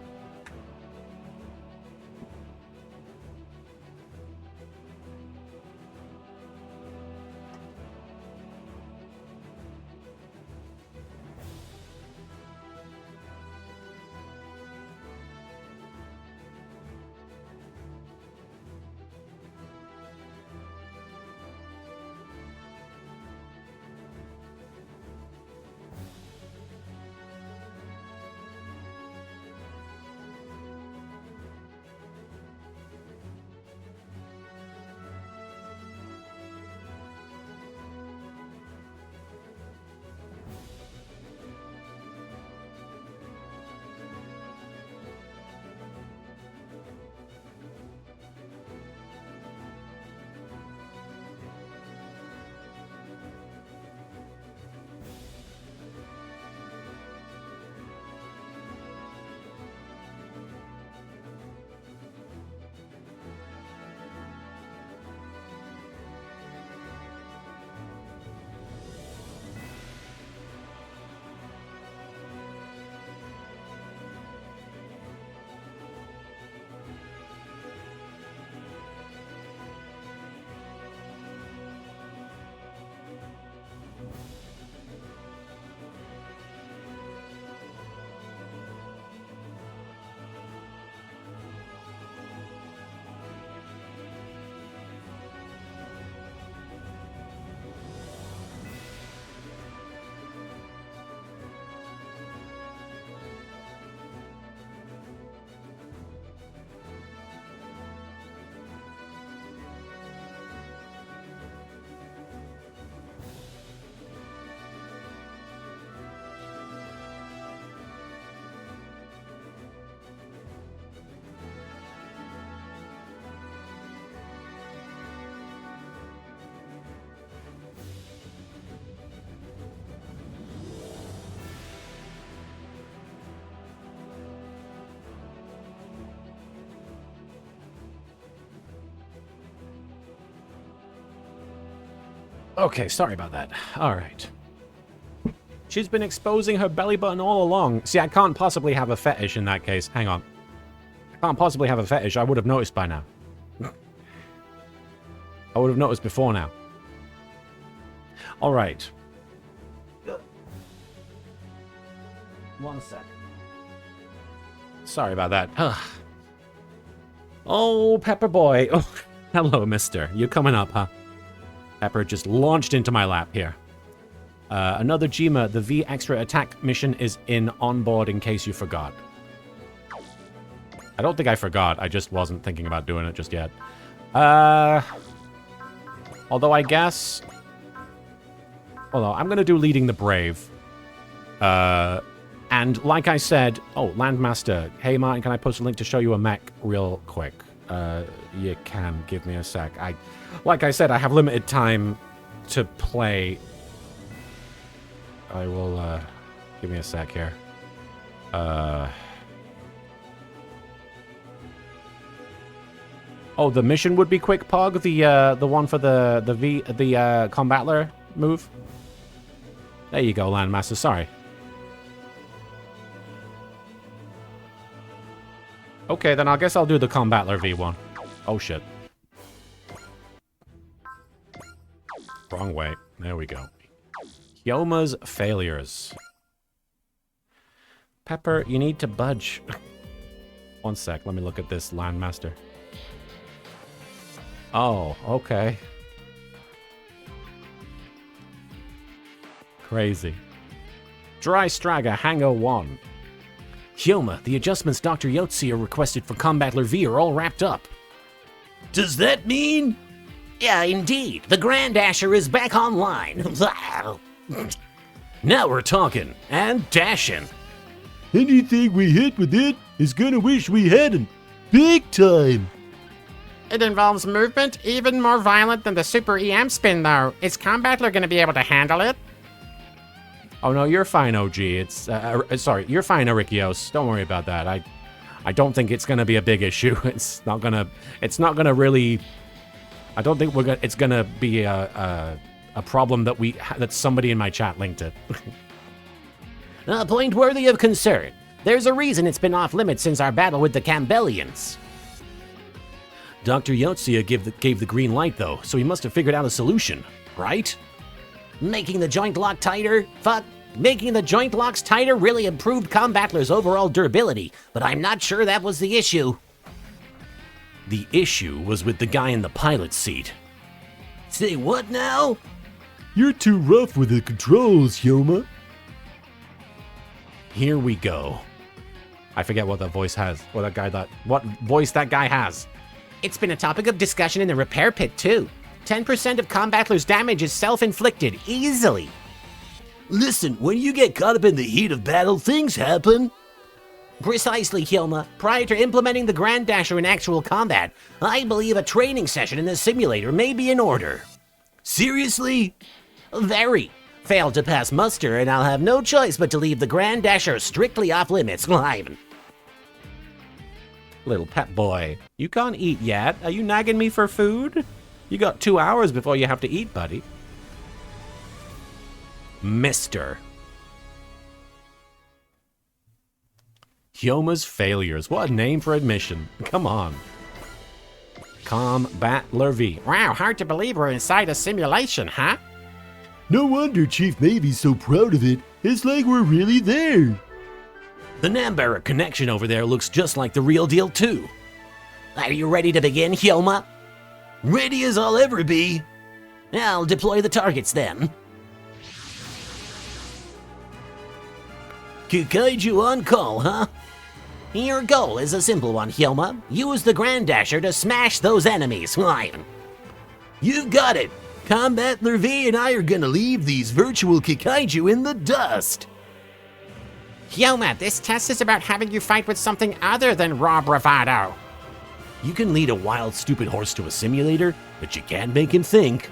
Okay, sorry about that. All right. She's been exposing her belly button all along. See, I can't possibly have a fetish in that case. Hang on. I can't possibly have a fetish. I would have noticed by now. I would have noticed before now. All right. 1 sec. Sorry about that. Oh, Pepper boy. Oh, hello, mister. You coming up, huh? Pepper just launched into my lap here. Another Jima, the V extra attack mission is on board in case you forgot. I don't think I forgot. I just wasn't thinking about doing it just yet. Although I guess... Although, I'm going to do Leading the Brave. And like I said... Oh, Landmaster. Hey, Martin, can I post a link to show you a mech real quick? You can. Give me a sec. Like I said, I have limited time to play. I will, give me a sec here. Oh, the mission would be quick, Pog? The one for the Combattler move? There you go, Landmaster. Sorry. Okay, then I guess I'll do the Combattler V1. Oh, shit. Wrong way. There we go. Yoma's failures. Pepper, you need to budge. 1 sec, let me look at this Landmaster. Oh, okay. Crazy. Dry Stragger, Hangar 1. Hyoma, the adjustments Dr. Yotzi requested for Combattler V are all wrapped up. Does that mean? Yeah, indeed. The Grand Dasher is back online. Now we're talking and dashing. Anything we hit with it is gonna wish we hadn't. Big time. It involves movement even more violent than the Super EM spin, though. Is Combattler going to be able to handle it? Oh no, you're fine, OG. It's sorry, you're fine, Arikios. Don't worry about that. I don't think it's gonna be a big issue. It's not gonna really. I don't think it's gonna be a problem that somebody in my chat linked it. A point worthy of concern. There's a reason it's been off limits since our battle with the Campbellians. Dr. Yotsia gave the green light, though, so he must have figured out a solution, right? Making the joint lock tighter? Fuck. Making the joint locks tighter really improved Combattler's overall durability, but I'm not sure that was the issue. The issue was with the guy in the pilot's seat. Say what now? You're too rough with the controls, Hyoma. Here we go. I forget what that voice has. What voice that guy has. It's been a topic of discussion in the repair pit, too. 10% of Combattler's damage is self-inflicted, easily. Listen, when you get caught up in the heat of battle, things happen. Precisely, Hyoma. Prior to implementing the Grand Dasher in actual combat, I believe a training session in the simulator may be in order. Seriously? Very. Failed to pass muster, and I'll have no choice but to leave the Grand Dasher strictly off limits. Little pet boy, you can't eat yet. Are you nagging me for food? You got 2 hours before you have to eat, buddy. Mister. Hyoma's failures. What a name for admission. Come on. Combattler V. Wow, hard to believe we're inside a simulation, huh? No wonder Chief Mavy's so proud of it. It's like we're really there. The Nambara connection over there looks just like the real deal, too. Are you ready to begin, Hyoma? Ready as I'll ever be. I'll deploy the targets then. Kikaiju on call, huh? Your goal is a simple one, Hyoma. Use the Grand Dasher to smash those enemies. You've got it. Combattler V and I are gonna leave these virtual Kikaiju in the dust. Hyoma, this test is about having you fight with something other than raw bravado. You can lead a wild, stupid horse to a simulator, but you can't make him think.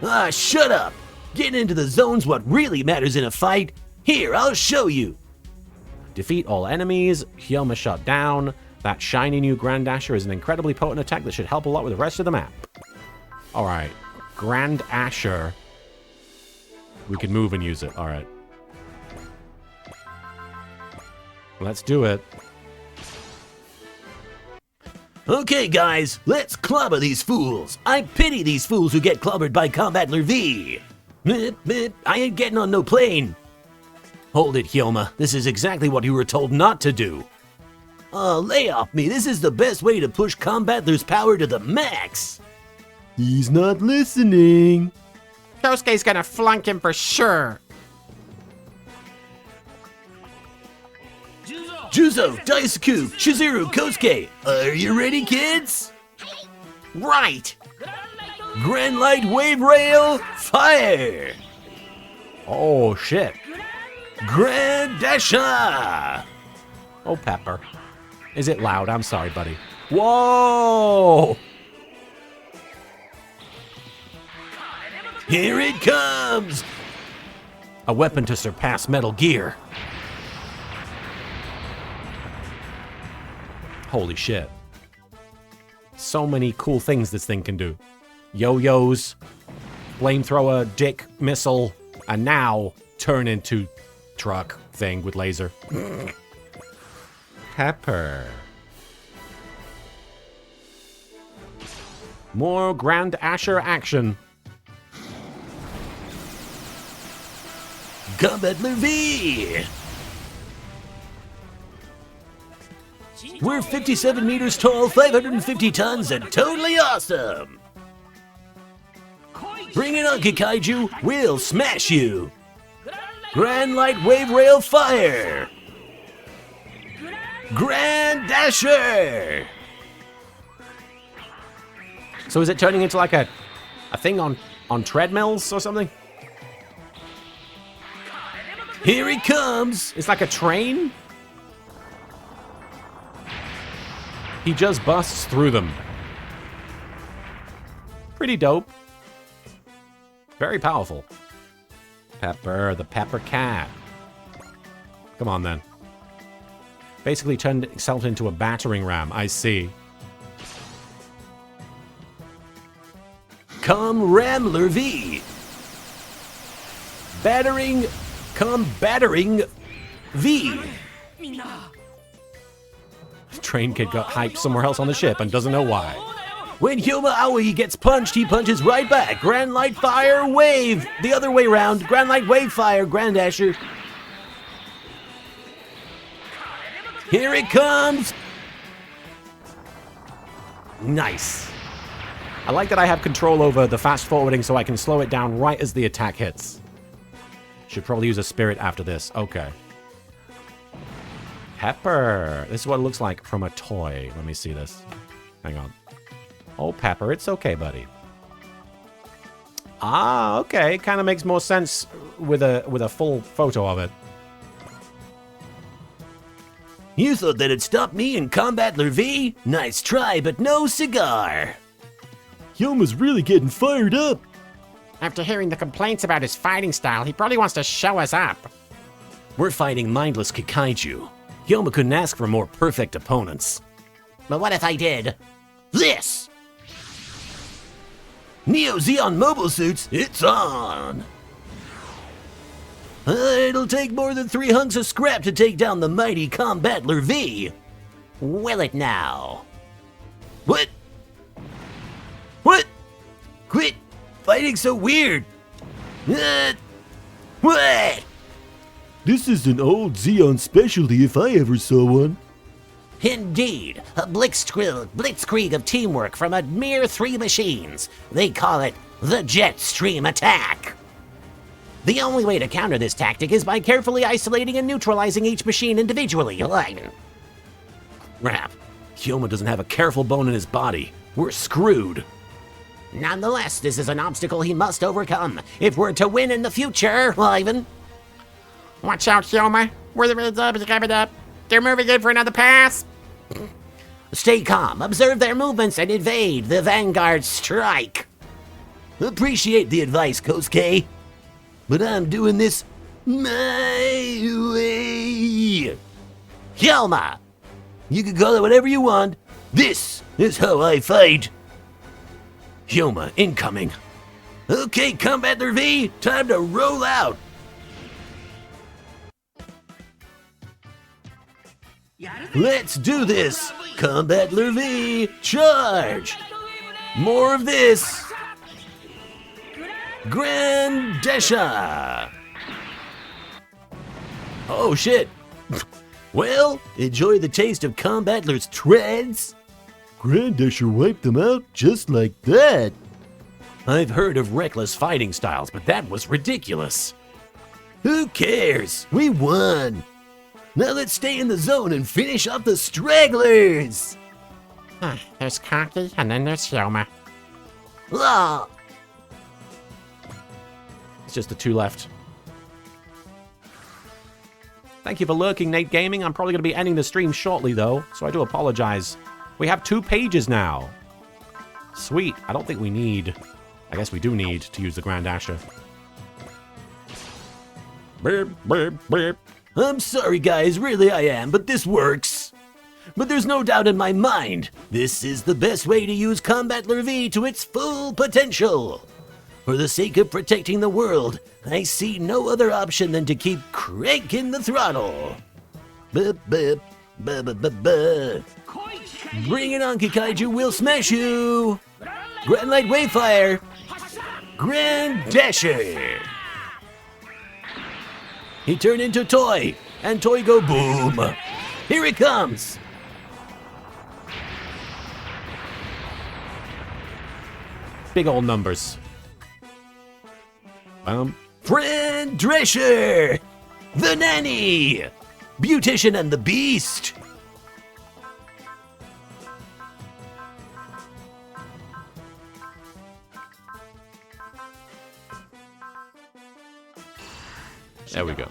Ah, shut up! Getting into the zone's what really matters in a fight. Here, I'll show you. Defeat all enemies. Hyoma shut down. That shiny new Grand Dasher is an incredibly potent attack that should help a lot with the rest of the map. Alright. Grand Asher. We can move and use it. All right. Let's do it. Okay, guys, let's clobber these fools. I pity these fools who get clobbered by Combattler V. I ain't getting on no plane. Hold it, Hyoma. This is exactly what you were told not to do. Lay off me. This is the best way to push Combattler's power to the max. He's not listening. Kosuke's gonna flunk him for sure. Juzo, Daisuke, Shizuru, Kosuke, are you ready, kids? Right. Grand Light Wave Rail, fire! Oh, shit. Grand Dasha! Oh, Pepper. Is it loud? I'm sorry, buddy. Whoa! Here it comes! A weapon to surpass Metal Gear. Holy shit. So many cool things this thing can do. Yo-yos, flamethrower, dick, missile, and now turn into truck thing with laser. Pepper. More Grand Asher action. Combattler V! We're 57 meters tall, 550 tons, and totally awesome! Bring it on, Kikaiju! We'll smash you! Grand Light Wave Rail Fire! Grand Dasher! So is it turning into like a thing on treadmills or something? Here it comes! It's like a train? He just busts through them. Pretty dope. Very powerful. Pepper, the Pepper Cat. Come on, then. Basically turned itself into a battering ram, I see. Come Ramler V! Battering V! Train kid got hyped somewhere else on the ship and doesn't know why. When Hyoma Aoi gets punched, he punches right back. Grand Light Fire Wave! The other way round. Grand Light Wave Fire, Grand Asher. Here it comes! Nice. I like that I have control over the fast forwarding so I can slow it down right as the attack hits. Should probably use a spirit after this. Okay. Pepper. This is what it looks like from a toy. Let me see this. Hang on. Oh, Pepper, it's okay, buddy. Ah, okay. Kind of makes more sense with a full photo of it. You thought that'd stop me in Combattler V? Nice try, but no cigar. Hyoma's really getting fired up. After hearing the complaints about his fighting style, he probably wants to show us up. We're fighting mindless Kikaiju. Hyoma couldn't ask for more perfect opponents. But what if I did this? Neo Zeon mobile suits, it's on! It'll take more than 3 hunks of scrap to take down the mighty Combattler V. Will it now? What? What? Quit fighting so weird. What? This is an old Zeon specialty if I ever saw one. Indeed, a blitzkrieg of teamwork from a mere 3 machines. They call it the Jet Stream Attack. The only way to counter this tactic is by carefully isolating and neutralizing each machine individually. Crap. Hyoma doesn't have a careful bone in his body. We're screwed. Nonetheless, this is an obstacle he must overcome if we're to win in the future, Ivan. Watch out, Hyoma. They're moving in for another pass. Stay calm, observe their movements, and evade the Vanguard strike. Appreciate the advice, Kosuke. But I'm doing this my way. Hyoma! You can call it whatever you want. This is how I fight. Hyoma incoming. Okay, Combattler V, time to roll out. Let's do this. Combattler V, charge. More of this. Grand Desha. Oh shit. Well, enjoy the taste of Combattler's treads. Grandasher wiped them out just like that. I've heard of reckless fighting styles, but that was ridiculous. Who cares? We won. Now let's stay in the zone and finish off the stragglers. There's Cocky, and then there's Yoma. Ah, It's just the two left. Thank you for lurking, Nate Gaming. I'm probably going to be ending the stream shortly, though, so I do apologize. We have 2 pages now. Sweet. I don't think we need... I guess we do need to use the Grand Asher. Beep, beep, beep. I'm sorry guys, really I am, but this works. But there's no doubt in my mind, this is the best way to use Combattler V to its full potential. For the sake of protecting the world, I see no other option than to keep cranking the throttle. Bup, bup, bup, bup, bup, bup. Bring it on, Kikaiju, we'll smash you! Grand Light Wayfire! Grand Dasher! He turned into Toy, and Toy go boom! Here it comes! Big old numbers. Friend Drescher! The Nanny! Beautician and the Beast! There we go.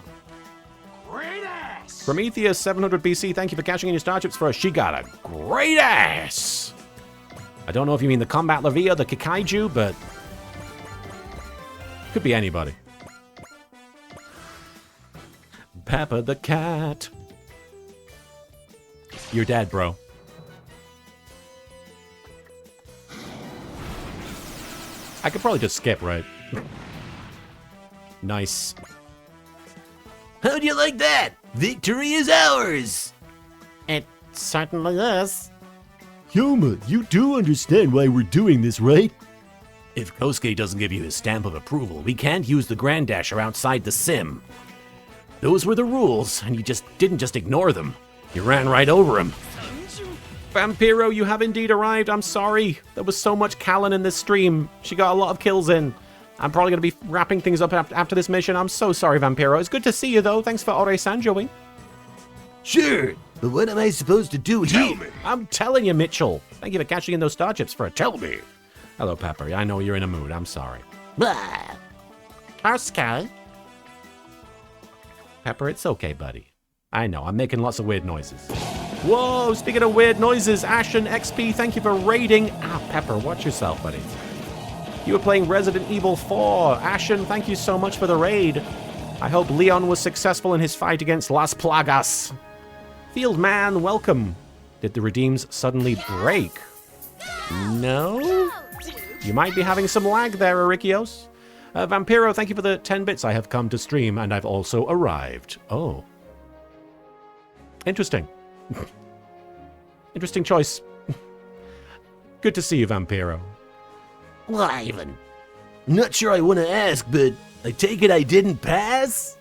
Prometheus 700 BC, thank you for cashing in your starships for us. She got a great ass! I don't know if you mean the Combattler V or the Kikaiju, but... could be anybody. Peppa the cat. You're dead, bro. I could probably just skip, right? Nice. How do you like that? Victory is ours! It certainly is. Yoma, you do understand why we're doing this, right? If Kosuke doesn't give you his stamp of approval, we can't use the Grand Dasher outside the sim. Those were the rules, and you didn't just ignore them. You ran right over him. Vampiro, you have indeed arrived. I'm sorry. There was so much Callan in this stream. She got a lot of kills in. I'm probably going to be wrapping things up after this mission. I'm so sorry, Vampiro. It's good to see you, though. Thanks for Ore-san joining. Sure, but what am I supposed to do here? I'm telling you, Mitchell. Thank you for cashing in those starships for a Tell me. Hello, Pepper. I know you're in a mood. I'm sorry. Blah. Kosuke, Pepper, it's okay, buddy. I know. I'm making lots of weird noises. Whoa, speaking of weird noises, Ashen XP, thank you for raiding. Ah, Pepper, watch yourself, buddy. You were playing Resident Evil 4. Ashen, thank you so much for the raid. I hope Leon was successful in his fight against Las Plagas. Fieldman, welcome. Did the redeems suddenly break? No? You might be having some lag there, Arikios. Vampiro, thank you for the 10 bits. I have come to stream, and I've also arrived. Oh. Interesting. Interesting choice. Good to see you, Vampiro. Well, Ivan. Not sure I want to ask, but I take it I didn't pass?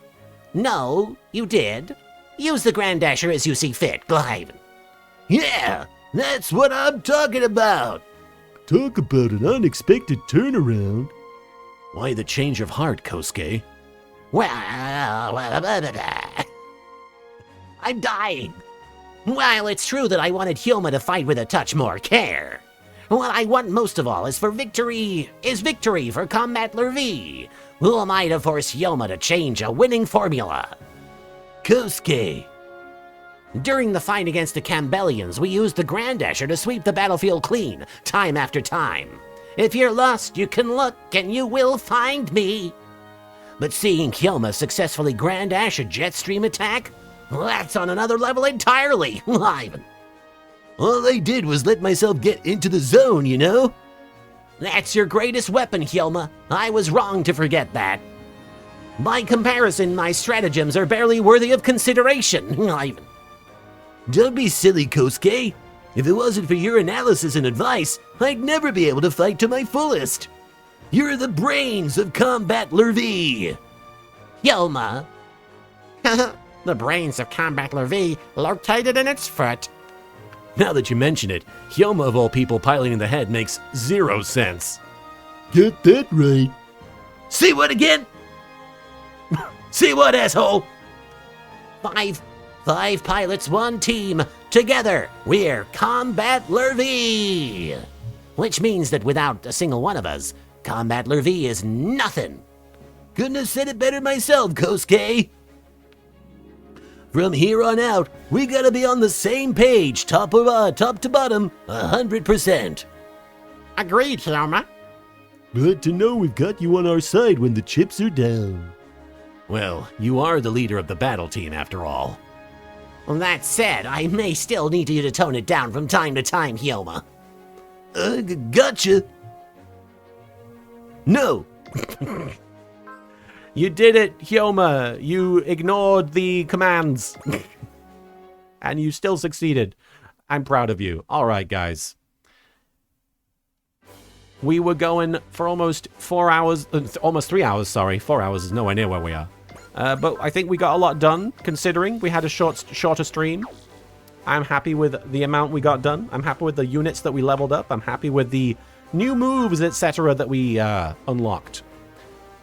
No, you did. Use the Grand Dasher as you see fit, Glyven. Yeah, that's what I'm talking about. Talk about an unexpected turnaround. Why the change of heart, Kosuke? Well, I'm dying. While it's true that I wanted Hyoma to fight with a touch more care, what I want most of all is victory for Combattler V. Who am I to force Hyoma to change a winning formula? Kosuke. During the fight against the Campbellians, we used the Grand Dasher to sweep the battlefield clean, time after time. If you're lost, you can look, and you will find me. But seeing Hyoma successfully Grand Dash a Jetstream attack, well, that's on another level entirely, Ivan. All I did was let myself get into the zone, you know? That's your greatest weapon, Hyoma. I was wrong to forget that. By comparison, my stratagems are barely worthy of consideration. Don't be silly, Kosuke. If it wasn't for your analysis and advice, I'd never be able to fight to my fullest. You're the brains of Combattler V. Hyoma. The brains of Combattler V located in its foot. Now that you mention it, Hyoma of all people piloting the head makes 0 sense. Get that right. Say what again? Say what, asshole? Five pilots, one team. Together, we're Combattler V. Which means that without a single one of us, Combattler V is nothing. Couldn't have said it better myself, Kosuke. From here on out, we gotta be on the same page, top to bottom, 100%. Agreed, Hyoma. Glad to know we've got you on our side when the chips are down. Well, you are the leader of the battle team after all. That said, I may still need you to tone it down from time to time, Hyoma. Gotcha. No. You did it, Hyoma. You ignored the commands. And you still succeeded. I'm proud of you. All right, guys. We were going for almost 4 hours, almost 3 hours, sorry. 4 hours is nowhere near where we are. But I think we got a lot done, considering we had a shorter stream. I'm happy with the amount we got done. I'm happy with the units that we leveled up. I'm happy with the new moves, etc. that we unlocked.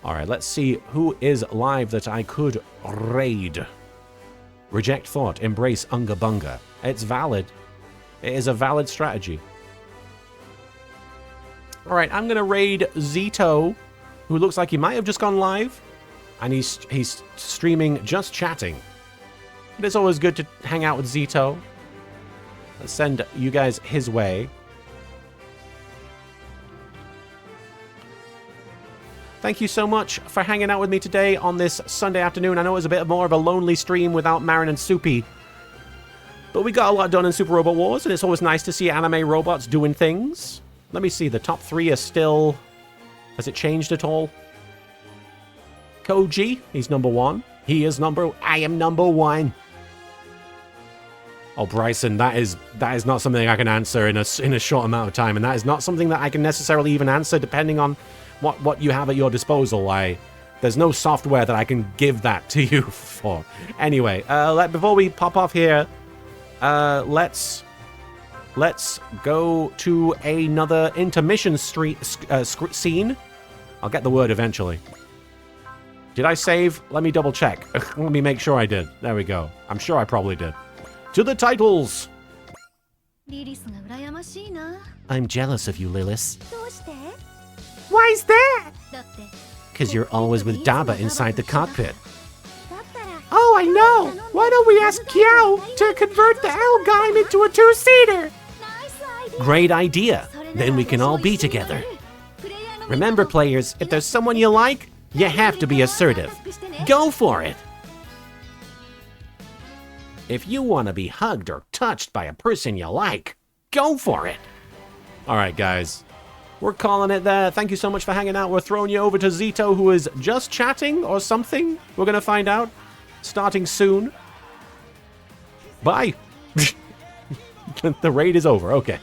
All right, let's see who is live that I could raid. Reject thought, embrace Unga Bunga. It's valid. It is a valid strategy. All right, I'm going to raid Zito, who looks like he might have just gone live. And he's streaming just chatting. But it's always good to hang out with Zito. Let's send you guys his way. Thank you so much for hanging out with me today on this Sunday afternoon. I know it was a bit more of a lonely stream without Marin and Soupy. But we got a lot done in Super Robot Wars, and it's always nice to see anime robots doing things. Let me see, the top 3 are still... Has it changed at all? Koji, he's number 1. I am number 1. Oh, Bryson, that is not something I can answer in a short amount of time, and that is not something that I can necessarily even answer depending on what you have at your disposal. There's no software that I can give that to you for. Anyway, before we pop off here, let's go to another intermission scene. I'll get the word eventually. Did I save? Let me double check. Let me make sure I did. There we go. I'm sure I probably did. To the titles! I'm jealous of you, Lilith. Why's that? Because you're always with Daba inside the cockpit. Oh, I know. Why don't we ask Kiao to convert the L-Gaim into a 2-seater? Great idea. Then we can all be together. Remember, players, if there's someone you like, you have to be assertive. Go for it. If you want to be hugged or touched by a person you like, go for it. All right, guys. We're calling it there. Thank you so much for hanging out. We're throwing you over to Zito, who is just chatting or something. We're going to find out. Starting soon. Bye. The raid is over. Okay.